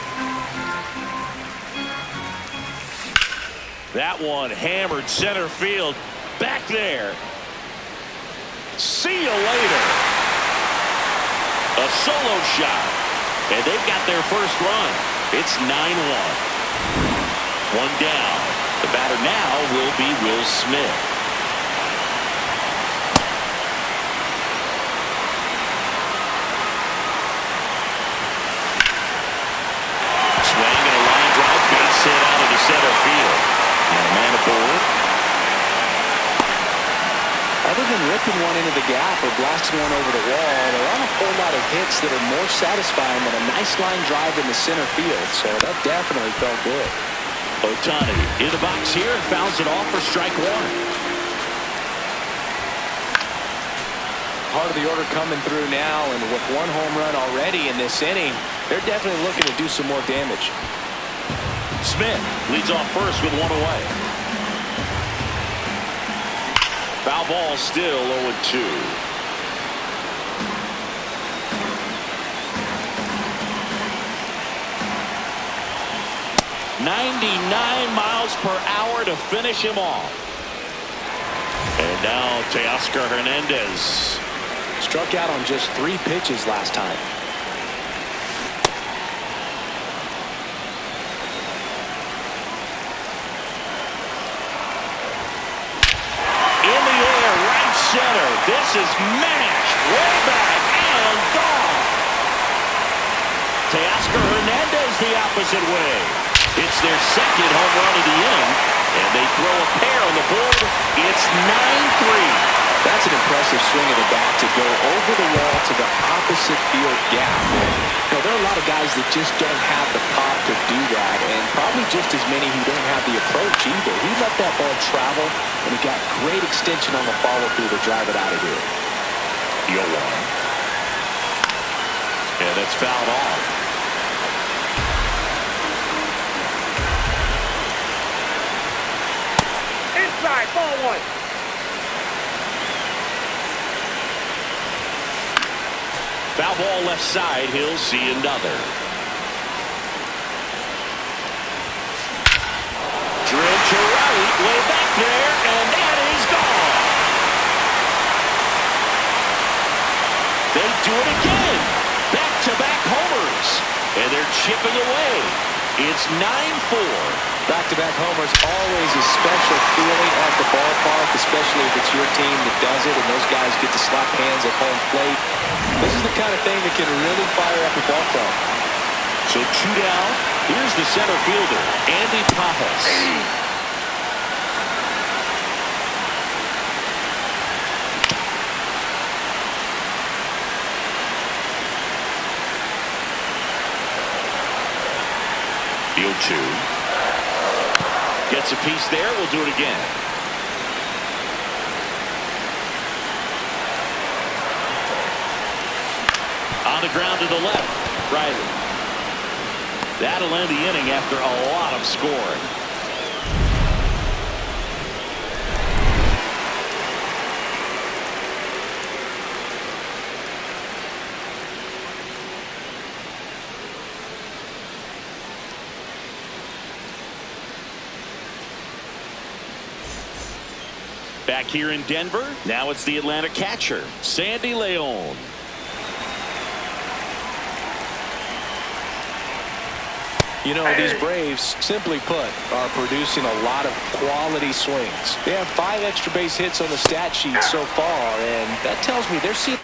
That one hammered center field. Back there. See you later. A solo shot. And they've got their first run. It's 9-1. 1 down. The batter now will be Will Smith. Swing and a line drive. Base hit out of the center field. And a man aboard. Other than ripping one into the gap or blasting one over the wall, there aren't a whole lot of hits that are more satisfying than a nice line drive in the center field, so that definitely felt good. Ohtani in the box here and fouls it off for strike 1. Part of the order coming through now, and with 1 home run already in this inning, they're definitely looking to do some more damage. Smith leads off first with 1 away. Foul ball, still 0-2. 99 miles per hour to finish him off. And now Teoscar Hernandez. Struck out on just 3 pitches last time. In the air, right center. This is mashed way back and gone. Teoscar Hernandez the opposite way. It's their second home run of the inning, and they throw a pair on the board. It's 9-3. That's an impressive swing of the bat to go over the wall to the opposite field gap. You know, there are a lot of guys that just don't have the pop to do that, and probably just as many who don't have the approach either. He let that ball travel, and he got great extension on the follow-through to drive it out of here. 0-1. And it's fouled off. Inside, ball 1. Foul ball left side. He'll see another. Drill to right. Way back there. And that is gone. They do it again. Back-to-back homers. And they're chipping away. It's 9-4. Back-to-back homers, always a special feeling at the ballpark, especially if it's your team that does it and those guys get to slap hands at home plate. This is the kind of thing that can really fire up a ball club. So 2 down. Here's the center fielder, Andy Pajas. The 0-2. Gets a piece there. We'll do it again. On the ground to the left. Riley. That'll end the inning after a lot of scoring. Back here in Denver, now it's the Atlanta catcher, Sandy Leon. You know, these Braves, simply put, are producing a lot of quality swings. They have 5 extra base hits on the stat sheet so far, and that tells me they're seeing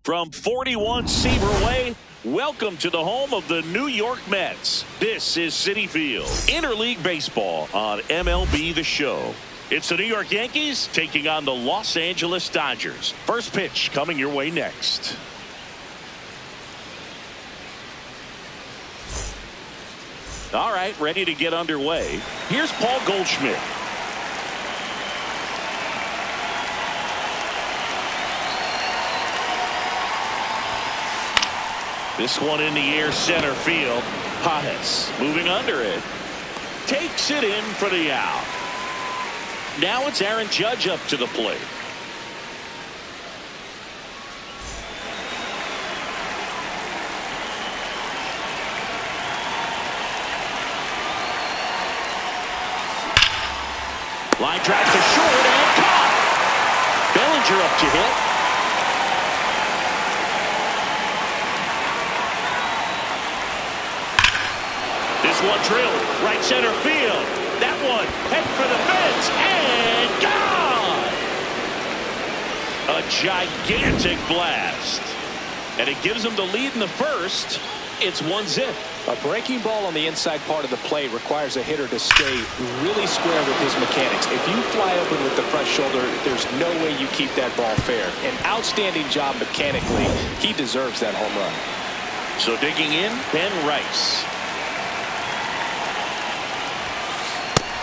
From 41 Seaver Way, welcome to the home of the New York Mets. This is Citi Field. Interleague Baseball on MLB The Show. It's the New York Yankees taking on the Los Angeles Dodgers. First pitch coming your way next. All right, ready to get underway. Here's Paul Goldschmidt. This one in the air, center field. Pajes moving under it. Takes it in for the out. Now it's Aaron Judge up to the plate. Line drive to short and caught. Bellinger up to hit. This one drilled right center field. That one head for the fence and gone. A gigantic blast. And it gives them the lead in the first. It's 1-0. A breaking ball on the inside part of the plate requires a hitter to stay really square with his mechanics. If you fly open with the front shoulder, there's no way you keep that ball fair. An outstanding job mechanically. He deserves that home run. So digging in, Ben Rice.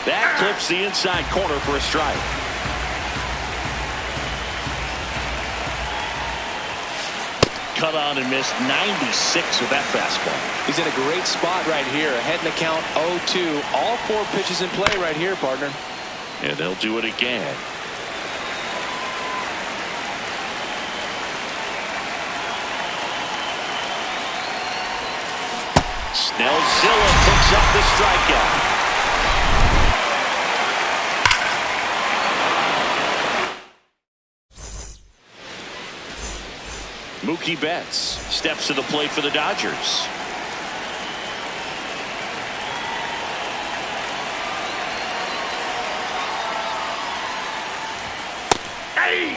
That clips the inside corner for a strike. Cut on and missed 96 with that fastball. He's in a great spot right here. Ahead in the count 0-2. All 4 pitches in play right here, partner. And they'll do it again. Snellzilla picks up the strikeout. Mookie Betts steps to the plate for the Dodgers. Hey!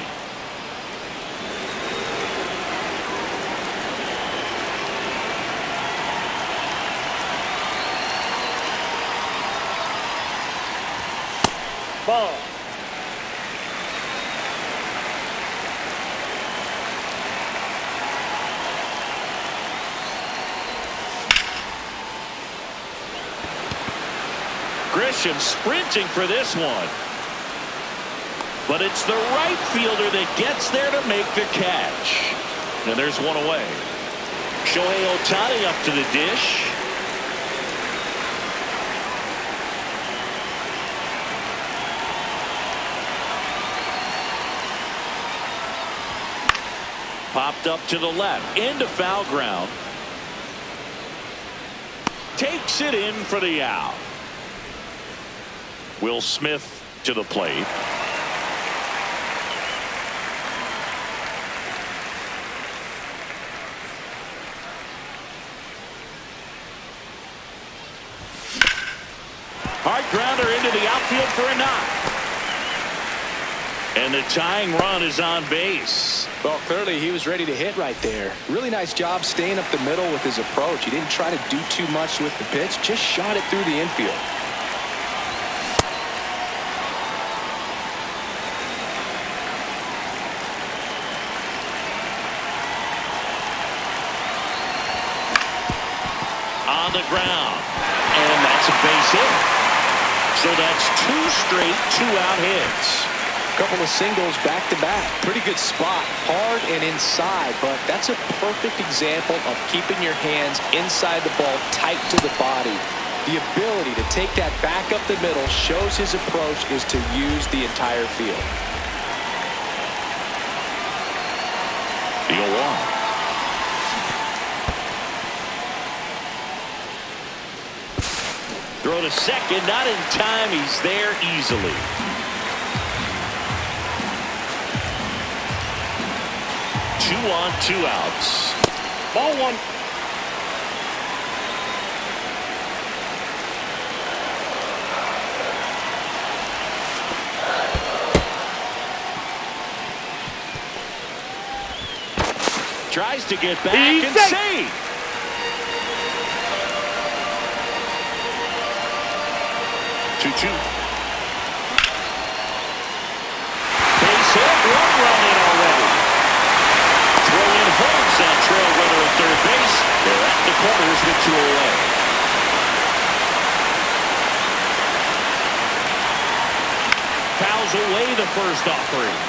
Ball. Grisham sprinting for this one. But it's the right fielder that gets there to make the catch. And there's one away. Shohei Ohtani up to the dish. Popped up to the left. Into foul ground. Takes it in for the out. Will Smith to the plate. Hard grounder into the outfield for a knock. And the tying run is on base. Well, clearly he was ready to hit right there. Really nice job staying up the middle with his approach. He didn't try to do too much with the pitch. Just shot it through the infield. On the ground. And that's a base hit. So that's 2 straight 2-out hits. Couple of singles back-to-back. Pretty good spot. Hard and inside, but that's a perfect example of keeping your hands inside the ball tight to the body. The ability to take that back up the middle shows his approach is to use the entire field. The 0-1. Throw to second, not in time. He's there easily. 2 on, 2 outs. Ball 1. tries to get back and save. Two. Base hit, one run in already. Throw-in holds that trail runner at third base. They're at the corners with 2 away. Fouls away the first offering.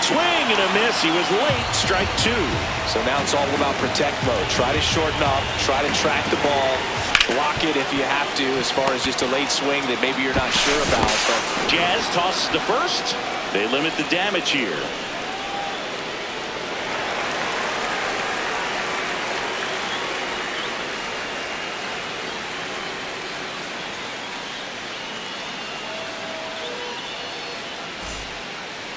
Swing and a miss. He was late. Strike 2. So now it's all about protect mode. Try to shorten up. Try to track the ball. Block it if you have to, as far as just a late swing that maybe you're not sure about. But Jazz tosses the first. They limit the damage here.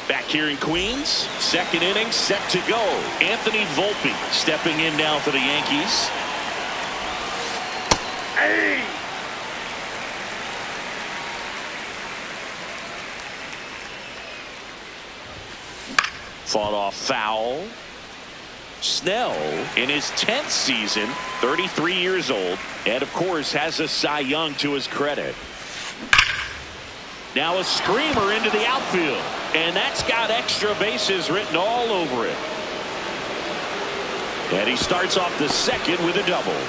Back here in Queens, second inning set to go. Anthony Volpe stepping in now for the Yankees. Hey! Fought off foul. Snell in his 10th season, 33 years old, and of course has a Cy Young to his credit. Now a screamer into the outfield, and that's got extra bases written all over it. And he starts off the second with a double.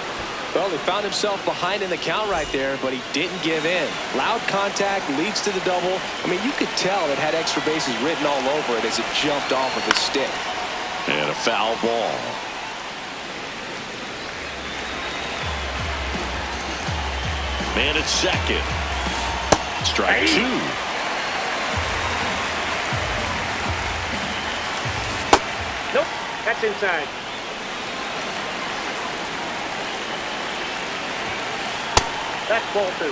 well, he found himself behind in the count right there, but he didn't give in. Loud contact leads to the double. I mean, you could tell it had extra bases written all over it as it jumped off of his stick. And a foul ball. Man at second. Strike 2. Nope, that's inside. That's ball 2.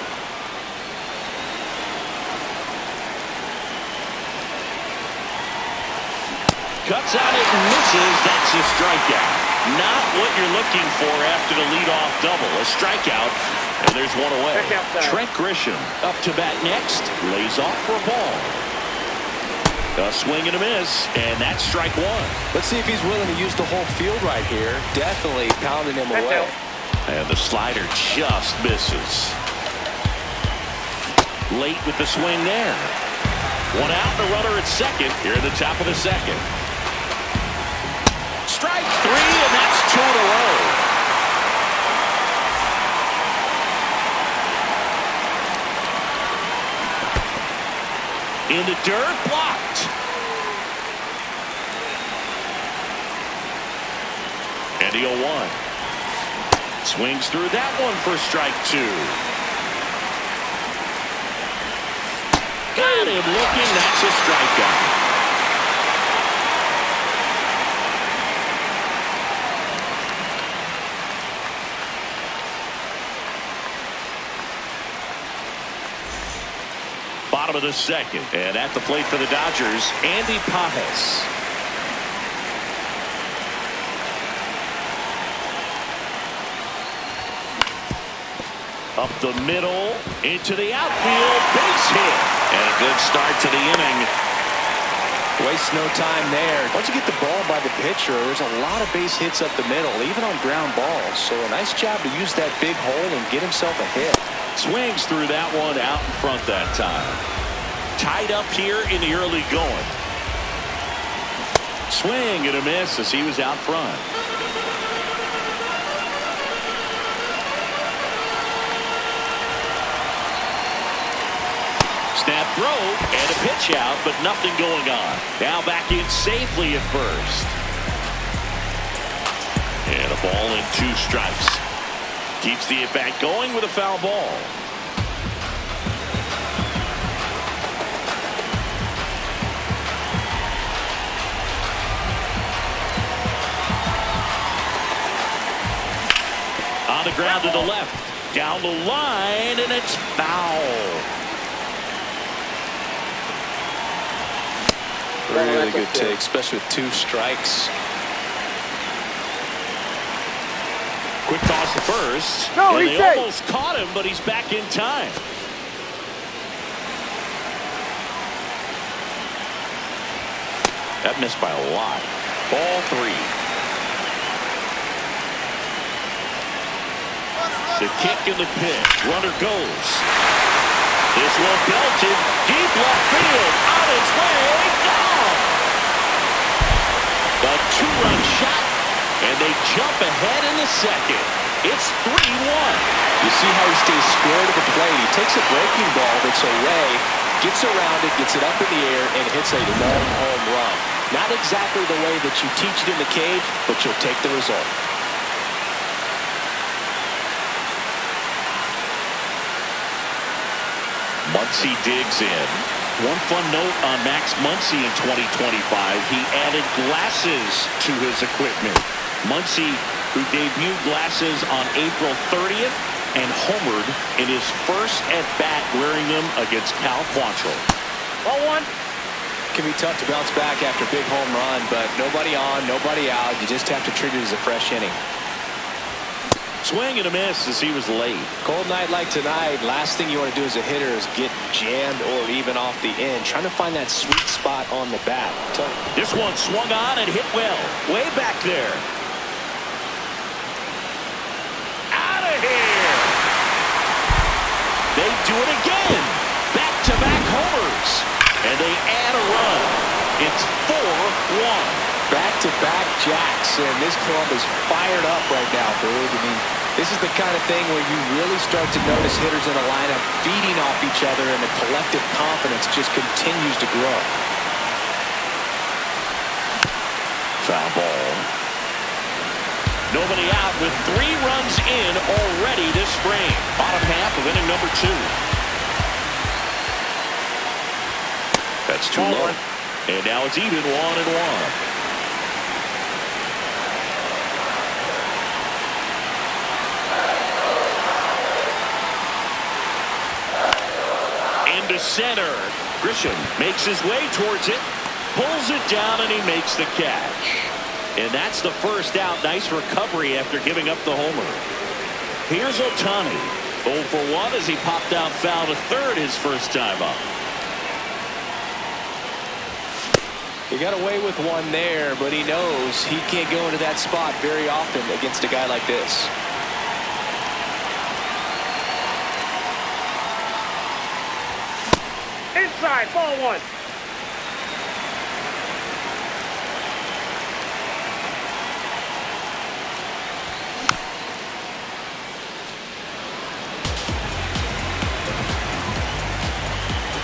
Cuts out it and misses. That's a strikeout. Not what you're looking for after the leadoff double. A strikeout, and there's one away. Trent Grisham up to bat next. Lays off for a ball. A swing and a miss, and that's strike 1. Let's see if he's willing to use the whole field right here. Definitely pounding him away. And the slider just misses. Late with the swing there. One out, the runner at second here at the top of the second. Strike 3, and that's 2 in a row. In the dirt, blocked. And the 0-1. Swings through that one for strike 2. Got him looking. That's a strikeout. Bottom of the second, and at the plate for the Dodgers, Andy Pages. Up the middle, into the outfield, base hit, and a good start to the inning. Waste no time there. Once you get the ball by the pitcher, there's a lot of base hits up the middle, even on ground balls. So a nice job to use that big hole and get himself a hit. Swings through that one out in front that time. Tied up here in the early going. Swing and a miss as he was out front. Snap throw and a pitch out, but nothing going on. Now back in safely at first. And a ball and 2 strikes. Keeps the at-bat going with a foul ball. On the ground to the left. Down the line, and it's foul. Really good take, especially with 2 strikes. Quick toss to first. No, and he's they safe. almost caught him, but he's back in time. That missed by a lot. Ball 3. The kick and the pitch. Runner goes. This one belted. Deep left field. On its way. Gone. The 2-run shot. And they jump ahead in the second. It's 3-1. You see how he stays square to the plate. He takes a breaking ball that's away, gets around it, gets it up in the air, and hits a long home run. Not exactly the way that you teach it in the cage, but you'll take the result. Muncy digs in. One fun note on Max Muncy in 2025, he added glasses to his equipment. Muncy, who debuted glasses on April 30th and homered in his first at-bat wearing them against Cal Quantrill. Ball 1. Can be tough to bounce back after a big home run, but nobody on, nobody out. You just have to treat it as a fresh inning. Swing and a miss as he was late. Cold night like tonight, last thing you want to do as a hitter is get jammed or even off the end. Trying to find that sweet spot on the bat. This one swung on and hit well. Way back there. Out of here. They do it again. Back-to-back homers. And they add a run. It's 4-1. Back-to-back jacks, and this club is fired up right now, Boog. I mean, this is the kind of thing where you really start to notice hitters in a lineup feeding off each other, and the collective confidence just continues to grow. Foul ball. Nobody out with 3 runs in already this spring. Bottom half of inning number 2. That's too low. And now it's even 1-1. Into center. Grisham makes his way towards it, pulls it down, and he makes the catch. And that's the first out. Nice recovery after giving up the homer. Here's Ohtani. 0 for 1 as he popped out foul to third his first time up. He got away with one there, but he knows he can't go into that spot very often against a guy like this. Inside, ball 1.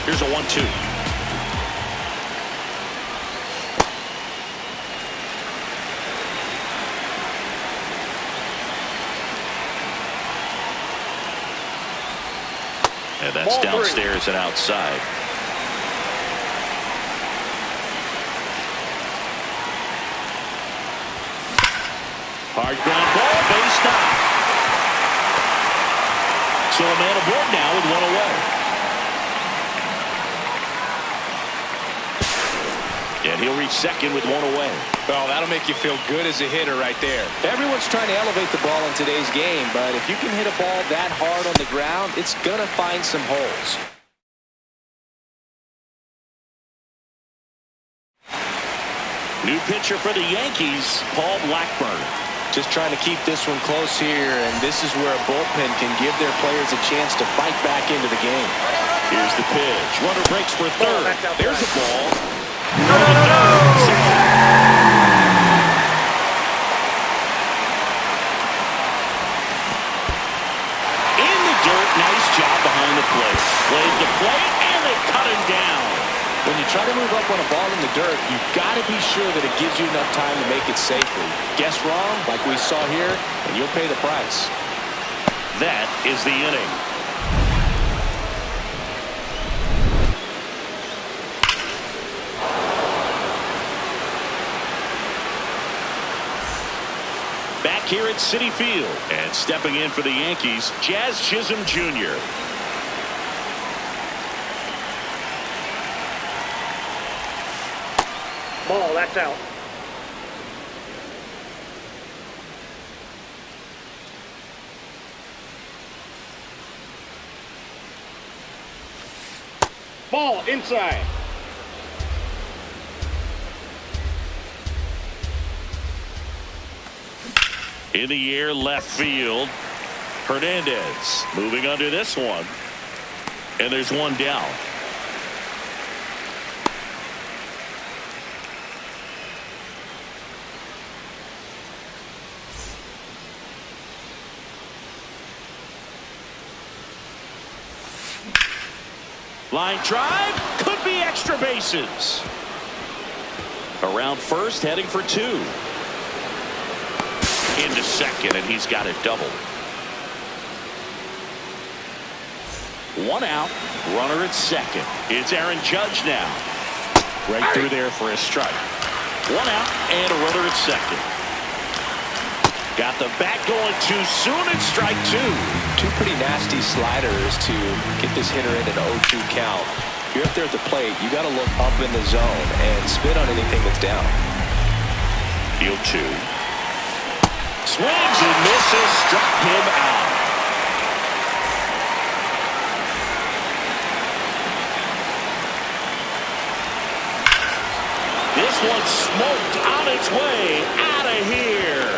Here's a 1-2. And that's downstairs and outside. Hard ground ball, base stop. So a man aboard now with 1 away. And he'll reach second with 1 away. Well, that'll make you feel good as a hitter right there. Everyone's trying to elevate the ball in today's game, but if you can hit a ball that hard on the ground, it's going to find some holes. New pitcher for the Yankees, Paul Blackburn. Just trying to keep this one close here, and this is where a bullpen can give their players a chance to fight back into the game. Here's the pitch. Runner breaks for third. There's a ball. No. In the dirt, nice job behind the plate. Played the plate, and they cut him down. When you try to move up on a ball in the dirt, you've got to be sure that it gives you enough time to make it safely. Guess wrong, like we saw here, and you'll pay the price. That is the inning. Back here at Citi Field, and stepping in for the Yankees, Jazz Chisholm Jr. Ball, that's out. Ball, inside. In the air, left field. Hernandez moving under this one. And there's one down. Line drive, could be extra bases. Around first, heading for two. Into second, and he's got it doubled. One out, runner at second. It's Aaron Judge now. Right through there for a strike. One out and a runner at second. Got the bat going too soon and strike two. Two pretty nasty sliders to get this hitter in an 0-2 count. If you're up there at the plate, you got to look up in the zone and spit on anything that's down. Deal two. Swings and misses, struck him out. This one smoked on its way out of here.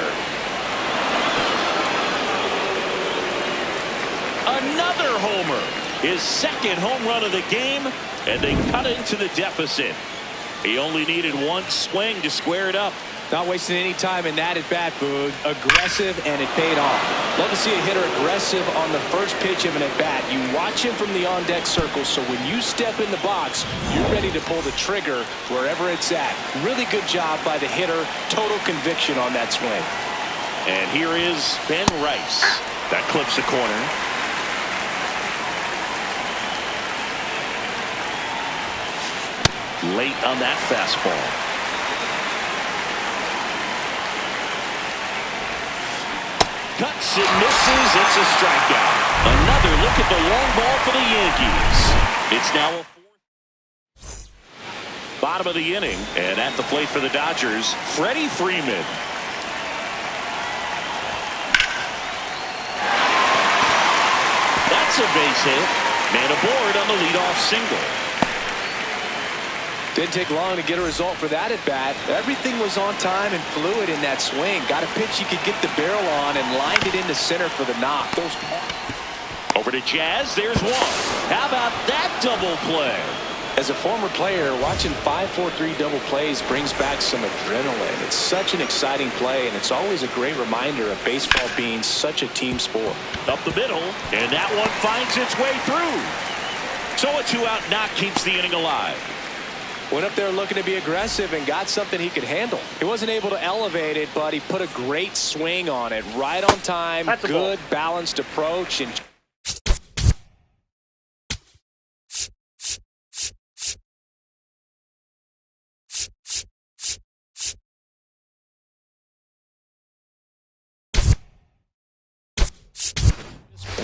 Another homer. His second home run of the game, and they cut into the deficit. He only needed one swing to square it up. Not wasting any time in that at bat, Boog. Aggressive, and it paid off. Love to see a hitter aggressive on the first pitch of an at bat. You watch him from the on-deck circle, so when you step in the box, you're ready to pull the trigger wherever it's at. Really good job by the hitter. Total conviction on that swing. And here is Ben Rice. That clips the corner. Late on that fastball. Cuts and misses. It's a strikeout. Another look at the long ball for the Yankees. It's now a fourth. Bottom of the inning, and at the plate for the Dodgers, Freddie Freeman. That's a base hit. Man aboard on the leadoff single. Didn't take long to get a result for that at bat. Everything was on time and fluid in that swing. Got a pitch you could get the barrel on and lined it into center for the knock. Over to Jazz. There's one. How about that double play? As a former player, watching 5-4-3 double plays brings back some adrenaline. It's such an exciting play, and it's always a great reminder of baseball being such a team sport. Up the middle, and that one finds its way through. So a two-out knock keeps the inning alive. Went up there looking to be aggressive and got something he could handle. He wasn't able to elevate it, but he put a great swing on it. Right on time, good balanced approach. And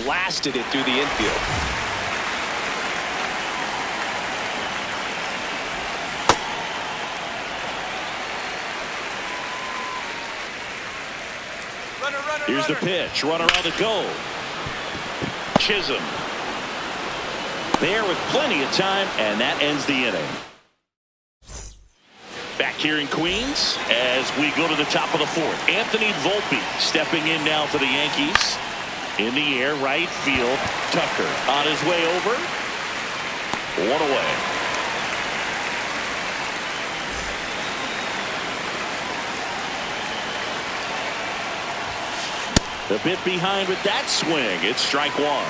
blasted it through the infield. Here's the pitch. Runner on the go. Chisholm. There with plenty of time, and that ends the inning. Back here in Queens as we go to the top of the fourth. Anthony Volpe stepping in now for the Yankees. In the air, right field. Tucker on his way over. One away. A bit behind with that swing. It's strike one.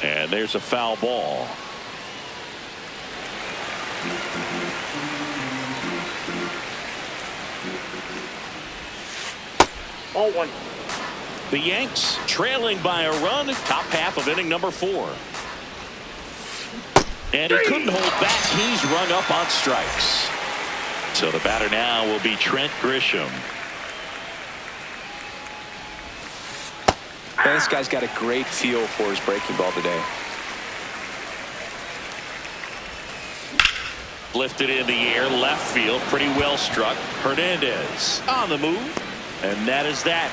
And there's a foul ball. Ball one. The Yanks trailing by a run. Top half of inning number 4. And he couldn't hold back. He's rung up on strikes. So the batter now will be Trent Grisham. Man, this guy's got a great feel for his breaking ball today. Lifted in the air, left field, pretty well struck. Hernandez on the move, and that is that.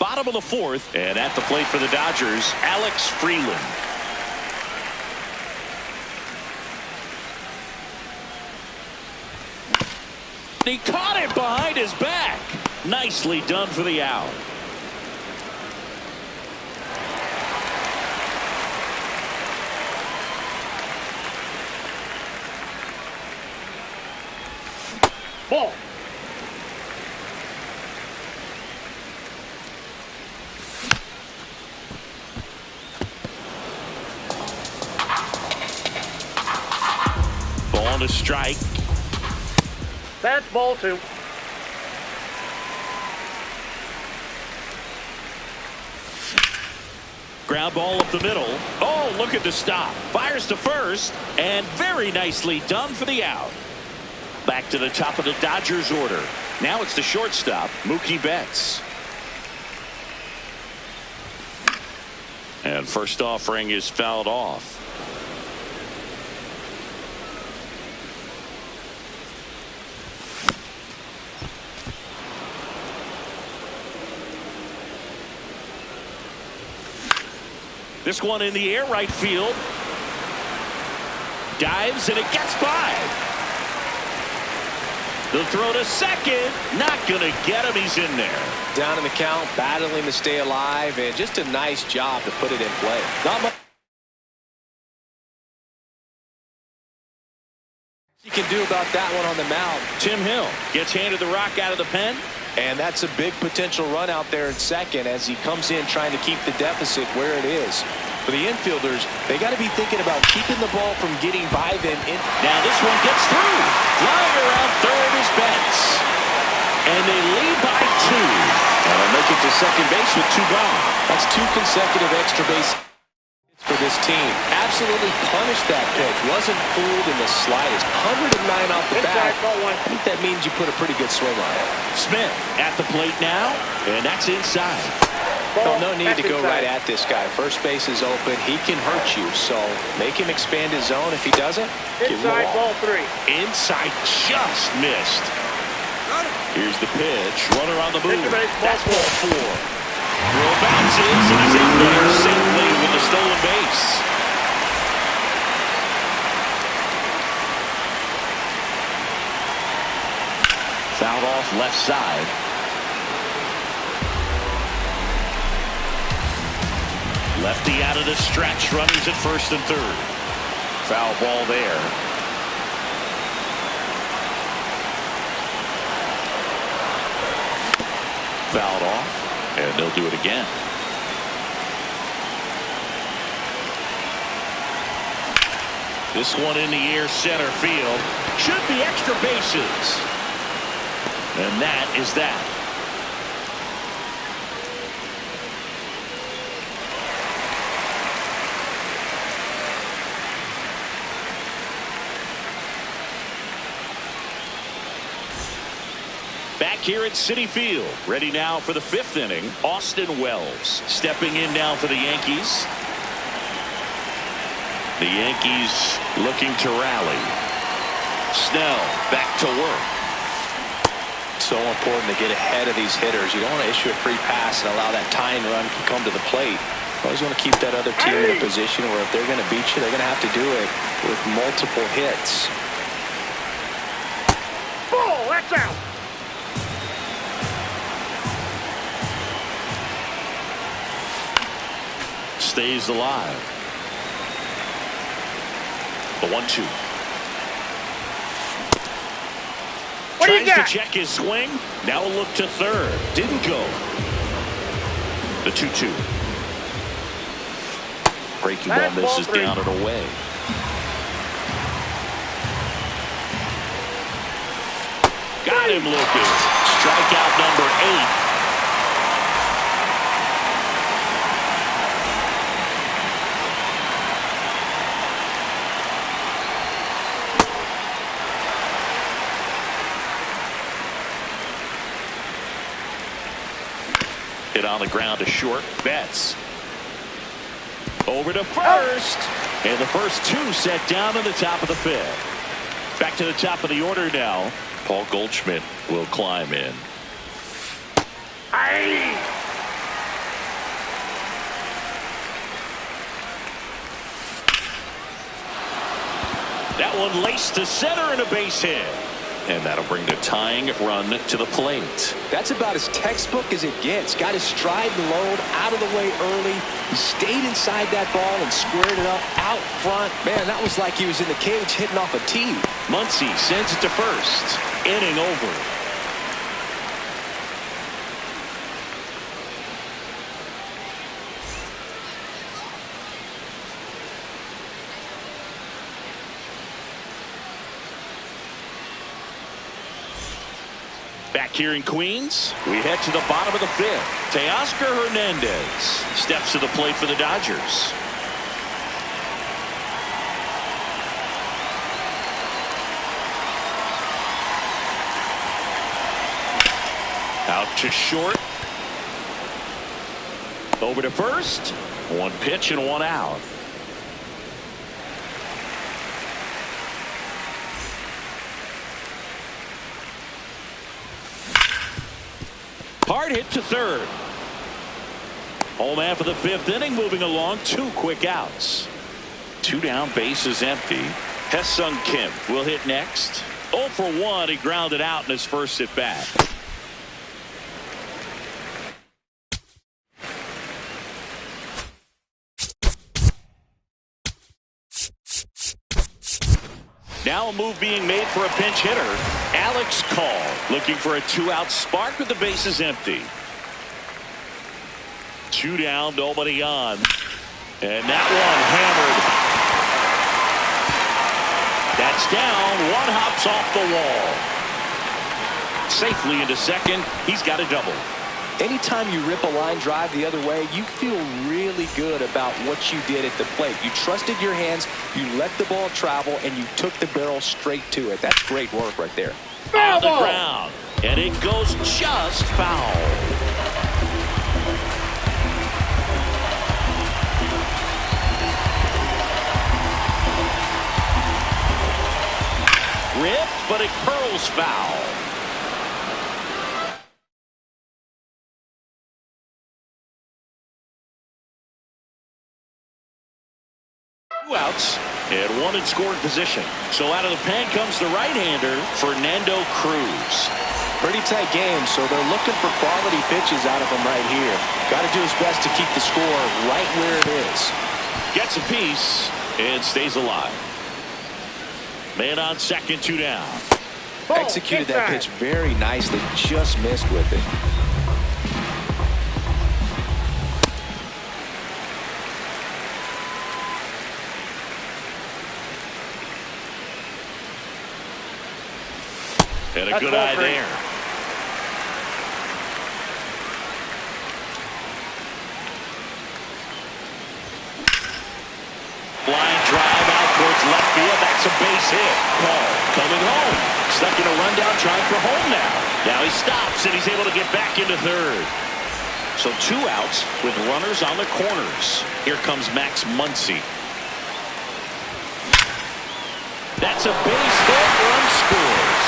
Bottom of the fourth, and at the plate for the Dodgers, Alex Freeland. He caught it behind his back. Nicely done for the out. Ball. Ball to strike. That's ball 2. Ground ball up the middle. Oh, look at the stop. Fires to first, and very nicely done for the out. Back to the top of the Dodgers order. Now it's the shortstop, Mookie Betts. And first offering is fouled off. This one in the air, right field. Dives, and it gets by. The throw to second. Not going to get him. He's in there. Down in the count, battling to stay alive, and just a nice job to put it in play. Not much you can do about that one on the mound. Tim Hill gets handed the rock out of the pen. And that's a big potential run out there in second as he comes in trying to keep the deficit where it is. For the infielders, they got to be thinking about keeping the ball from getting by them. Now this one gets through. Flying around third is Betts. And they lead by 2. And they'll make it to second base with 2 gone. That's 2 consecutive extra base for this team. Absolutely punished that pitch. Wasn't fooled in the slightest. 109 off the bat. I think that means you put a pretty good swing on it. Smith at the plate now, and that's inside. No need to go right at this guy. First base is open. He can hurt you, so make him expand his zone. If he doesn't, give him a Ball 3. Inside just missed. Here's the pitch. Runner on the move. That's ball 4. Throw bounces, and he's in there safely with the stolen base. Fouled off left side. Lefty out of the stretch. Runners at first and third. Foul ball there. Fouled off, and they'll do it again. This one in the air, center field. Should be extra bases. And that is that. Back here at Citi Field, ready now for the 5th inning. Austin Wells stepping in now for the Yankees. The Yankees looking to rally. Snell back to work. So important to get ahead of these hitters. You don't want to issue a free pass and allow that tying run to come to the plate. You always want to keep that other team in a position where if they're going to beat you, they're going to have to do it with multiple hits. Ball, that's out. Stays alive. The 1-2. What do you Tries got? to check his swing. Now a look to third. Didn't go. The 2-2. Breaking ball misses down and away. Got him looking. Strikeout number 8. Hit on the ground to short. Betts. Over to first. And the first 2 set down in the top of the 5th. Back to the top of the order now. Paul Goldschmidt will climb in. That one laced to center and a base hit. And that'll bring the tying run to the plate. That's about as textbook as it gets. Got his stride and load out of the way early. He stayed inside that ball and squared it up out front. Man, that was like he was in the cage hitting off a tee. Muncy sends it to first. Inning over. Back here in Queens, we head to the bottom of the fifth. Teoscar Hernandez steps to the plate for the Dodgers. Out to short. Over to first. One pitch and one out. Hard hit to third. Home half of the fifth inning, moving along. 2 quick outs. 2 down, bases empty. Hesung Kim will hit next. 0 for 1. He grounded out in his first at bat. Now a move being made for a pinch hitter. Alex Call looking for a 2-out spark with the bases empty. 2 down, nobody on. And that one hammered. That's down. 1 hops off the wall. Safely into second. He's got a double. Anytime you rip a line drive the other way, you feel really good about what you did at the plate. You trusted your hands, you let the ball travel, and you took the barrel straight to it. That's great work right there. On the ground, and it goes just foul. Ripped, but it curls foul. Outs and 1 in scoring position. So out of the pen comes the right-hander, Fernando Cruz. Pretty tight game, so they're looking for quality pitches out of him right here. Got to do his best to keep the score right where it is. Gets a piece and stays alive. Man on second, 2 down. Executed that pitch very nicely, just missed with it. And a good eye there. Line drive out towards left field. That's a base hit. Paul coming home. Stuck in a rundown, trying for home now. Now he stops and he's able to get back into third. So 2 outs with runners on the corners. Here comes Max Muncy. That's a base hit. Run scores.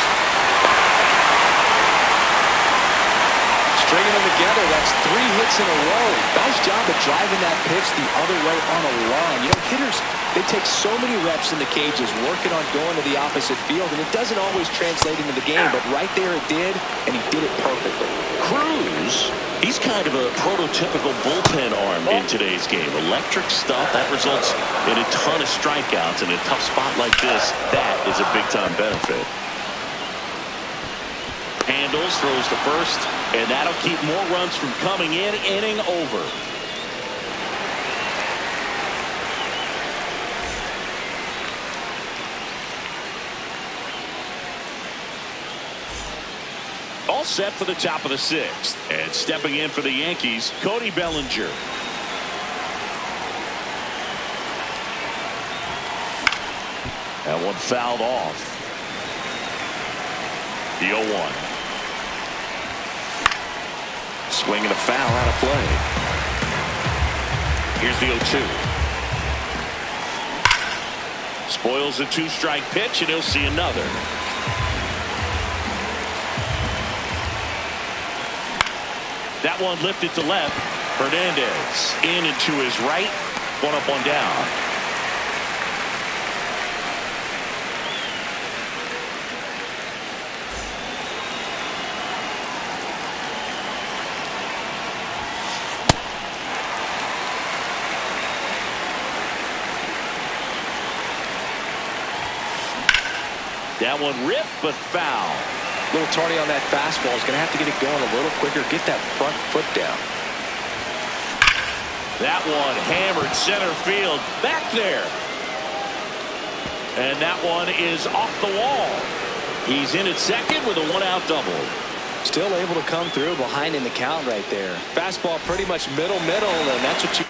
Stringing them together, that's 3 hits in a row. Nice job of driving that pitch the other way on a line. You know, hitters, they take so many reps in the cages working on going to the opposite field, and it doesn't always translate into the game, but right there it did, and he did it perfectly. Cruz, he's kind of a prototypical bullpen arm in today's game. Electric stuff that results in a ton of strikeouts. In a tough spot like this, that is a big-time benefit. Handles, throws to first, and that'll keep more runs from coming in. Inning over. All set for the top of the 6th. And stepping in for the Yankees, Cody Bellinger. That one fouled off. The 0-1. Swinging a foul out of play. Here's the 0-2. Spoils a 2-strike pitch, and he'll see another. That one lifted to left. Hernandez in and to his right. 1 up, 1 down. That one ripped, but foul. A little tardy on that fastball. Is going to have to get it going a little quicker. Get that front foot down. That one hammered center field. Back there. And that one is off the wall. He's in at second with a one-out double. Still able to come through behind in the count right there. Fastball pretty much middle, and that's what you...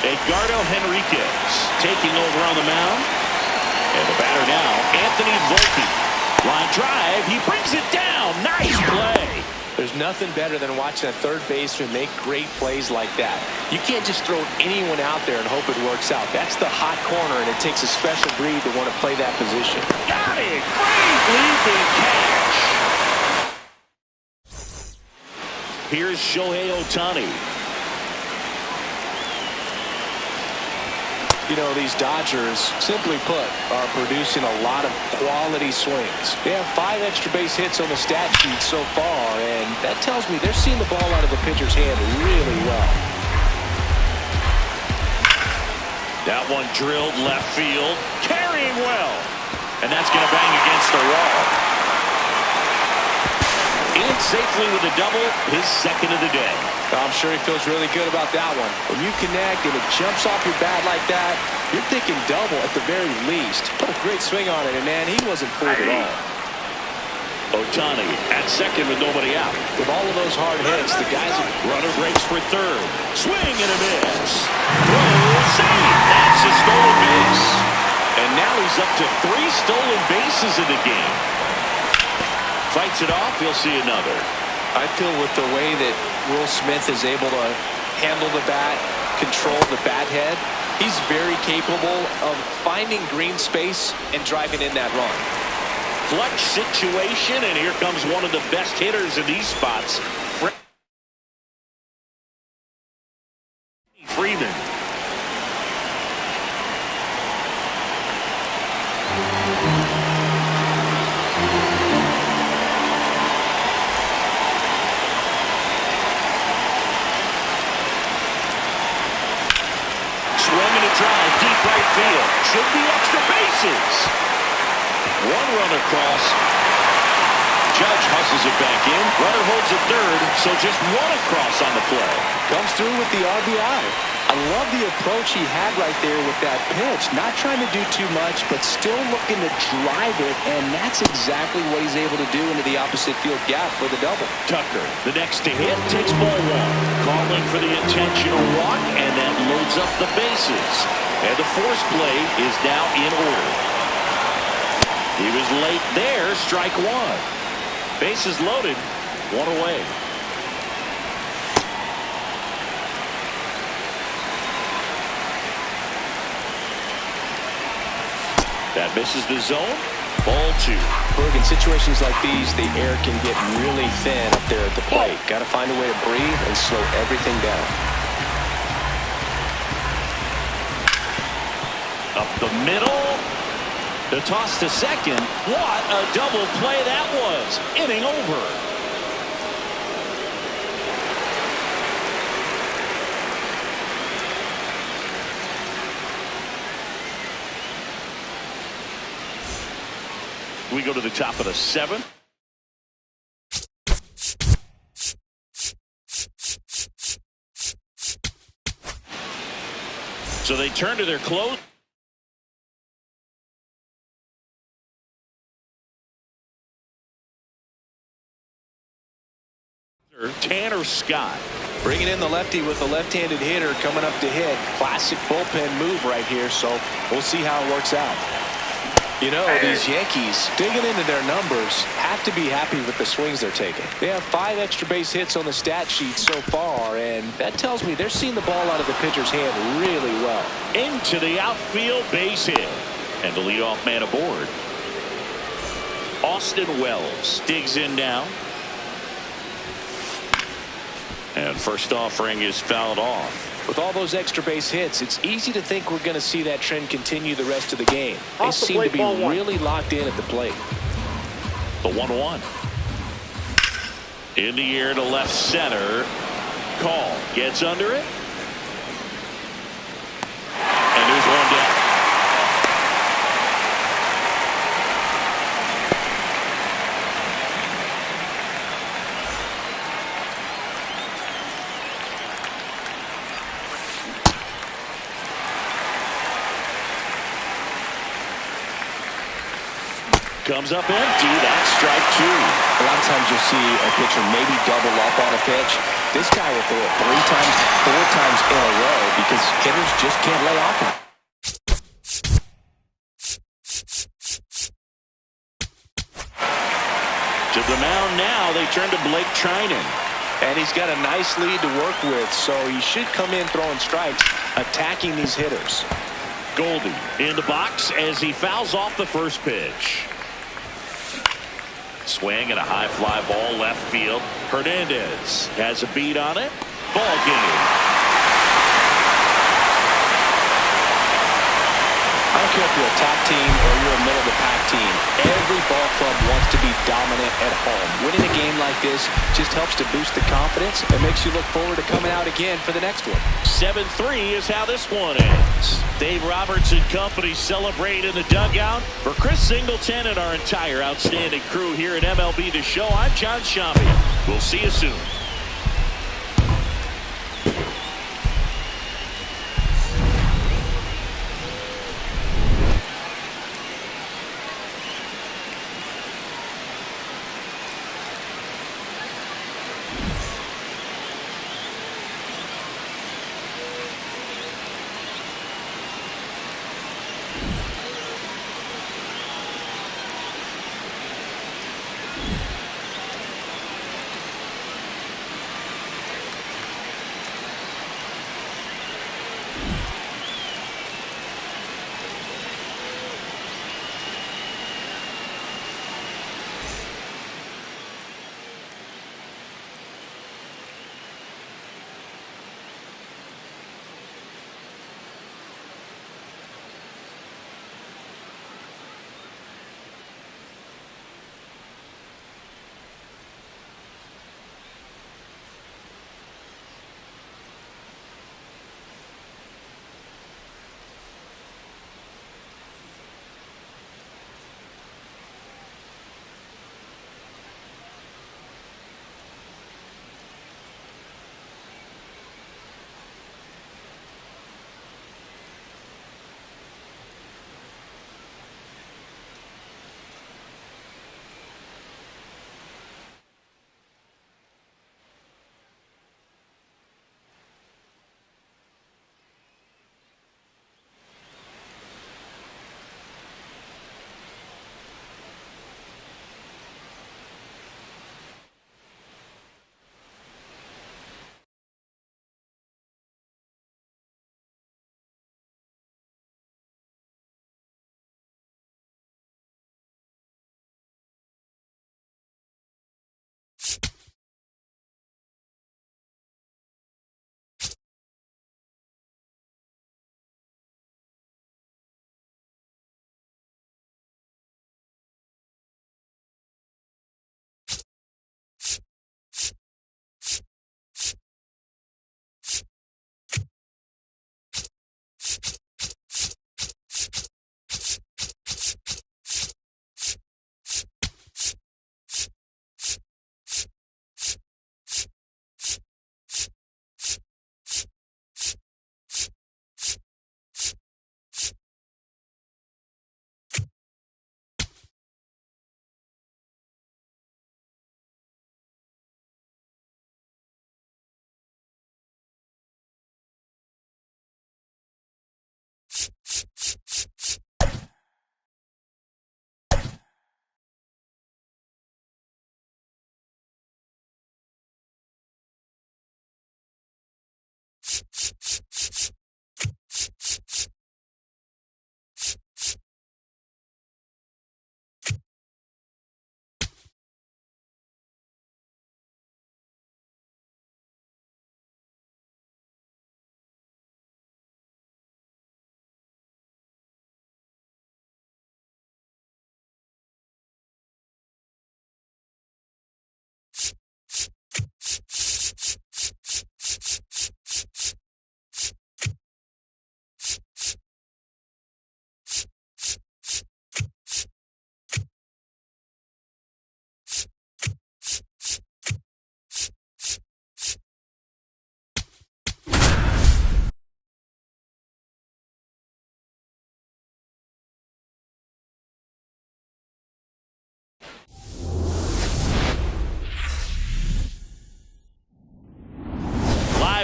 Edgardo Henriquez taking over on the mound. And the batter now, Anthony Volpe. Line drive, he brings it down. Nice play. There's nothing better than watching a third baseman make great plays like that. You can't just throw anyone out there and hope it works out. That's the hot corner, and it takes a special breed to want to play that position. Got it. Great leaping catch. Here's Shohei Ohtani. You know, these Dodgers, simply put, are producing a lot of quality swings. They have 5 extra base hits on the stat sheet so far, and that tells me they're seeing the ball out of the pitcher's hand really well. That one drilled left field, carrying well. And that's going to bang against the wall. In safely with a double, his second of the day. I'm sure he feels really good about that one. When you connect and it jumps off your bat like that, you're thinking double at the very least. Put a great swing on it, and man, he wasn't fooled at all. Ohtani at second with nobody out. With all of those hard hits, the guys... Runner breaks for third. Swing and a miss. Throw, save. That's a stolen base. And now he's up to 3 stolen bases in the game. Fights it off, he'll see another. I feel with the way that Will Smith is able to handle the bat, control the bat head, he's very capable of finding green space and driving in that run. Clutch situation, and here comes one of the best hitters in these spots. Freeman. Drive deep right field. Should be extra bases. One run across. Judge hustles it back in. Runner holds at third, so just one across on the play. Comes through with the RBI. I love the approach he had right there with that pitch. Not trying to do too much, but still looking to drive it, and that's exactly what he's able to do into the opposite field gap for the double. Tucker, the next to hit, takes ball 1. Calling for the intentional walk, and that loads up the bases. And the force play is now in order. He was late there, strike 1. Bases loaded, 1 away. That misses the zone. Ball 2. Berg, in situations like these, the air can get really thin up there at the plate. Got to find a way to breathe and slow everything down. Up the middle. The toss to second. What a double play that was. Inning over. We go to the top of the 7th. So they turn to their close. Tanner Scott. Bringing in the lefty with the left-handed hitter coming up to hit. Classic bullpen move right here, so we'll see how it works out. You know, these Yankees, digging into their numbers, have to be happy with the swings they're taking. They have 5 extra base hits on the stat sheet so far, and that tells me they're seeing the ball out of the pitcher's hand really well. Into the outfield, base hit. And the leadoff man aboard. Austin Wells digs in now. And first offering is fouled off. With all those extra base hits, it's easy to think we're going to see that trend continue the rest of the game. They seem to be really locked in at the plate. The 1-1. In the air to left center. Call. Gets under it. Comes up empty. That's strike two. A lot of times you'll see a pitcher maybe double up on a pitch. This guy will throw it 3 times, 4 times in a row because hitters just can't lay off him. To the mound now, they turn to Blake Trinan. And he's got a nice lead to work with, so he should come in throwing strikes, attacking these hitters. Goldie in the box as he fouls off the first pitch. Swing and a high fly ball left field. Hernandez has a beat on it. Ball game. I don't care if you're a top team or you're a middle-of-the-pack team. Every ball club wants to be dominant at home. Winning a game like this just helps to boost the confidence and makes you look forward to coming out again for the next one. 7-3 is how this one ends. Dave Roberts and company celebrate in the dugout. For Chris Singleton and our entire outstanding crew here at MLB The Show, I'm John Sciambi. We'll see you soon.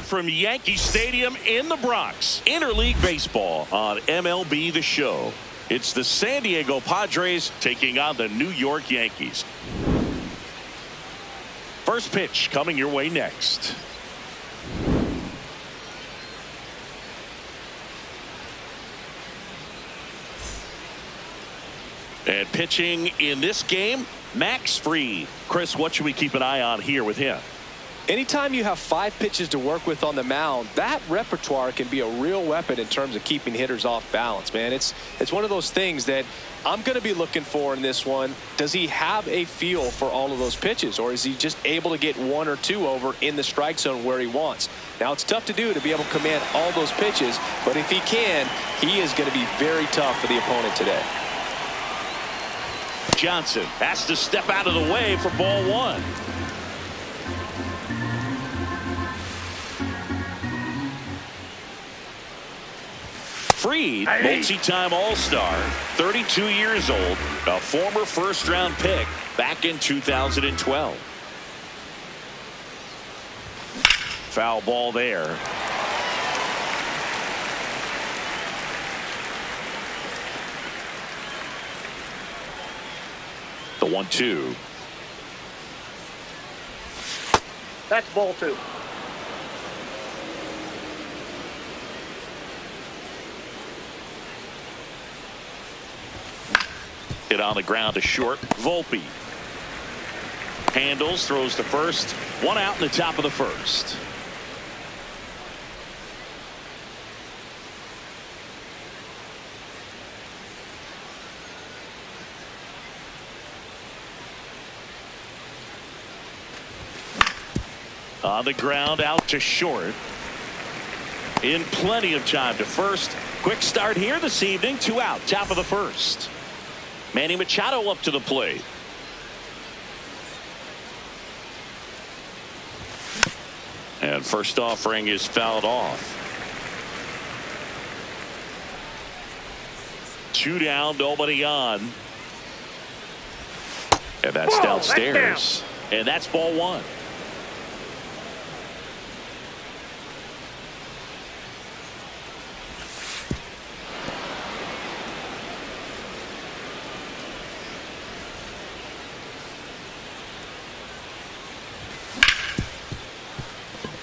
live from Yankee Stadium in the Bronx. Interleague Baseball on MLB The Show. It's the San Diego Padres taking on the New York Yankees. First pitch coming your way next. And pitching in this game, Max Fried. Chris, what should we keep an eye on here with him? Anytime you have 5 pitches to work with on the mound, that repertoire can be a real weapon in terms of keeping hitters off balance, man. It's one of those things that I'm going to be looking for in this one. Does he have a feel for all of those pitches, or is he just able to get 1 or 2 over in the strike zone where he wants? Now, it's tough to do to be able to command all those pitches, but if he can, he is going to be very tough for the opponent today. Johnson has to step out of the way for ball 1. Fried, multi-time All-Star, 32 years old, a former first-round pick back in 2012. Foul ball there. The 1-2. That's ball 2. Hit on the ground to short. Volpe handles, throws to first. 1 out in the top of the first. On the ground, out to short. In plenty of time to first. Quick start here this evening. 2 out, top of the first. Manny Machado up to the plate. And first offering is fouled off. 2 down, nobody on. And that's downstairs. And that's ball 1.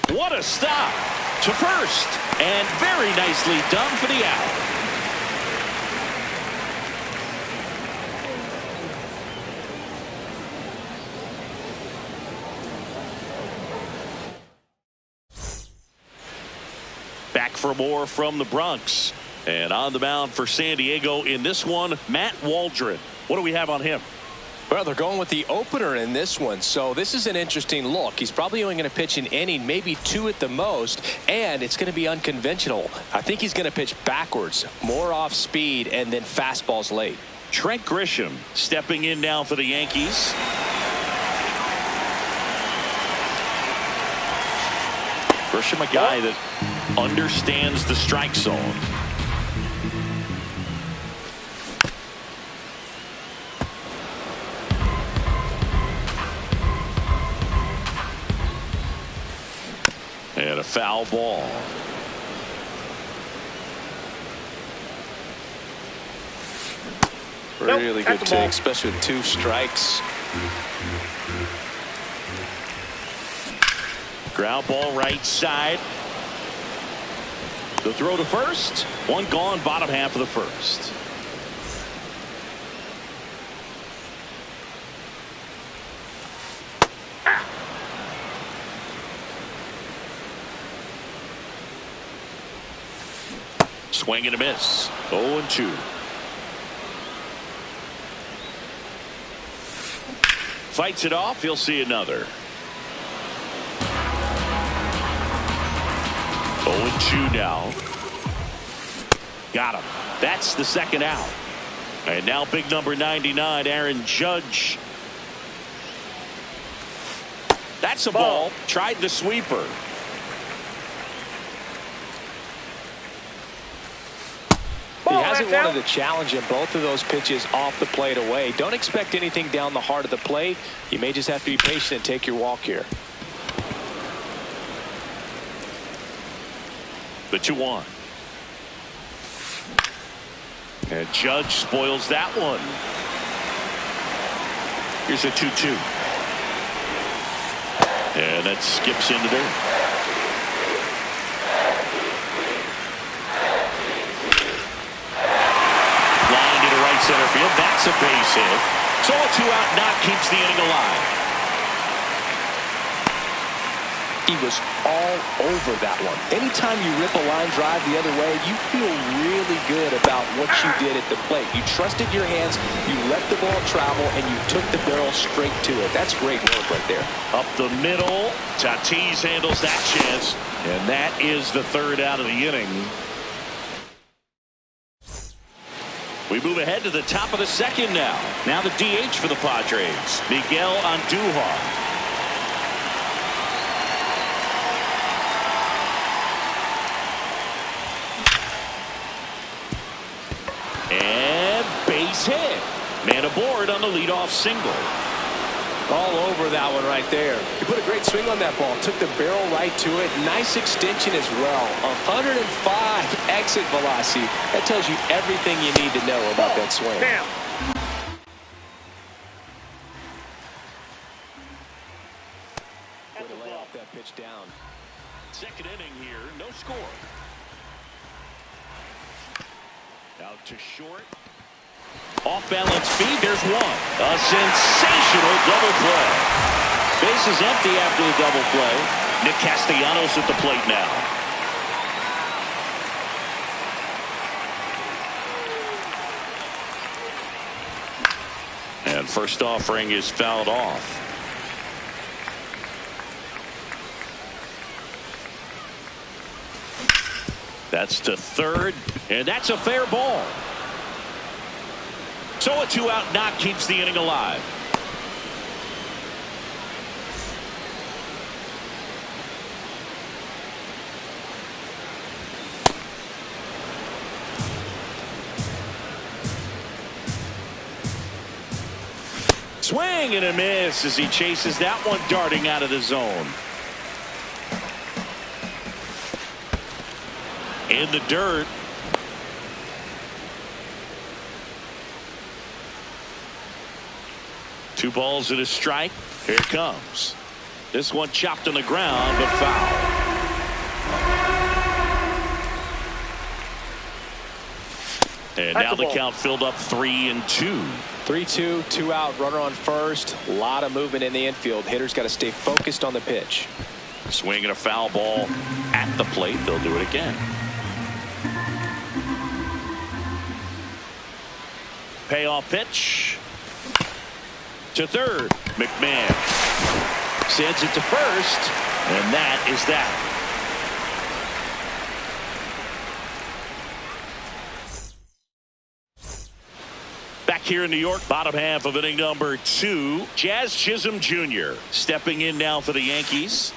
What a stop to first, and very nicely done for the out. Back for more from the Bronx, and on the mound for San Diego in this one, Matt Waldron. What do we have on him? Well, they're going with the opener in this one, so this is an interesting look. He's probably only going to pitch an inning, maybe 2 at the most, and it's going to be unconventional. I think he's going to pitch backwards, more off speed, and then fastballs late. Trent Grisham stepping in now for the Yankees. Grisham, a guy that understands the strike zone. And a foul ball. Really good take, especially with 2 strikes. Ground ball right side. The throw to first. 1 gone, bottom half of the first. Swing and a miss. 0-2. Fights it off. He'll see another. 0-2 now. Got him. That's the second out. And now big number 99, Aaron Judge. That's a ball. Tried the sweeper. He hasn't wanted to challenge him. Both of those pitches off the plate away. Don't expect anything down the heart of the plate. You may just have to be patient and take your walk here. The 2-1. And Judge spoils that one. Here's a 2-2. And that skips into there. Line to right center field. That's a base hit. So a 2-out knock keeps the inning alive. He was all over that one. Anytime you rip a line drive the other way, you feel really good about what you did at the plate. You trusted your hands, you let the ball travel, and you took the barrel straight to it. That's great work right there. Up the middle, Tatis handles that chance, and that is the 3rd out of the inning. We move ahead to the top of the 2nd now. Now the DH for the Padres, Miguel Andujar. And base hit. Man aboard on the leadoff single. All over that one right there. He put a great swing on that ball. Took the barrel right to it. Nice extension as well. 105 exit velocity. That tells you everything you need to know about that swing. Damn. Way to lay off that pitch down. 2nd inning here. No score. Out to short. Off balance feed. There's one. A sensational double play. Base is empty after the double play. Nick Castellanos at the plate now. And first offering is fouled off. That's to 3rd, and that's a fair ball. So a 2-out knock keeps the inning alive. Swing and a miss as he chases that one darting out of the zone. In the dirt. Two balls and a strike. Here it comes. This one chopped on the ground, but foul. And now the count filled up 3-2. 3-2, 2-out, runner on first. A lot of movement in the infield. Hitter's got to stay focused on the pitch. Swinging a foul ball at the plate. They'll do it again. Payoff pitch to 3rd. McMahon sends it to 1st, and that is that. Back here in New York, bottom half of inning number 2. Jazz Chisholm Jr. stepping in now for the Yankees.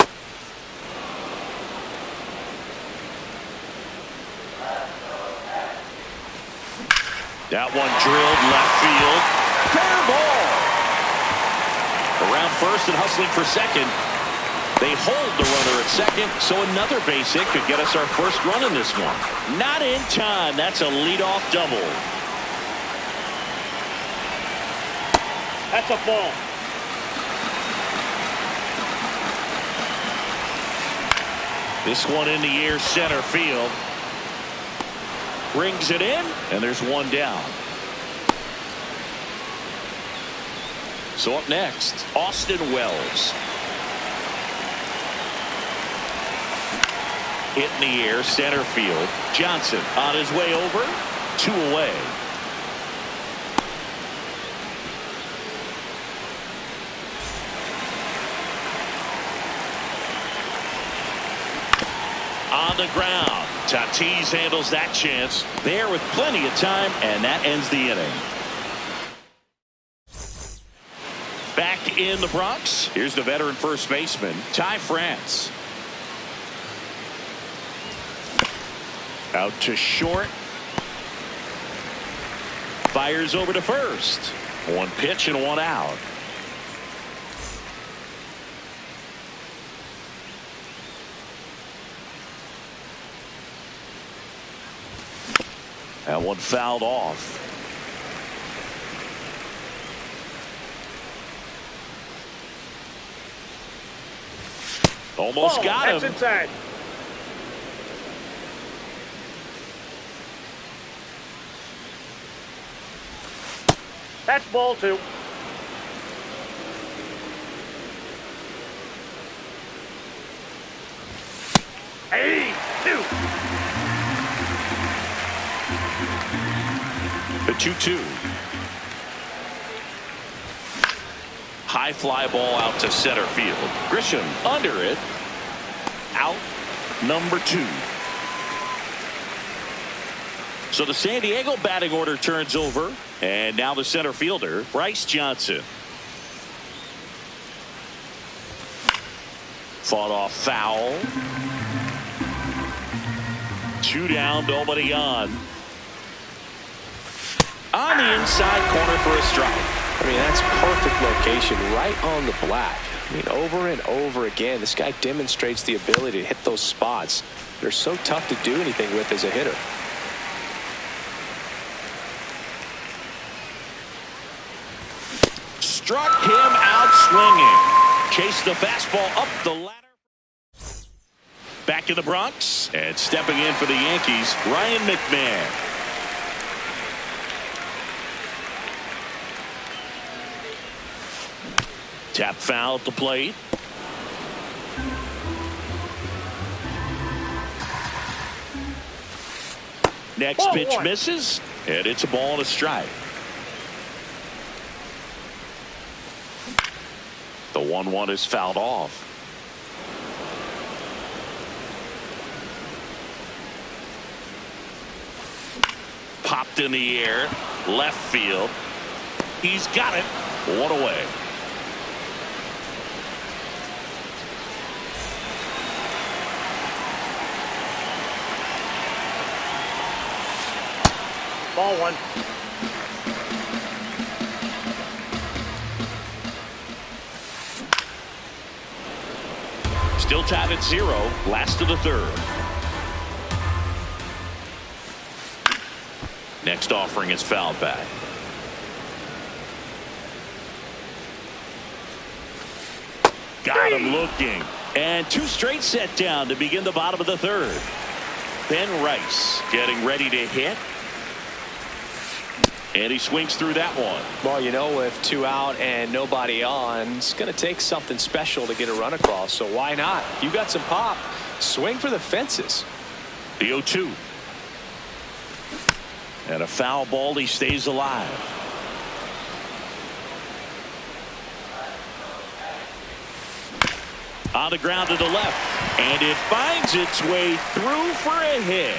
That one drilled left field. Fair ball. Around first and hustling for 2nd. They hold the runner at 2nd, so another base hit could get us our first run in this one. Not in time. That's a leadoff double. That's a ball. This one in the air center field. Rings it in, and there's one down. So up next, Austin Wells. Hit in the air, center field. Johnson on his way over, 2 away. On the ground. Tatis handles that chance there with plenty of time, and that ends the inning. Back in the Bronx, here's the veteran first baseman, Ty France. Out to short. Fires over to first. One pitch and one out. That one fouled off. Almost got him. That's inside. That's ball 2. Hey, 2. The 2-2. High fly ball out to center field. Grisham under it. Out number 2. So the San Diego batting order turns over. And now the center fielder, Bryce Johnson. Fought off foul. 2 down, nobody on. On the inside corner for a strike. I mean, that's perfect location right on the black. I mean, over and over again, this guy demonstrates the ability to hit those spots. They're so tough to do anything with as a hitter. Struck him out swinging. Chased the fastball up the ladder. Back in the Bronx. And stepping in for the Yankees, Ryan McMahon. Tap foul at the plate. Next Ball pitch 1. misses. And it's a ball and a strike. The 1-1 is fouled off. Popped in the air. Left field. He's got it. 1 away. Ball 1. Still tied at 0. Last of the 3rd. Next offering is fouled back. Got him looking. And 2 straight set down to begin the bottom of the 3rd. Ben Rice getting ready to hit. And he swings through that one. Well, you know, with 2 out and nobody on, it's going to take something special to get a run across. So why not? You got some pop. Swing for the fences. The 0-2. And a foul ball. He stays alive. On the ground to the left. And it finds its way through for a hit.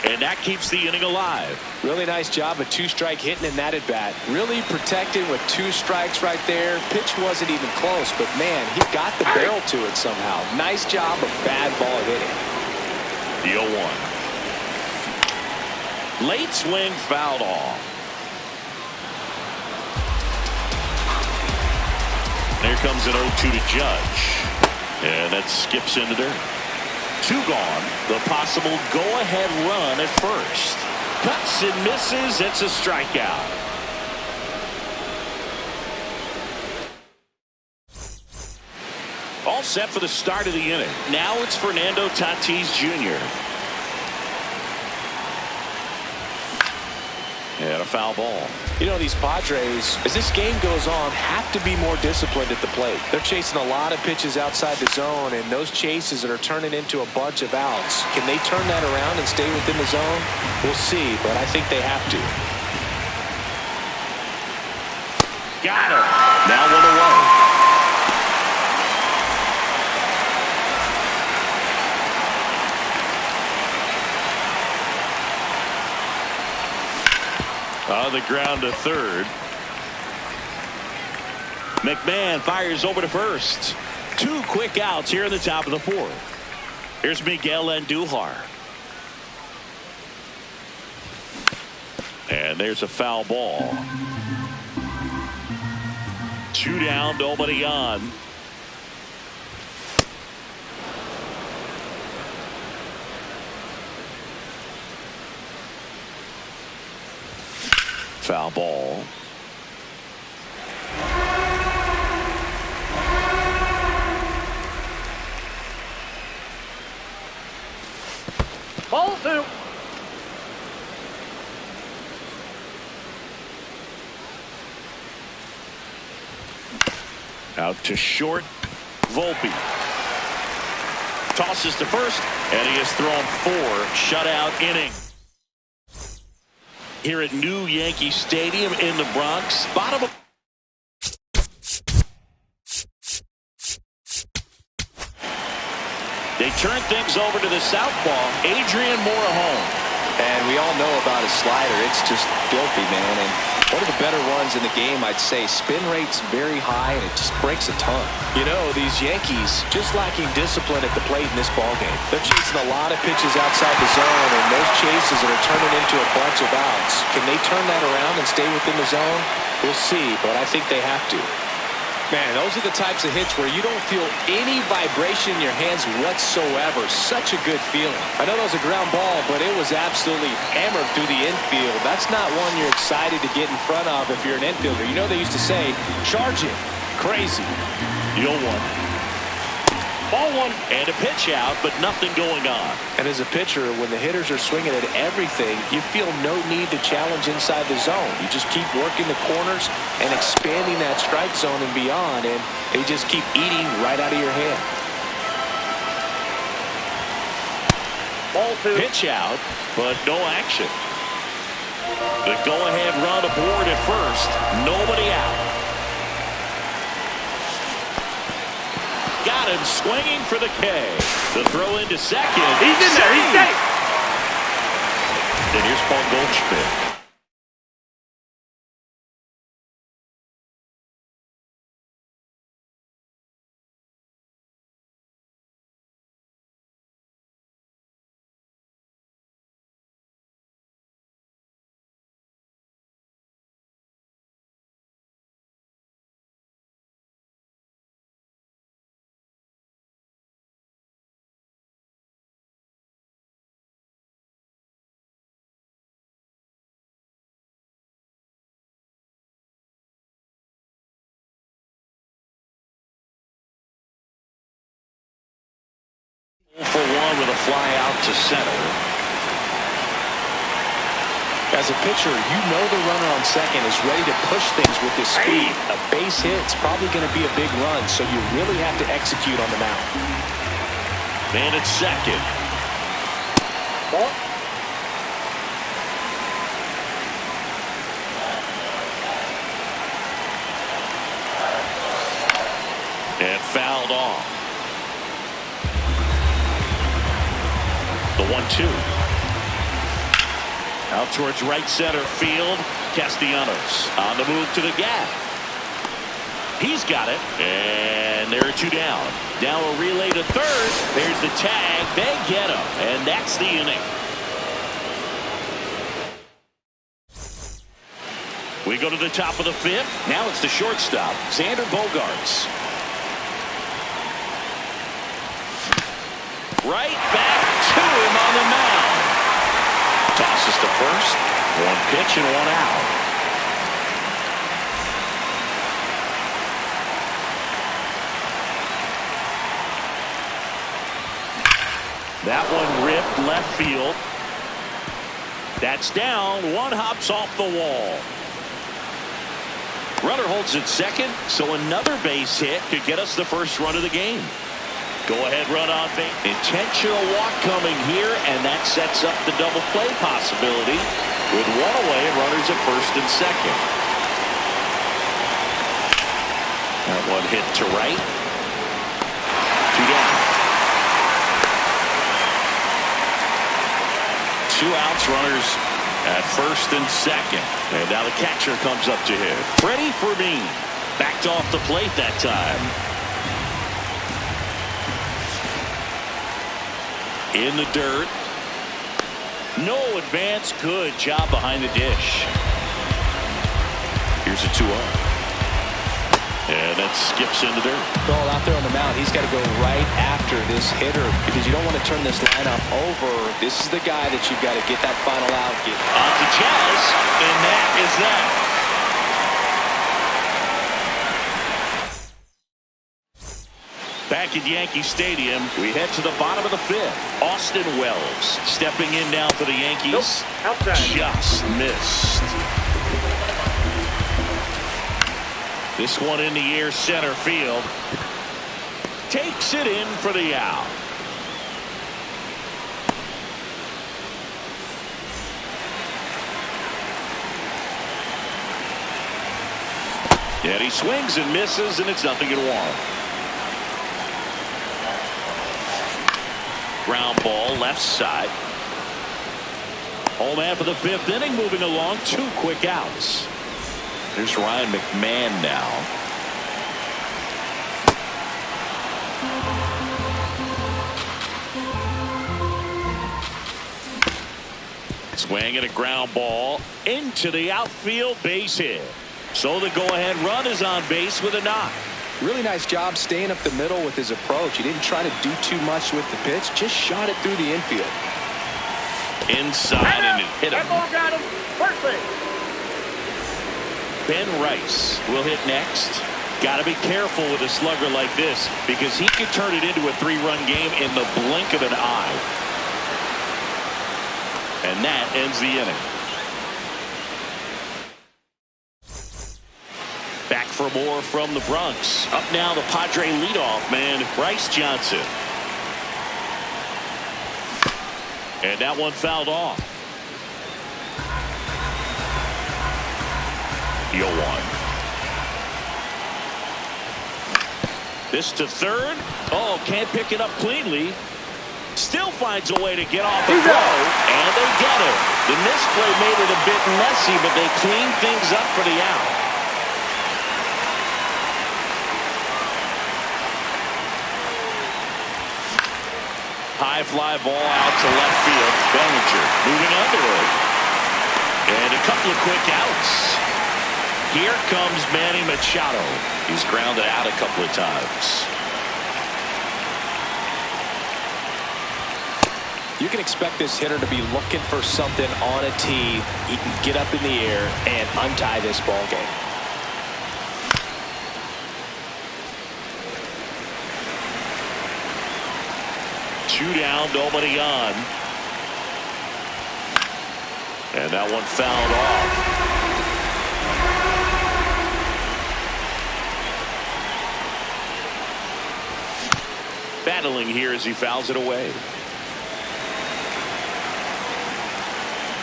And that keeps the inning alive. Really nice job of 2-strike hitting in that at bat. Really protected with 2 strikes right there. Pitch wasn't even close, but man, he got the barrel to it somehow. Nice job of bad ball hitting. The 0-1. Late swing fouled off. There comes an 0-2 to Judge. And that skips into dirt. 2 gone. The possible go-ahead run at first. Cuts and misses. It's a strikeout. All set for the start of the inning. Now it's Fernando Tatis Jr. And a foul ball. You know, these Padres, as this game goes on, have to be more disciplined at the plate. They're chasing a lot of pitches outside the zone, and those chases that are turning into a bunch of outs. Can they turn that around and stay within the zone? We'll see, but I think they have to. Got him. Now 1 away. On the ground to 3rd. McMahon fires over to first. 2 quick outs here in the top of the 4th. Here's Miguel Andujar. And there's a foul ball. 2 down, nobody on. Foul ball. Ball 2. Out to short. Volpe tosses to first, and he has thrown 4 shutout innings. Here at New Yankee Stadium in the Bronx, bottom of they turn things over to the southpaw, Adrian Morejon. And we all know about his slider. It's just filthy, man. And one of the better ones in the game, I'd say. Spin rate's very high, and it just breaks a ton. You know, these Yankees just lacking discipline at the plate in this ballgame. They're chasing a lot of pitches outside the zone, and those chases are turning into a bunch of outs. Can they turn that around and stay within the zone? We'll see, but I think they have to. Man, those are the types of hits where you don't feel any vibration in your hands whatsoever. Such a good feeling. I know that was a ground ball, but it was absolutely hammered through the infield. That's not one you're excited to get in front of if you're an infielder. You know they used to say, charge it. Crazy. 0-1. Ball 1. And a pitch out, but nothing going on. And as a pitcher, when the hitters are swinging at everything, you feel no need to challenge inside the zone. You just keep working the corners and expanding that strike zone and beyond, and they just keep eating right out of your hand. Ball 2. Pitch out, but no action. The go-ahead run aboard at first. Nobody out. Got him swinging for the K. The throw into second. He's in there. He's safe. And here's Paul Goldschmidt. For one with a fly out to center. As a pitcher, you know the runner on second is ready to push things with his speed. A base hit's probably going to be a big run, so you really have to execute on the mound. Man at second. Ball. And fouled off. The 1-2. Out towards right center field. Castellanos on the move to the gap. He's got it. And there are 2 down. Now a relay to third. There's the tag. They get him. And that's the inning. We go to the top of the 5th. Now it's the shortstop, Xander Bogaerts. Right back to him on the mound. Tosses to first. 1 pitch and 1 out. That one ripped left field. That's down. 1 hops off the wall. Runner holds at second, so another base hit could get us the first run of the game. Go-ahead run on base. Intentional walk coming here, and that sets up the double play possibility with 1 away and runners at first and second. That one hit to right. 2 down. 2 outs, runners at first and second. And now the catcher comes up to him. Freddie Fermin backed off the plate that time. In the dirt. No advance. Good job behind the dish. Here's a 2-0. And that skips into dirt. Well, out there on the mound, he's got to go right after this hitter because you don't want to turn this lineup over. This is the guy that you've got to get that final out. On to Jazz, and that is that. Back at Yankee Stadium, we head to the bottom of the fifth. Austin Wells stepping in now for the Yankees. Nope. Outside. Just missed. This one in the air center field. Takes it in for the out. And he swings and misses, and it's 0-1. Ground ball left side. Home half of the fifth inning, moving along. 2 quick outs. Here's Ryan McMahon now. Swing and a ground ball into the outfield, base hit. So the go-ahead run is on base with a knock. Really nice job staying up the middle with his approach. He didn't try to do too much with the pitch, just shot it through the infield. Inside and it hit him. That ball got him. First base. Ben Rice will hit next. Got to be careful with a slugger like this because he could turn it into a 3-run game in the blink of an eye. And that ends the inning. Back for more from the Bronx. Up now the Padre leadoff man, Bryce Johnson. And that one fouled off. 0-1. This to third. Oh, can't pick it up cleanly. Still finds a way to get off the throw. And they get it. The misplay made it a bit messy, but they cleaned things up for the out. High fly ball out to left field. Bellinger moving under it. And a couple of quick outs. Here comes Manny Machado. He's grounded out a couple of times. You can expect this hitter to be looking for something on a tee. He can get up in the air and untie this ball game. Two down, nobody on. And that one fouled off. Battling here as he fouls it away.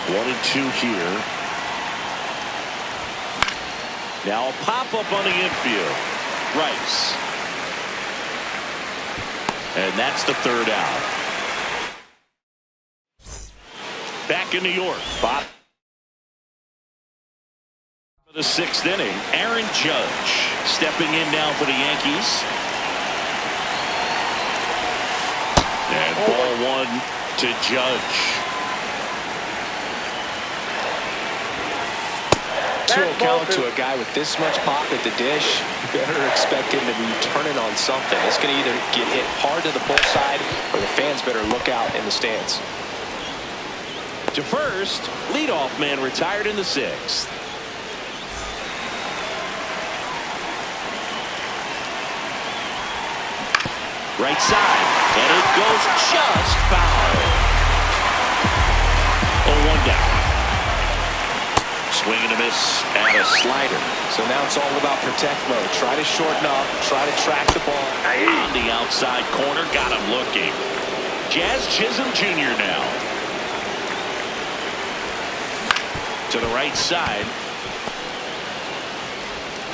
1-2 here. Now a pop-up on the infield. Rice. And that's the third out. Back in New York. Bob. For the 6th inning, Aaron Judge stepping in now for the Yankees. And ball 1 to Judge. 2-0 count to a guy with this much pop at the dish. You better expect him to be turning on something. It's going to either get hit hard to the pull side or the fans better look out in the stands. To first, leadoff man retired in the 6th. Right side, and it goes just foul. 0-1 down. Swing and a miss and a slider. So now it's all about protect mode. Try to shorten up, try to track the ball. On the outside corner, got him looking. Jazz Chisholm Jr. now. To the right side.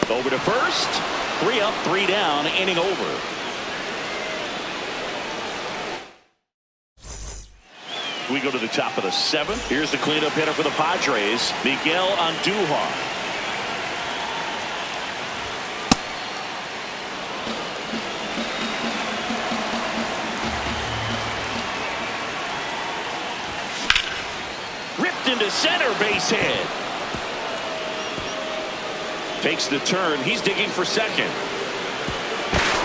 Over to first. 3 up, 3 down, inning over. We go to the top of the 7th. Here's the cleanup hitter for the Padres, Miguel Andujar. Ripped into center, base hit. Takes the turn. He's digging for second.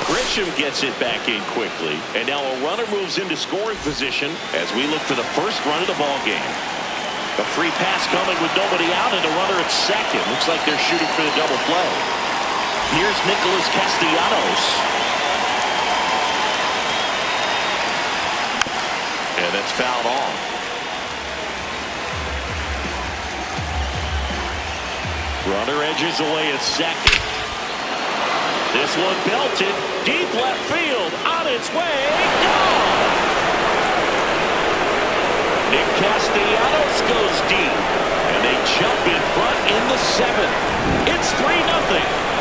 Grisham gets it back in quickly. And now a runner moves into scoring position as we look for the first run of the ball game. A free pass coming with nobody out and a runner at second. Looks like they're shooting for the double play. Here's Nicholas Castellanos. And that's fouled off. Runner edges away at second. This one belted. Deep left field. On its way. Gone! Nick Castellanos goes deep. And they jump in front in the seventh. It's 3-0.